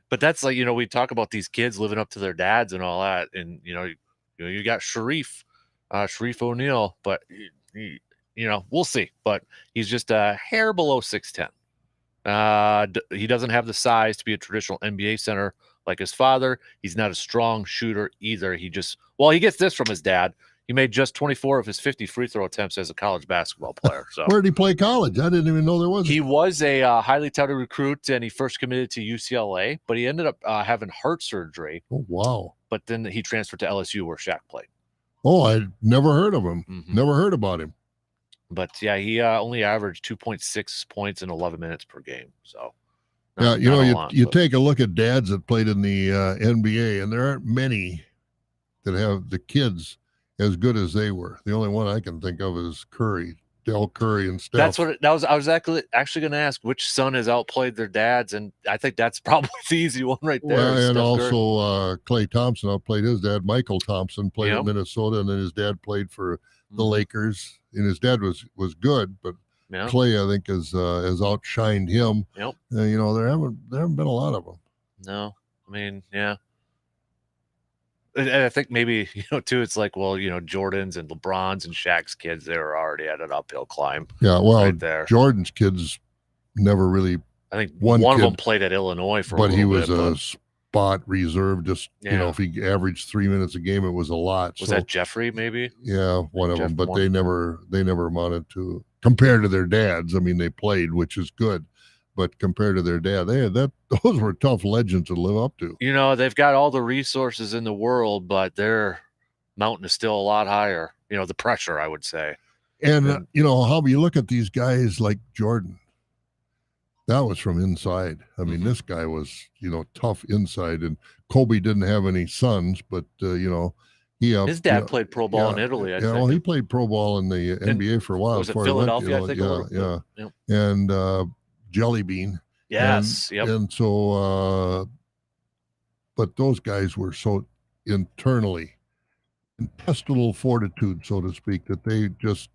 But that's like, we talk about these kids living up to their dads and all that, and you got Sharif O'Neal, but we'll see. But he's just a hair below 6'10". He doesn't have the size to be a traditional NBA center like his father. He's not a strong shooter either. He gets this from his dad. He made just 24 of his 50 free throw attempts as a college basketball player. So where did he play college? I didn't even know there was. He was a highly touted recruit, and he first committed to UCLA, but he ended up having heart surgery. Oh, wow. But then he transferred to LSU where Shaq played. Oh, I never heard of him. Mhm. Never heard about him. But yeah, he only averaged 2.6 points in 11 minutes per game. So you take a look at dads that played in the NBA, and there aren't many that have the kids as good as they were. The only one I can think of is Del Curry and Steph. I was actually going to ask which son has outplayed their dads, and I think that's probably the easy one right there. Well, and also Klay Thompson outplayed his dad. Michael Thompson played at Minnesota, and then his dad played for the Lakers. And his dad was good, but Klay, I think, has outshined him. Yep. There haven't been a lot of them. No, I mean, yeah. And I think maybe, too, it's like, well, Jordan's and LeBron's and Shaq's kids, they were already at an uphill climb. Yeah, well, right there. Jordan's kids never really. I think one of them played at Illinois for a little bit. But he was a spot reserve. Just, if he averaged 3 minutes a game, it was a lot. Was that Jeffrey, maybe? Yeah, one of them. But they never amounted to, compared to their dads. I mean, they played, which is good. But compared to their dad, those were tough legends to live up to. They've got all the resources in the world, but their mountain is still a lot higher. The pressure, I would say. And how you look at these guys like Jordan, that was from inside. I mean, this guy was, tough inside. And Kobe didn't have any sons, but, his dad played pro ball in Italy, I think. Well, he played pro ball in the NBA for a while. Was it Philadelphia, I think? Yeah. And Jelly Bean. Yes. And so, but those guys were so internally intestinal fortitude, so to speak, that they just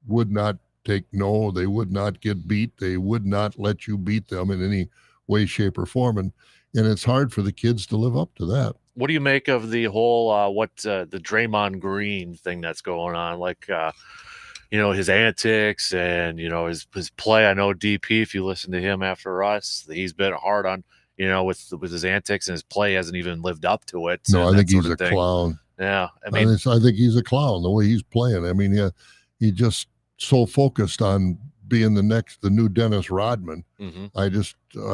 would not take no. They would not get beat. They would not let you beat them in any way, shape, or form. And it's hard for the kids to live up to that. What do you make of the whole the Draymond Green thing that's going on? Like, his antics and, his play. I know DP, if you listen to him after us, he's been hard on, with his antics, and his play hasn't even lived up to it. No, I think he's a clown. Yeah. I think he's a clown the way he's playing. I mean, he just so focused on being the new Dennis Rodman. Mm-hmm. I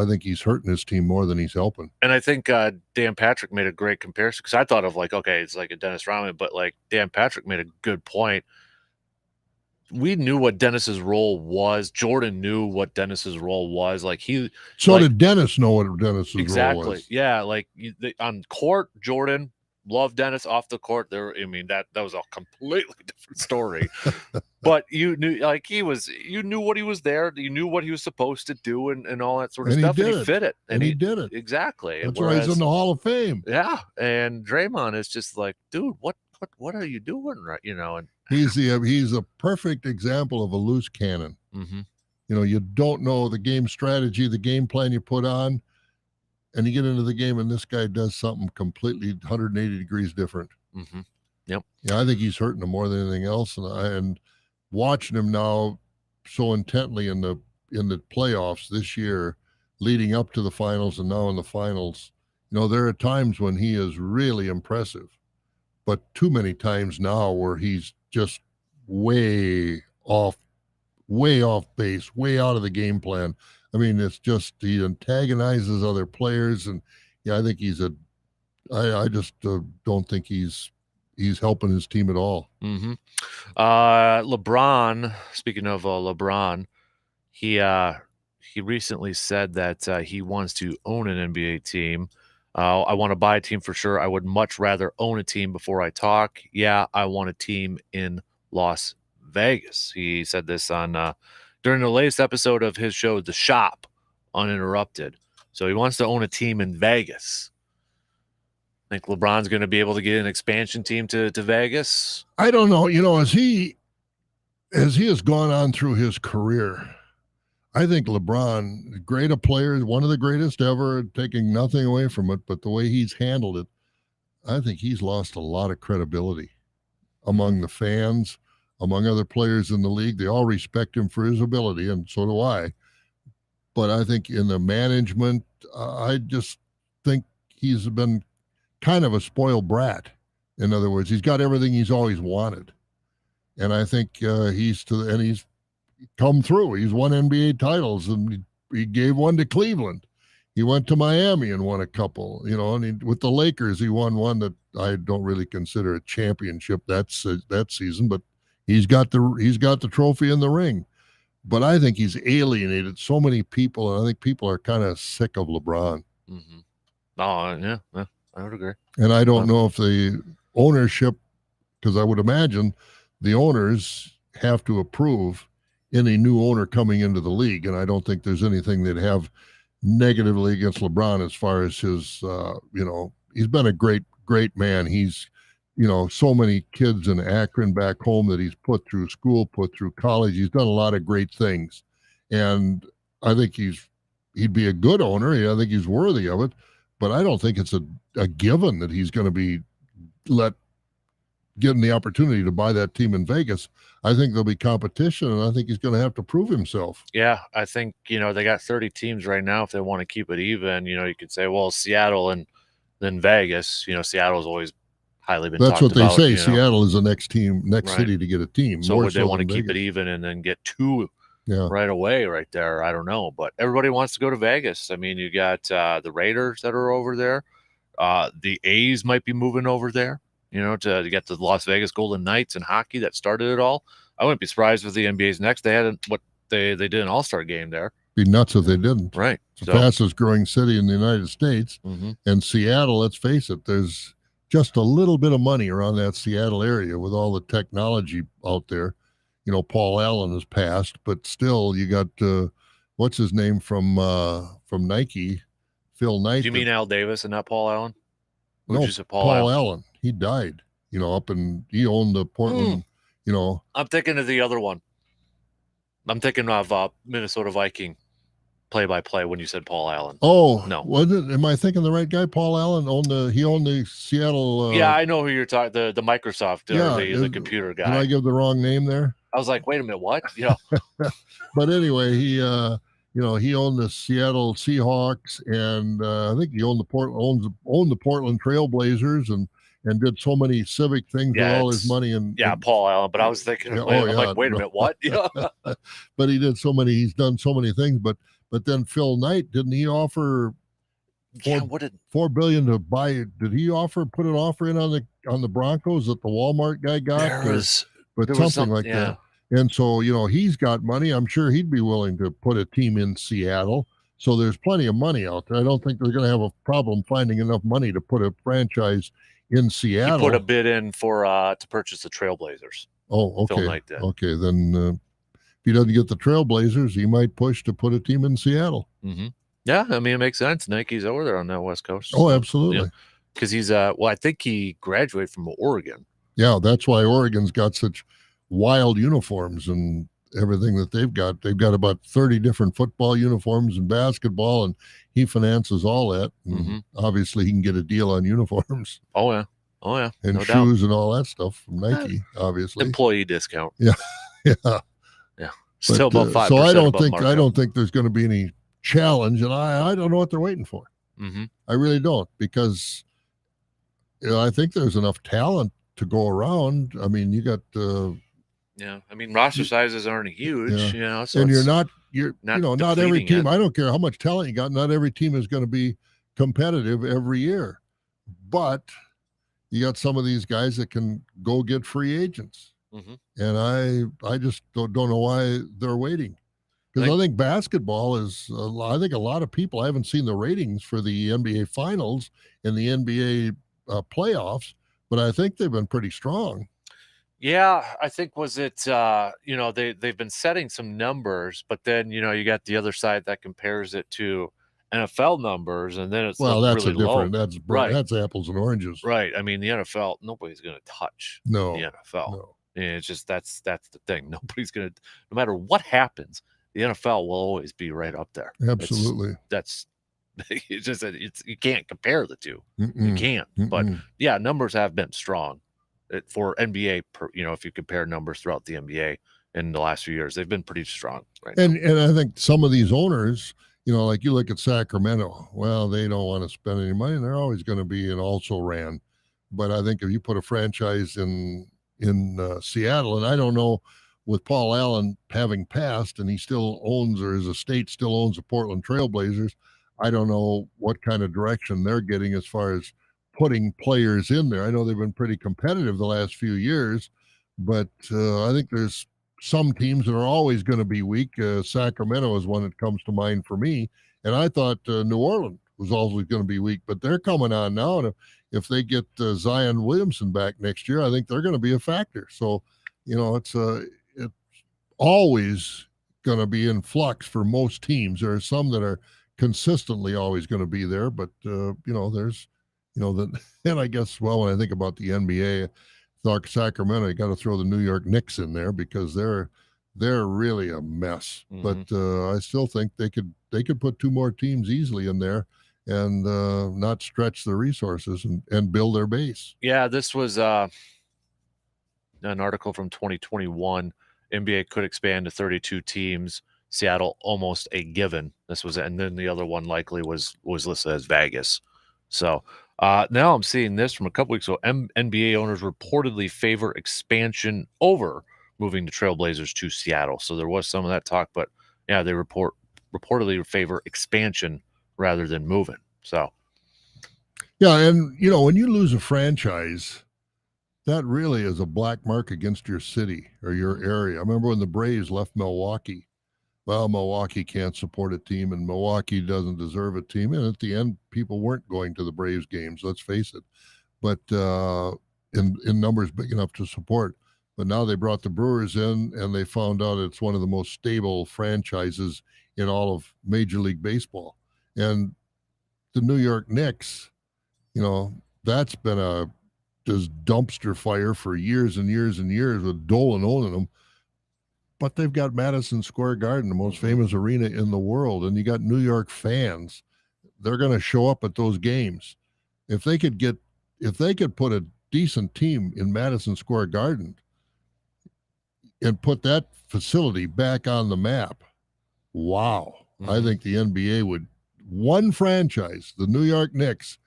think he's hurting his team more than he's helping. And I think Dan Patrick made a great comparison, because I thought of it's like a Dennis Rodman, but like Dan Patrick made a good point. We knew what Dennis's role was. Jordan knew what Dennis's role was. Did Dennis know what Dennis's role was? Exactly. Yeah. On court, Jordan loved Dennis. Off the court, that was a completely different story. But you knew, you knew what he was there. You knew what he was supposed to do and all that sort of stuff. And he fit it. And he did it. Exactly. That's why he's in the Hall of Fame. Yeah. And Draymond is just like, dude, what are you doing? Right. And he's a perfect example of a loose cannon. Mm-hmm. You don't know the game strategy, the game plan you put on, and you get into the game and this guy does something completely 180 degrees different. Mm-hmm. Yep. Yeah, I think he's hurting him more than anything else. And watching him now so intently in the playoffs this year, leading up to the finals and now in the finals, there are times when he is really impressive, but too many times now where he's just way off base, way out of the game plan. I mean, it's just he antagonizes other players, and I think I just don't think he's helping his team at all. Mm-hmm. LeBron, speaking of LeBron, he he recently said that he wants to own an NBA team. I want to buy a team for sure. I would much rather own a team before I talk. Yeah, I want a team in Las Vegas. He said this on during the latest episode of his show, The Shop, Uninterrupted. So he wants to own a team in Vegas. Think LeBron's going to be able to get an expansion team to Vegas? I don't know. As he has gone on through his career, I think LeBron, great a player, one of the greatest ever, taking nothing away from it, but the way he's handled it, I think he's lost a lot of credibility among the fans, among other players in the league. They all respect him for his ability, and so do I. But I think in the management, I just think he's been kind of a spoiled brat. In other words, he's got everything he's always wanted. And I think he's come through. He's won NBA titles, and he gave one to Cleveland. He went to Miami and won a couple, and with the Lakers, he won one that I don't really consider a championship that season, but he's got the trophy in the ring. But I think he's alienated so many people, and I think people are kind of sick of LeBron. Mm-hmm. Oh, yeah, I would agree. And I don't know if the ownership, because I would imagine the owners have to approve any new owner coming into the league, and I don't think there's anything they'd have negatively against LeBron as far as his, he's been a great man. He's, so many kids in Akron back home that he's put through school, put through college. He's done a lot of great things, and I think he'd be a good owner. I think he's worthy of it, but I don't think it's a given that he's going to be given the opportunity to buy that team in Vegas. I think there'll be competition, and I think he's going to have to prove himself. Yeah, I think, they got 30 teams right now. If they want to keep it even, you could say, well, Seattle and then Vegas. Seattle's always highly been That's what they about, say. Seattle is the next Right. city to get a team. So would they want to than keep it Vegas. even and then get two Yeah. right away right there? I don't know. But everybody wants to go to Vegas. I mean, you got the Raiders that are over there. The A's might be moving over there, to get the Las Vegas Golden Knights and hockey that started it all. I wouldn't be surprised if the NBA's next. They had what they did an all-star game there. Be nuts if they didn't. Right. It's the fastest growing city in the United States. Mm-hmm. And Seattle, let's face it, there's just a little bit of money around that Seattle area with all the technology out there. Paul Allen has passed, but still you got, what's his name from Nike, Phil Knight. Do you mean Al Davis and not Paul Allen? No, you say Paul Allen. He died, he owned the Portland, I'm thinking of the other one. I'm thinking of Minnesota Viking play-by-play when you said Paul Allen. Oh, no. Am I thinking the right guy? Paul Allen owned the Seattle. Yeah, I know who you're talking. The Microsoft, the computer guy. Did I give the wrong name there? I was like, wait a minute, what? But anyway, he owned the Seattle Seahawks, and I think he owned the Portland Trail Blazers, and did so many civic things with all his money. And Paul Allen. But I was thinking, wait a minute, what? But he did so many. He's done so many things. But then Phil Knight, didn't he offer $4 billion to buy? Did he put an offer in on the Broncos that the Walmart guy got? There was something like that. And so he's got money. I'm sure he'd be willing to put a team in Seattle. So there's plenty of money out there. I don't think they're going to have a problem finding enough money to put a franchise in Seattle. He put a bid in for to purchase the Trailblazers. Oh, okay. Phil Knight did. Okay, then if he doesn't get the Trailblazers, he might push to put a team in Seattle. Mm-hmm. Yeah, I mean, it makes sense. Nike's over there on that West Coast. Oh, absolutely. Because he's I think he graduated from Oregon. Yeah, that's why Oregon's got such wild uniforms and everything that they've got. They've got about 30 different football uniforms and basketball, and he finances all that. And obviously, he can get a deal on uniforms. Oh, yeah. And no shoes doubt. and all that stuff from Nike, obviously. Employee discount. Yeah. Still about 5%. So I don't think there's going to be any challenge, and I don't know what they're waiting for. Mm-hmm. I really don't, because I think there's enough talent to go around. I mean, you got I mean, roster sizes aren't huge, so and you're not every team. it. I don't care how much talent you got. Not every team is going to be competitive every year, but you got some of these guys that can go get free agents. Mm-hmm. And I just don't know why they're waiting. Because I think basketball is, I think a lot of people, I haven't seen the ratings for the NBA Finals and the NBA playoffs, but I think they've been pretty strong. Yeah, I think they've been setting some numbers, but then you got the other side that compares it to NFL numbers, and then it's that's really a different. low. Right. That's apples and oranges. Right. I mean, the NFL, nobody's going to touch the NFL. No. And it's just that's the thing. Nobody's going to, no matter what happens, the NFL will always be right up there. Absolutely. It's just you can't compare the two. Mm-mm. You can't. But yeah, numbers have been strong for NBA. If you compare numbers throughout the NBA in the last few years, they've been pretty strong. Right. And I think some of these owners, like you look at Sacramento, well, they don't want to spend any money, and they're always going to be an also-ran. But I think if you put a franchise in Seattle, and I don't know, with Paul Allen having passed, and he still owns, or his estate still owns, the Portland Trailblazers, I don't know what kind of direction they're getting as far as putting players in there. I know they've been pretty competitive the last few years, but I think there's some teams that are always going to be weak. Sacramento is one that comes to mind for me. And I thought New Orleans was always going to be weak, but they're coming on now. And if they get Zion Williamson back next year, I think they're going to be a factor. So, it's always going to be in flux for most teams. There are some that are consistently always going to be there, but there's, and I guess, when I think about the NBA, Sacramento, you got to throw the New York Knicks in there because they're really a mess. Mhm. But I still think they could put two more teams easily in there and not stretch the resources and build their base. Yeah, this was an article from 2021. NBA could expand to 32 teams. Seattle almost a given. This was, and then the other one likely was listed as Vegas. So now I'm seeing this from a couple weeks ago. NBA owners reportedly favor expansion over moving the Trailblazers to Seattle. So there was some of that talk, but yeah, they reportedly favor expansion rather than moving. So yeah, and when you lose a franchise, that really is a black mark against your city or your area. I remember when the Braves left Milwaukee. Well, Milwaukee can't support a team, and Milwaukee doesn't deserve a team. And at the end, people weren't going to the Braves games, let's face it. But in numbers big enough to support. But now they brought the Brewers in, and they found out it's one of the most stable franchises in all of Major League Baseball. And the New York Knicks, that's been this dumpster fire for years and years and years with Dolan owning them. But they've got Madison Square Garden, the most famous arena in the world, and you got New York fans. They're going to show up at those games. If they could put a decent team in Madison Square Garden and put that facility back on the map, wow. Mm-hmm. I think the NBA would, one franchise, the New York Knicks,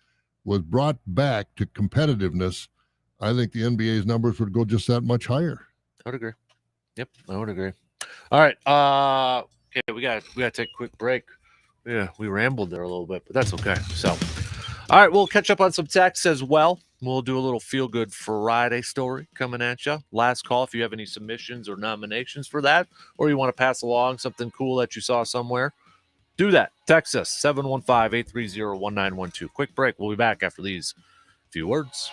was brought back to competitiveness. I think the NBA's numbers would go just that much higher. I would agree. Yep, I would agree. All right. Okay, we got to take a quick break. Yeah, we rambled there a little bit, but that's okay. So, all right, we'll catch up on some texts as well. We'll do a little feel-good Friday story coming at you. Last call if you have any submissions or nominations for that, or you want to pass along something cool that you saw somewhere, do that. Text us, 715-830-1912. Quick break. We'll be back after these few words.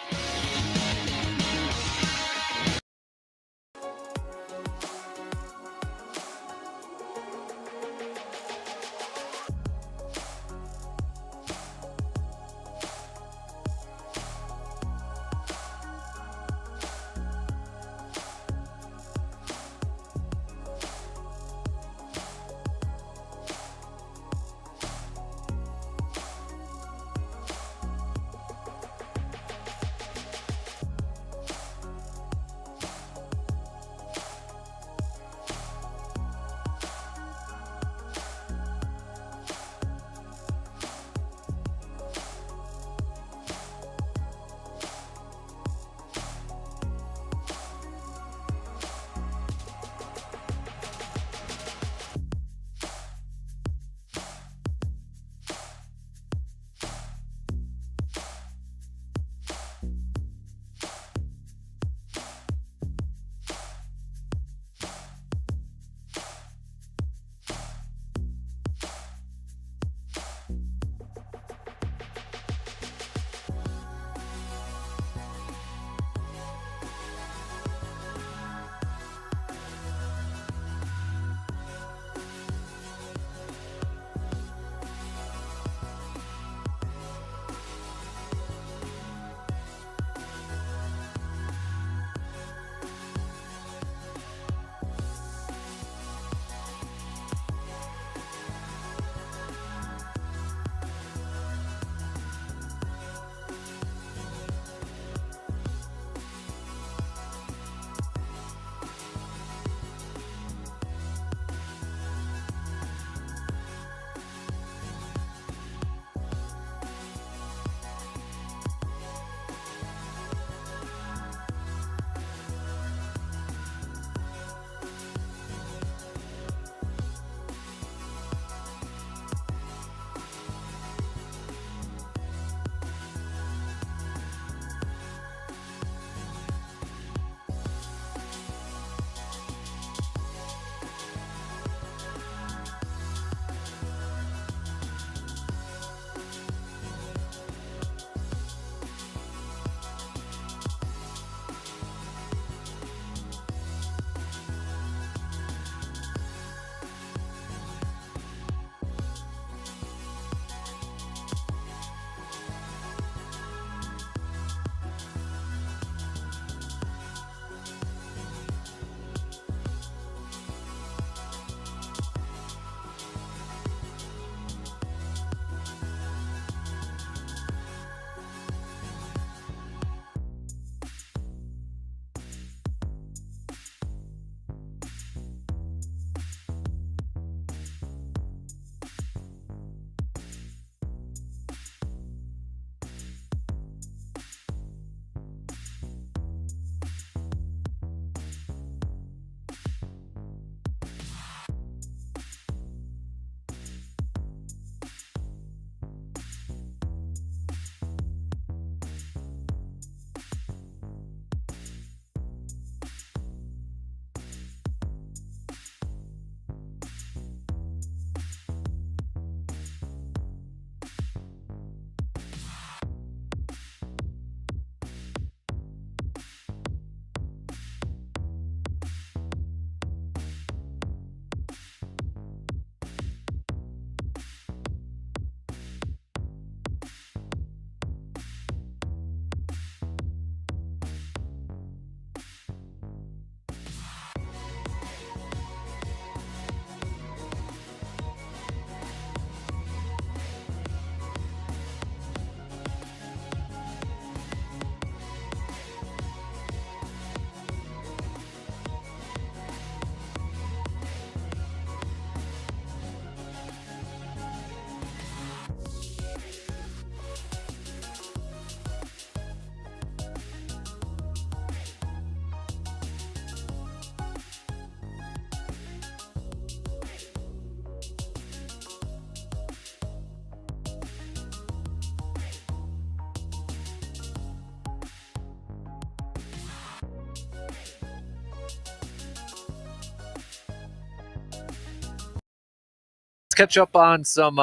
Let's catch up on some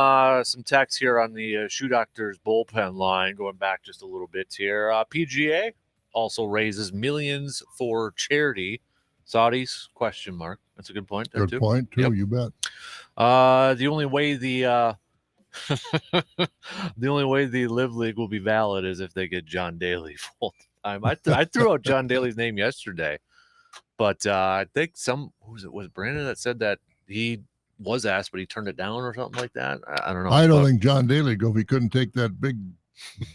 texts here on the Shoe Doctors bullpen line, going back just a little bit here. PGA also raises millions for charity. Saudis, question mark. That's a good point. Good point, too. Yep. You bet. The only way the Live League will be valid is if they get John Daly full time. I threw out John Daly's name yesterday, but I think was Brandon that said that he was asked, but he turned it down or something like that. I don't know. I don't think John Daly go if he couldn't take that big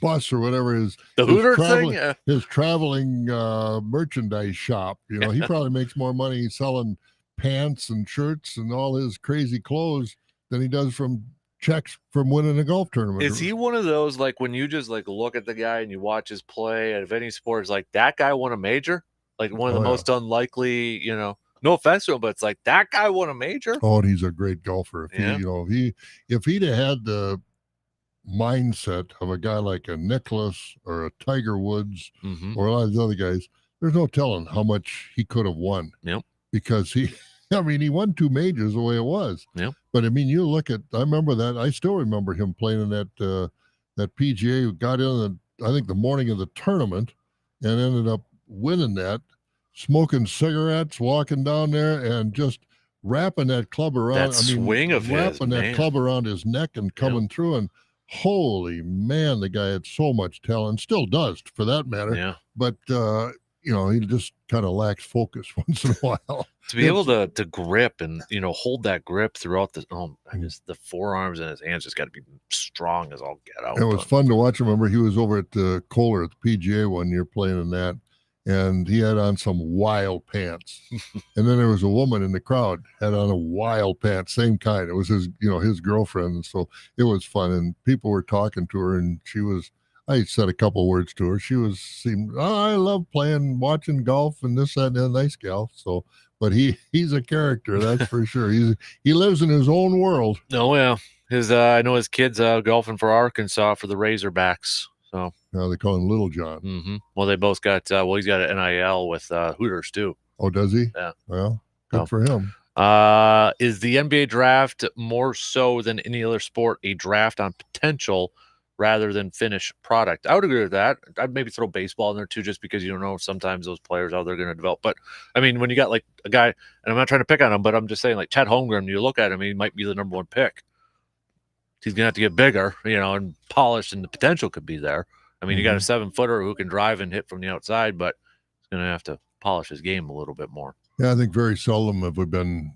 bus or whatever the Hooter thing. Yeah. His traveling merchandise shop. You know, he probably makes more money selling pants and shirts and all his crazy clothes than he does from checks from winning a golf tournament. Is he one of those, like, when you just like look at the guy and you watch his play at any sport, it's like that guy won a major, like one of the most unlikely, you know, no offense to him, but it's like that guy won a major. Oh, and he's a great golfer. If he'd have had the mindset of a guy like a Nicklaus or a Tiger Woods or a lot of these other guys, there's no telling how much he could have won. Yep. Because he won 2 majors the way it was. Yep. But I mean, you look at, I remember that. I still remember him playing in that PGA, who got in I think the morning of the tournament and ended up winning that, smoking cigarettes, walking down there and just wrapping that club around. Wrapping that club around his neck and coming through. And holy man, the guy had so much talent, still does for that matter. Yeah. But, he just kind of lacks focus once in a while. To be able to grip and, hold that grip throughout the forearms and his hands just got to be strong as all get out. It was fun to watch. Remember, he was over at Kohler at the PGA one year playing in that, and he had on some wild pants. And then there was a woman in the crowd had on a wild pants, same kind. It was his girlfriend. And so it was fun, and people were talking to her, and I said a couple words to her. I love watching golf and this, that, and that. Nice gal. So, but he's a character, that's for sure. He lives in his own world. Oh yeah, I know his kid's golfing for Arkansas for the Razorbacks. So now they call him Little John. Mm-hmm. Well, they both got. He's got an NIL with Hooters too. Oh, does he? Yeah. Well, good for him. Is the NBA draft more so than any other sport a draft on potential rather than finished product? I would agree with that. I'd maybe throw baseball in there too, just because you don't know sometimes those players how they're going to develop. But I mean, when you got like a guy, and I'm not trying to pick on him, but I'm just saying like Chet Holmgren, you look at him, he might be the number 1 pick. He's going to have to get bigger, and polished, and the potential could be there. I mean, you got a 7-footer who can drive and hit from the outside, but he's going to have to polish his game a little bit more. Yeah, I think very seldom have we been,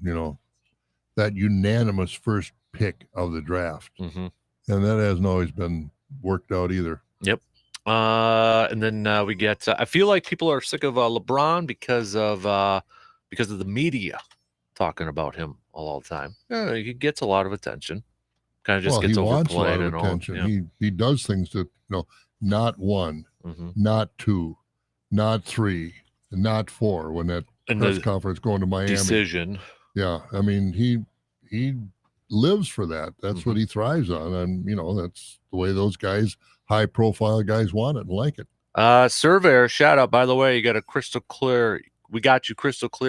that unanimous first pick of the draft. Mm-hmm. And that hasn't always been worked out either. Yep. And then we get. I feel like people are sick of LeBron because of the media talking about him all the time. Yeah, he gets a lot of attention. Kind of just gets overplayed and all. Yeah. He does things that not 1, not 2, not 3, not 4. When that press conference going to Miami decision. Yeah, I mean he lives for that. That's what he thrives on, and that's the way those guys, high-profile guys, want it and like it. Surveyor, shout out, by the way. You got crystal clear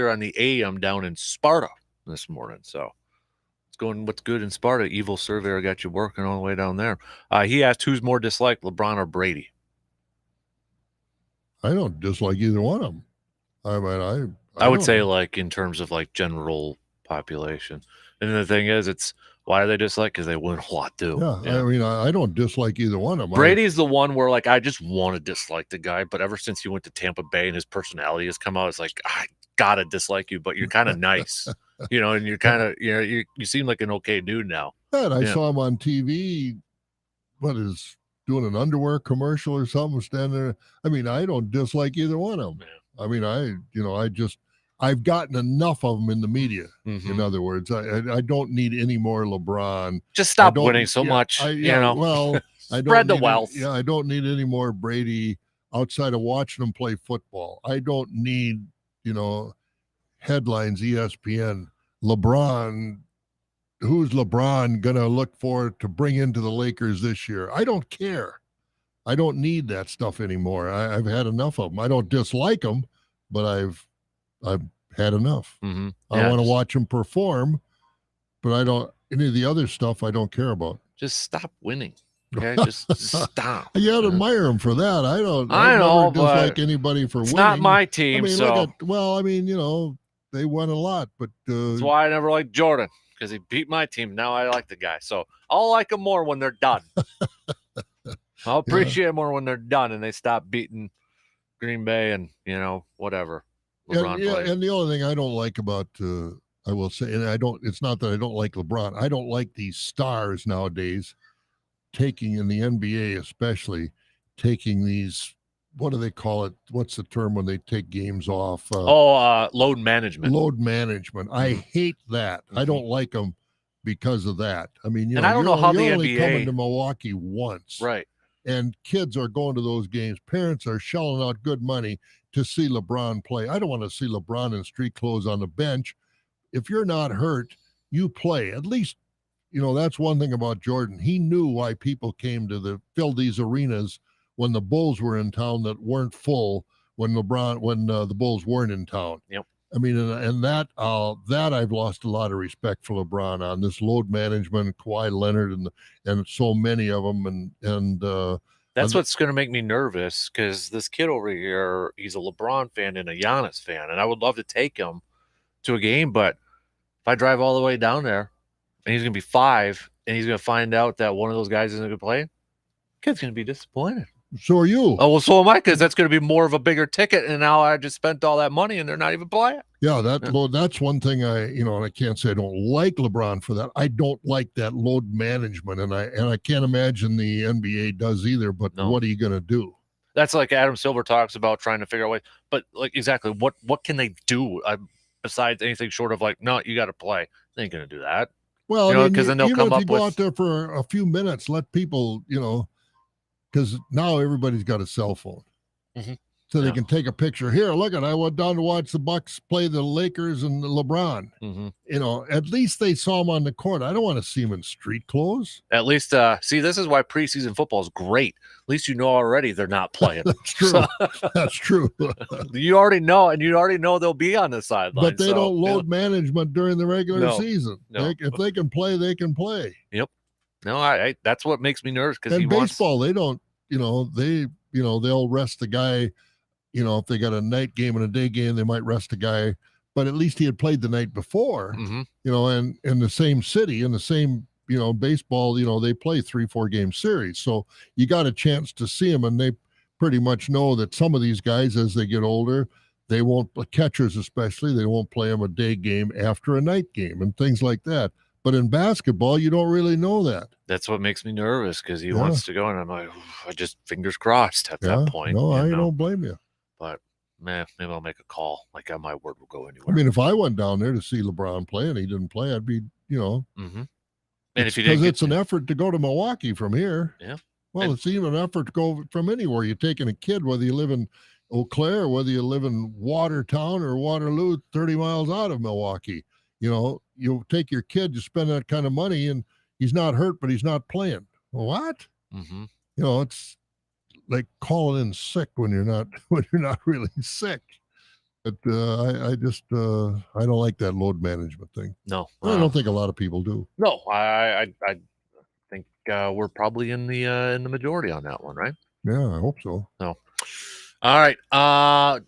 on the AM down in Sparta this morning. So it's going what's good in Sparta. Evil Surveyor got you working all the way down there. He asked who's more disliked, LeBron or Brady. I don't dislike either one of them. I would say like in terms of like general population. And the thing is, it's why do they dislike? Because they win a lot too. Yeah. I mean, I don't dislike either one of them. Brady's the one where like I just want to dislike the guy, but ever since he went to Tampa Bay and his personality has come out, it's like I gotta dislike you, but you're kind of nice, and you're kind of you seem like an okay dude now. Yeah, and I saw him on TV. Doing an underwear commercial or something, standing there. I mean, I don't dislike either one of them. Yeah. I mean, I've gotten enough of them in the media. Mm-hmm. In other words, I don't need any more LeBron. Just stop winning so much. Well, I don't spread the wealth. I don't need any more Brady outside of watching him play football. I don't need, headlines, ESPN, LeBron. Who's LeBron going to look for to bring into the Lakers this year? I don't care. I don't need that stuff anymore. I've had enough of them. I don't dislike them, but I've had enough. Mm-hmm. I want to watch them perform, but any of the other stuff I don't care about. Just stop winning. Okay, just stop. You gotta admire him for that. I don't. I I've know, never but dislike anybody for it's winning. not my team, I mean, so they won a lot, but that's why I never liked Jordan, because he beat my team. Now I like the guy, so I'll like him more when they're done. I'll appreciate it more when they're done and they stop beating Green Bay and whatever LeBron plays. And the only thing I don't like about I will say, and it's not that I don't like LeBron. I don't like these stars nowadays taking, in the NBA especially, taking these, what do they call it? What's the term when they take games off? Load management. Load management. I hate that. I don't like them because of that. I mean, I don't know how the you're only NBA coming to Milwaukee once. Right. And kids are going to those games. Parents are shelling out good money to see LeBron play. I don't want to see LeBron in street clothes on the bench. If you're not hurt, you play. At least, that's one thing about Jordan. He knew why people came to fill these arenas when the Bulls were in town that weren't full when the Bulls weren't in town. Yep. I mean, and that I've lost a lot of respect for LeBron on this load management, Kawhi Leonard and so many of them. That's what's going to make me nervous, because this kid over here, he's a LeBron fan and a Giannis fan, and I would love to take him to a game, but if I drive all the way down there and he's going to be 5 and he's going to find out that one of those guys isn't going to play, kid's going to be disappointed. So are you. Oh, well, so am I, because that's going to be more of a bigger ticket, and now I just spent all that money and they're not even playing. Yeah, that's one thing and I can't say I don't like LeBron for that. I don't like that load management, and I can't imagine the NBA does either, but What are you going to do? That's like Adam Silver talks about, trying to figure out ways, but like exactly what can they do besides anything short of like, no, you got to play. They ain't going to do that. Well, because then they'll come up if you go out there for a few minutes, let people, because now everybody's got a cell phone. Mm-hmm. So they can take a picture. Here, look I went down to watch the Bucks play the Lakers and LeBron. Mm-hmm. At least they saw him on the court. I don't want to see him in street clothes. At least, see, this is why preseason football is great. At least already they're not playing. That's true. That's true. You already know, and you already know they'll be on the sideline. But they don't load management during the regular season. No. If they can play, they can play. Yep. No, I that's what makes me nervous, because baseball, they don't. They'll rest the guy. If they got a night game and a day game, they might rest a guy, but at least he had played the night before, and in the same city, in the same, baseball, they play 3-4 game series. So you got a chance to see him, and they pretty much know that some of these guys, as they get older, they won't, catchers especially, they won't play them a day game after a night game and things like that. But in basketball, you don't really know that. That's what makes me nervous, because he wants to go, and I'm like, I just fingers crossed at that point. No, I don't blame you. But maybe I'll make a call. Like, my word will go anywhere. I mean, if I went down there to see LeBron play and he didn't play, I'd be, Mm-hmm. And if you because it's an effort to go to Milwaukee from here. Yeah. Well, it's even an effort to go from anywhere. You're taking a kid, whether you live in Eau Claire, or whether you live in Watertown or Waterloo, 30 miles out of Milwaukee. You take your kid, you spend that kind of money, and he's not hurt, but he's not playing. What? Mm-hmm. It's like calling in sick when you're not really sick. But I don't like that load management thing. No, I don't think a lot of people do. No, I think we're probably in the majority on that one, right? Yeah, I hope so. No. All right.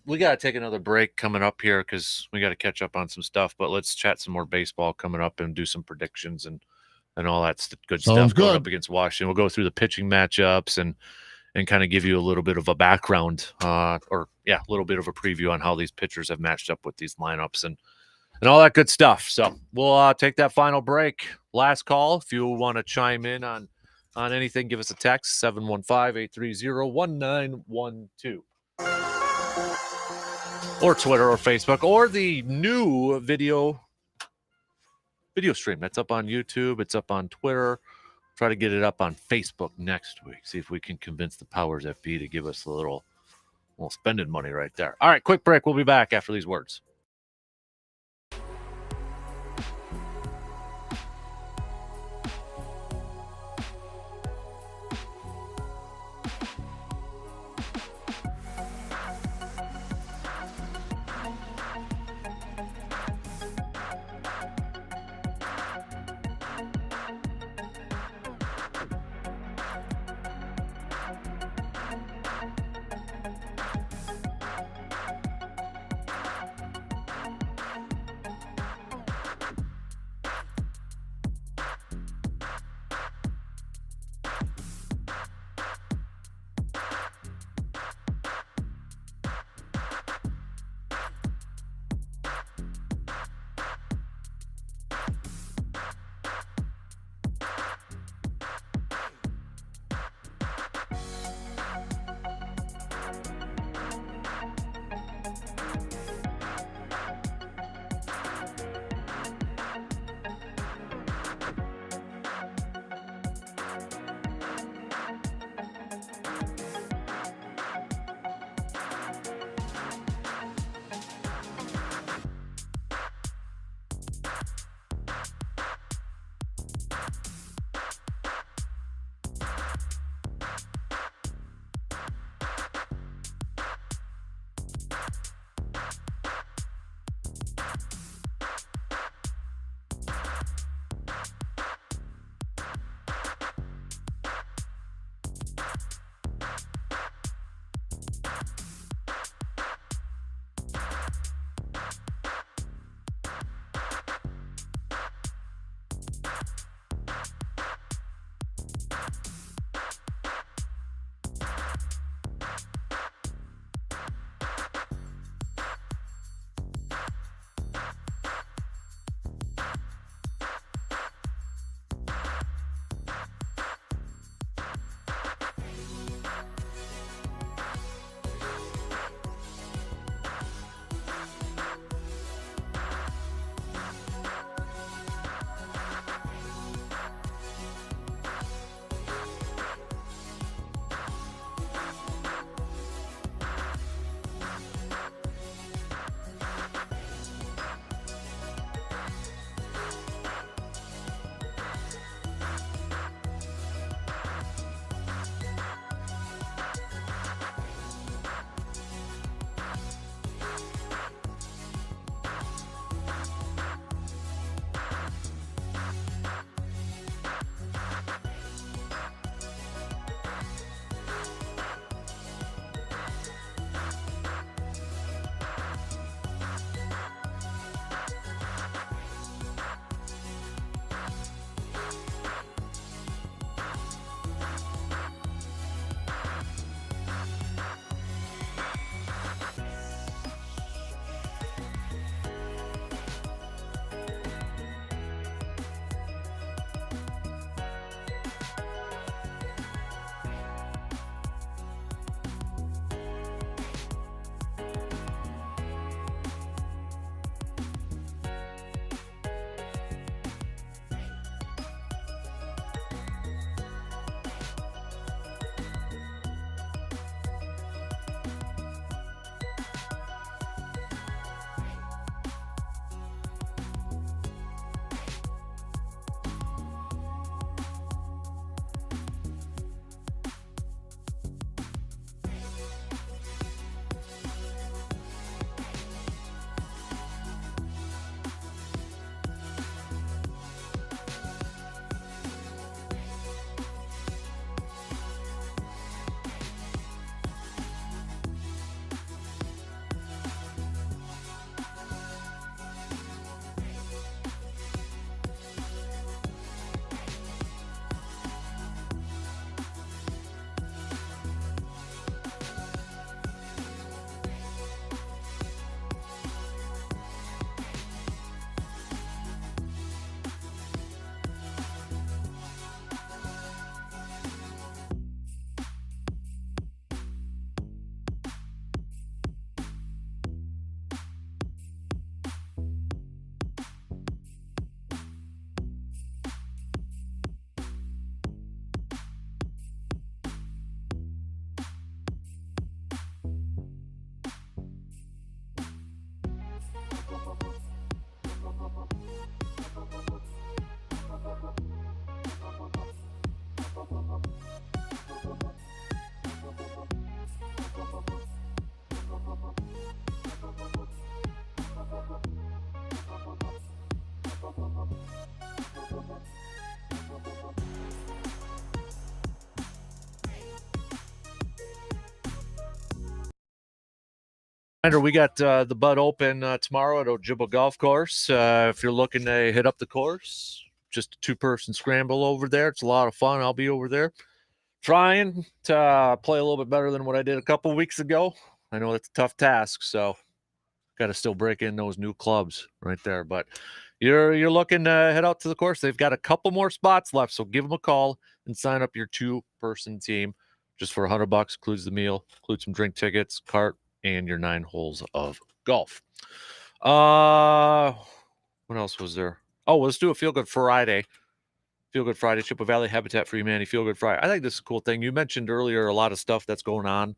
We got to take another break coming up here, because we got to catch up on some stuff. But let's chat some more baseball coming up and do some predictions and all that good stuff going up against Washington. We'll go through the pitching matchups and kind of give you a little bit of a background, a little bit of a preview on how these pitchers have matched up with these lineups and all that good stuff. So we'll take that final break. Last call. If you want to chime in on anything, give us a text, 715-830-1912. Or Twitter or Facebook, or the new video stream. That's up on YouTube. It's up on Twitter. Try to get it up on Facebook next week. See if we can convince the powers that be to give us a little spending money right there. All right, quick break. We'll be back after these words. Reminder, we got the Bud Open tomorrow at Ojibwa Golf Course. If you're looking to hit up the course, just a two-person scramble over there. It's a lot of fun. I'll be over there trying to play a little bit better than what I did a couple weeks ago. I know it's a tough task, so got to still break in those new clubs right there. But you're looking to head out to the course. They've got a couple more spots left, so give them a call and sign up your two-person team just for $100. Includes the meal, includes some drink tickets, cart, and your 9 holes of golf. What else was there? Oh, let's do a Feel Good Friday. Feel Good Friday, Chippewa Valley Habitat for Humanity, Feel Good Friday. I think this is a cool thing. You mentioned earlier a lot of stuff that's going on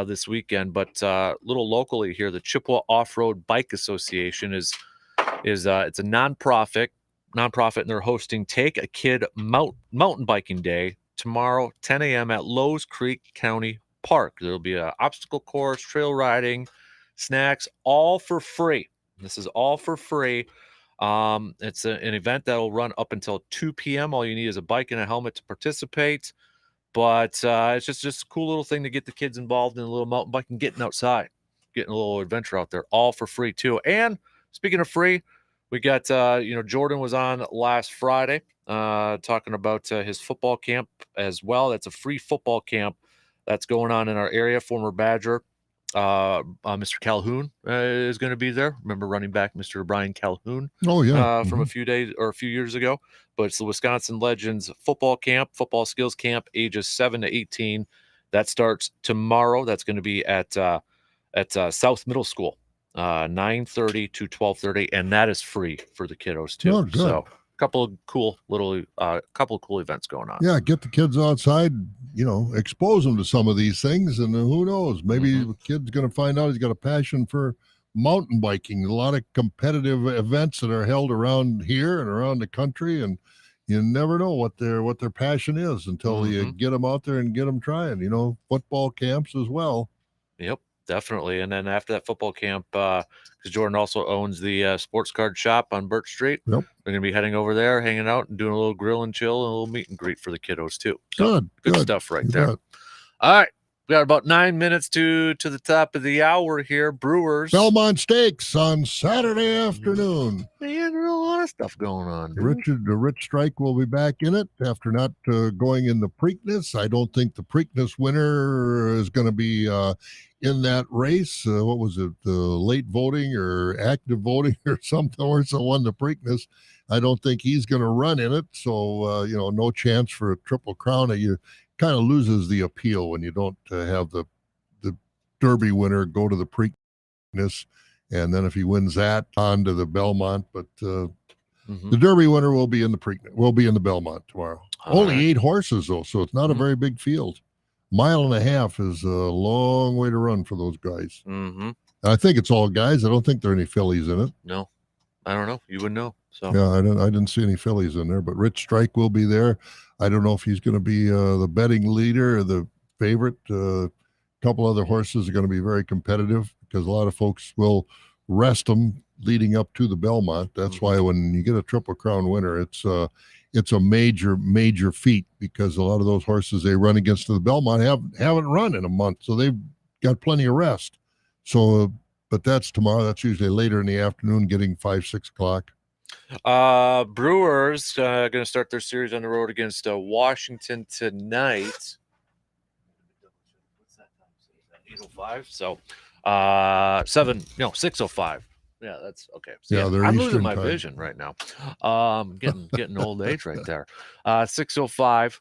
this weekend, but a little locally here, the Chippewa Off-Road Bike Association is it's a nonprofit, and they're hosting Take a Kid Mountain Biking Day tomorrow, 10 a.m. at Lowe's Creek County Park. There'll be an obstacle course, trail riding, snacks, all for free. This is all for free. It's an event that will run up until 2 p.m. All you need is a bike and a helmet to participate. But it's just a cool little thing to get the kids involved in a little mountain biking, getting outside, getting a little adventure out there, all for free too. And speaking of free, we got Jordan was on last Friday talking about his football camp as well. That's a free football camp that's going on in our area. Former Badger, Mr. Calhoun is going to be there. Remember running back Mr. Brian Calhoun? Oh, yeah. From a few years ago. But it's the Wisconsin Legends football camp, football skills camp, ages 7 to 18. That starts tomorrow. That's going to be at South Middle School, 9:30 to 12:30, and that is free for the kiddos too. Oh, good. So couple of cool events going on. Yeah, get the kids outside, expose them to some of these things, and who knows, maybe the kid's going to find out he's got a passion for mountain biking. A lot of competitive events that are held around here and around the country, and you never know what their passion is until you get them out there and get them trying. Football camps as well. Yep, definitely. And then after that football camp, because Jordan also owns the sports card shop on Birch Street. Yep. We're going to be heading over there, hanging out, and doing a little grill and chill and a little meet and greet for the kiddos too. So, good stuff right there. Bet. All right. We got about 9 minutes to the top of the hour here. Brewers. Belmont Stakes on Saturday afternoon. Man, there's a lot of stuff going on, dude. Rich Strike will be back in it after not going in the Preakness. I don't think the Preakness winner is going to be in that race. What was it? Late voting or active voting or something, or so won the Preakness. I don't think he's going to run in it. So, no chance for a Triple Crown. You kind of loses the appeal when you don't have the Derby winner go to the Preakness, and then if he wins that, on to the Belmont. But the Derby winner will be in the Preakness, will be in the Belmont tomorrow. Only 8 horses though, so it's not a very big field. 1.5 miles is a long way to run for those guys. I think it's all guys. I don't think there are any fillies in it. No, I don't know. You would know. So yeah, I didn't see any fillies in there, but Rich Strike will be there. I don't know if he's going to be the betting leader or the favorite. A couple other horses are going to be very competitive because a lot of folks will rest them leading up to the Belmont. That's why when you get a Triple Crown winner, it's a major feat because a lot of those horses they run against the Belmont haven't run in a month, so they've got plenty of rest. So, but that's tomorrow. That's usually later in the afternoon, getting 5-6 o'clock. Brewers going to start their series on the road against Washington tonight. What's that time? 8:05. So 6:05. Yeah, that's okay. So, yeah, I'm losing my vision right now. Getting old age right there. 6:05.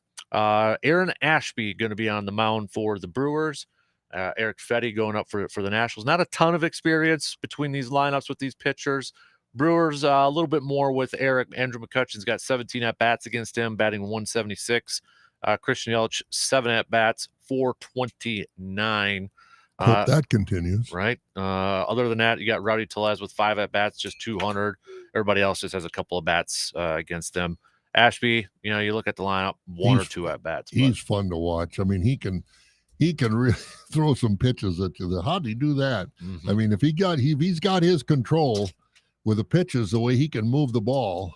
Aaron Ashby going to be on the mound for the Brewers. Eric Fetty going up for the Nationals. Not a ton of experience between these lineups with these pitchers. Brewers a little bit more with Eric. Andrew McCutcheon's got 17 at-bats against him, batting 176. Christian Yelich, 7 at-bats, 429. Hope that continues. Right. Other than that, you got Rowdy Tellez with 5 at-bats, just 200. Everybody else just has a couple of bats against them. Ashby, you look at the lineup, 1 or 2 at-bats. He's fun to watch. I mean, he can really throw some pitches at you. How did he do that? I mean, if he's got his control with the pitches, the way he can move the ball,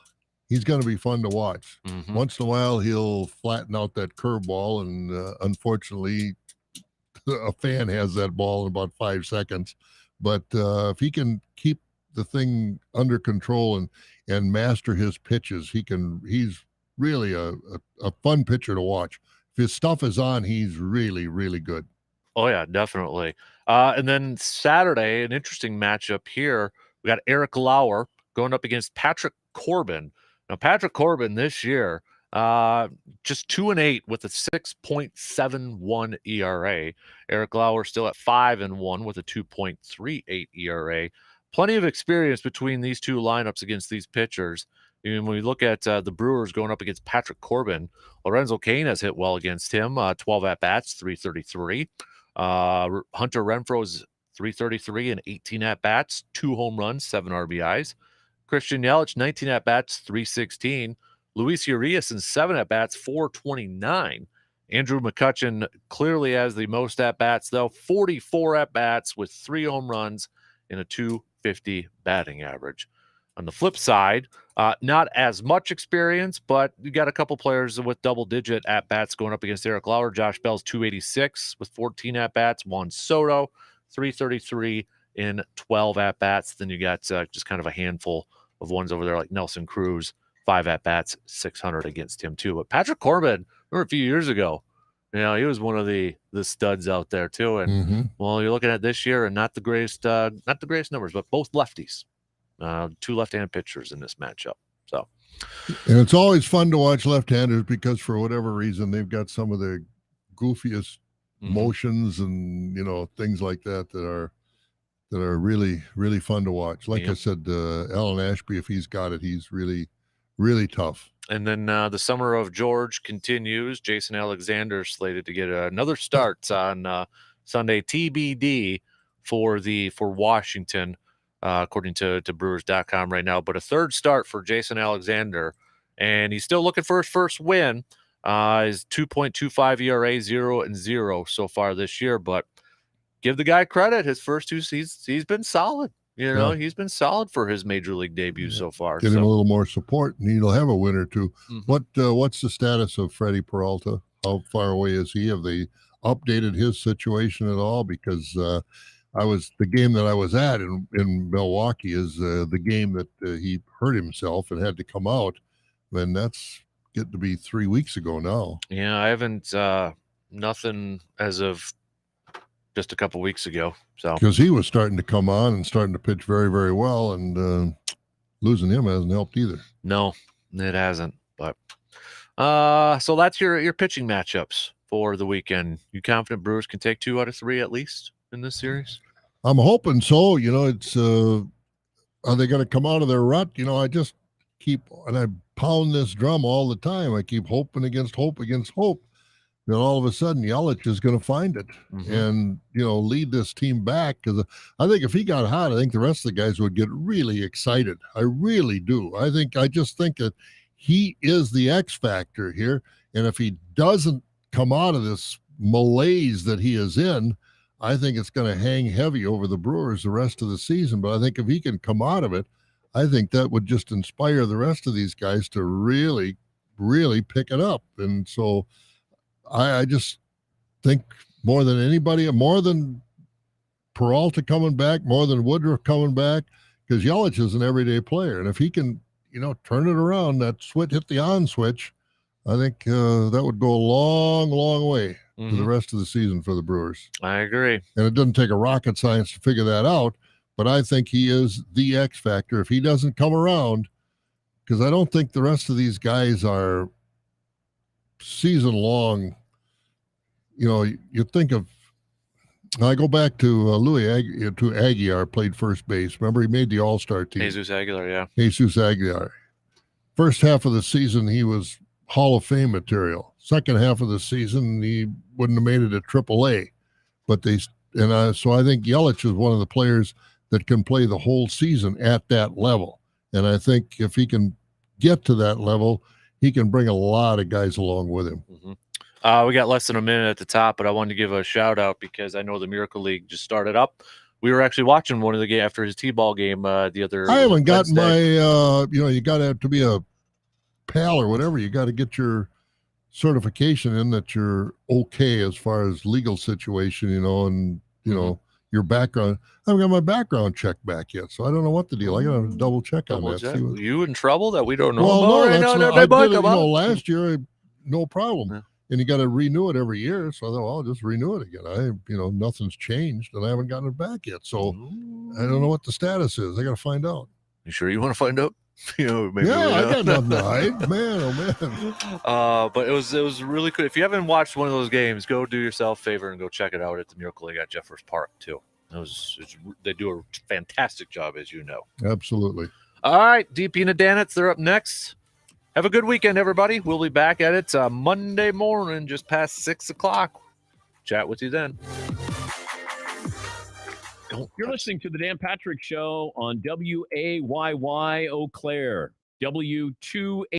he's going to be fun to watch. Once in a while, he'll flatten out that curveball, and unfortunately, a fan has that ball in about 5 seconds. But if he can keep the thing under control and master his pitches, he's really a fun pitcher to watch. If his stuff is on, he's really, really good. Oh, yeah, definitely. And then Saturday, an interesting matchup here. We got Eric Lauer going up against Patrick Corbin. Now, Patrick Corbin this year, just 2-8 with a 6.71 ERA. Eric Lauer still at 5-1 with a 2.38 ERA. Plenty of experience between these two lineups against these pitchers. And when we look at the Brewers going up against Patrick Corbin, Lorenzo Cain has hit well against him. 12 at-bats, 333. Hunter Renfroe's 333 and 18 at-bats, 2 home runs, 7 RBIs. Christian Yelich, 19 at-bats, 316. Luis Urias, 7 at-bats, 429. Andrew McCutchen clearly has the most at-bats, though, 44 at-bats with 3 home runs and a 250 batting average. On the flip side, not as much experience, but you got a couple players with double-digit at-bats going up against Eric Lauer. Josh Bell's 286 with 14 at-bats. Juan Soto, 333 in 12 at-bats. Then you got just kind of a handful of ones over there like Nelson Cruz, 5 at-bats, 600 against him too. But Patrick Corbin, remember a few years ago, he was one of the studs out there too. And well, you're looking at this year and not the greatest numbers, but both lefties. 2 left-handed pitchers in this matchup. So, and it's always fun to watch left-handers because for whatever reason they've got some of the goofiest motions and things like that are really, really fun to watch. Like I said, Alan Ashby, if he's got it, he's really, really tough. And then the summer of George continues. Jason Alexander slated to get another start on Sunday, TBD for Washington. According to Brewers.com right now, but a third start for Jason Alexander, and he's still looking for his first win. His 2.25 ERA, 0-0 so far this year, but give the guy credit. His first 2 seasons, he's been solid. He's been solid for his major league debut so far. Get him a little more support, and he'll have a win or two. What's the status of Freddie Peralta? How far away is he? Have they updated his situation at all? Because the game that I was at in Milwaukee is the game that he hurt himself and had to come out. And that's getting to be 3 weeks ago now. Yeah, I haven't nothing as of just a couple weeks ago. So because he was starting to come on and starting to pitch very, very well, and losing him hasn't helped either. No, it hasn't. But so that's your pitching matchups for the weekend. You confident Brewers can take 2 out of 3 at least in this series? I'm hoping so. It's are they going to come out of their rut? I just I pound this drum all the time. I keep hoping against hope against hope. Then all of a sudden Yelich is going to find it and lead this team back, because I think if he got hot, I think the rest of the guys would get really excited. I really do. I just think that he is the X factor here, and if he doesn't come out of this malaise that he is in, I think it's going to hang heavy over the Brewers the rest of the season. But I think if he can come out of it, I think that would just inspire the rest of these guys to really, really pick it up. And so I just think more than anybody, more than Peralta coming back, more than Woodruff coming back, because Yelich is an everyday player. And if he can, turn it around, that switch, hit the on switch, I think that would go a long, long way to the rest of the season for the Brewers. I agree. And it doesn't take a rocket science to figure that out, but I think he is the X factor. If he doesn't come around, because I don't think the rest of these guys are season long. You think of, I go back to Aguilar played first base. Remember, he made the All-Star team. Jesus Aguilar, yeah. Jesus Aguilar. First half of the season, he was Hall of Fame material. Second half of the season, he wouldn't have made it at AAA. So I think Yelich is one of the players that can play the whole season at that level. And I think if he can get to that level, he can bring a lot of guys along with him. We got less than a minute at the top, but I wanted to give a shout out because I know the Miracle League just started up. We were actually watching one of the game after his T-ball game the other. I haven't gotten my, you got to be a PAL or whatever. You got to get your certification in that you're okay as far as legal situation, and your background. I haven't got my background check back yet, so I don't know what the deal. I got to double check on Double that. check. See what, You in trouble that we don't know well, about no, right that's now? not, They I might did it, come out. last year, no problem. Yeah. And you got to renew it every year. So I thought, well, I'll just renew it again. Nothing's changed, and I haven't gotten it back yet. So I don't know what the status is. I got to find out. You sure you want to find out? Maybe I got nothing to hide, man. Oh man. But it was really cool. If you haven't watched one of those games, go do yourself a favor and go check it out at the Miracle League at Jeffers Park too. They do a fantastic job, as you know. Absolutely. All right, DP and the Danets, they're up next. Have a good weekend, everybody. We'll be back at it Monday morning, just past 6 o'clock. Chat with you then. You're listening to the Dan Patrick Show on WAYY Eau Claire, W2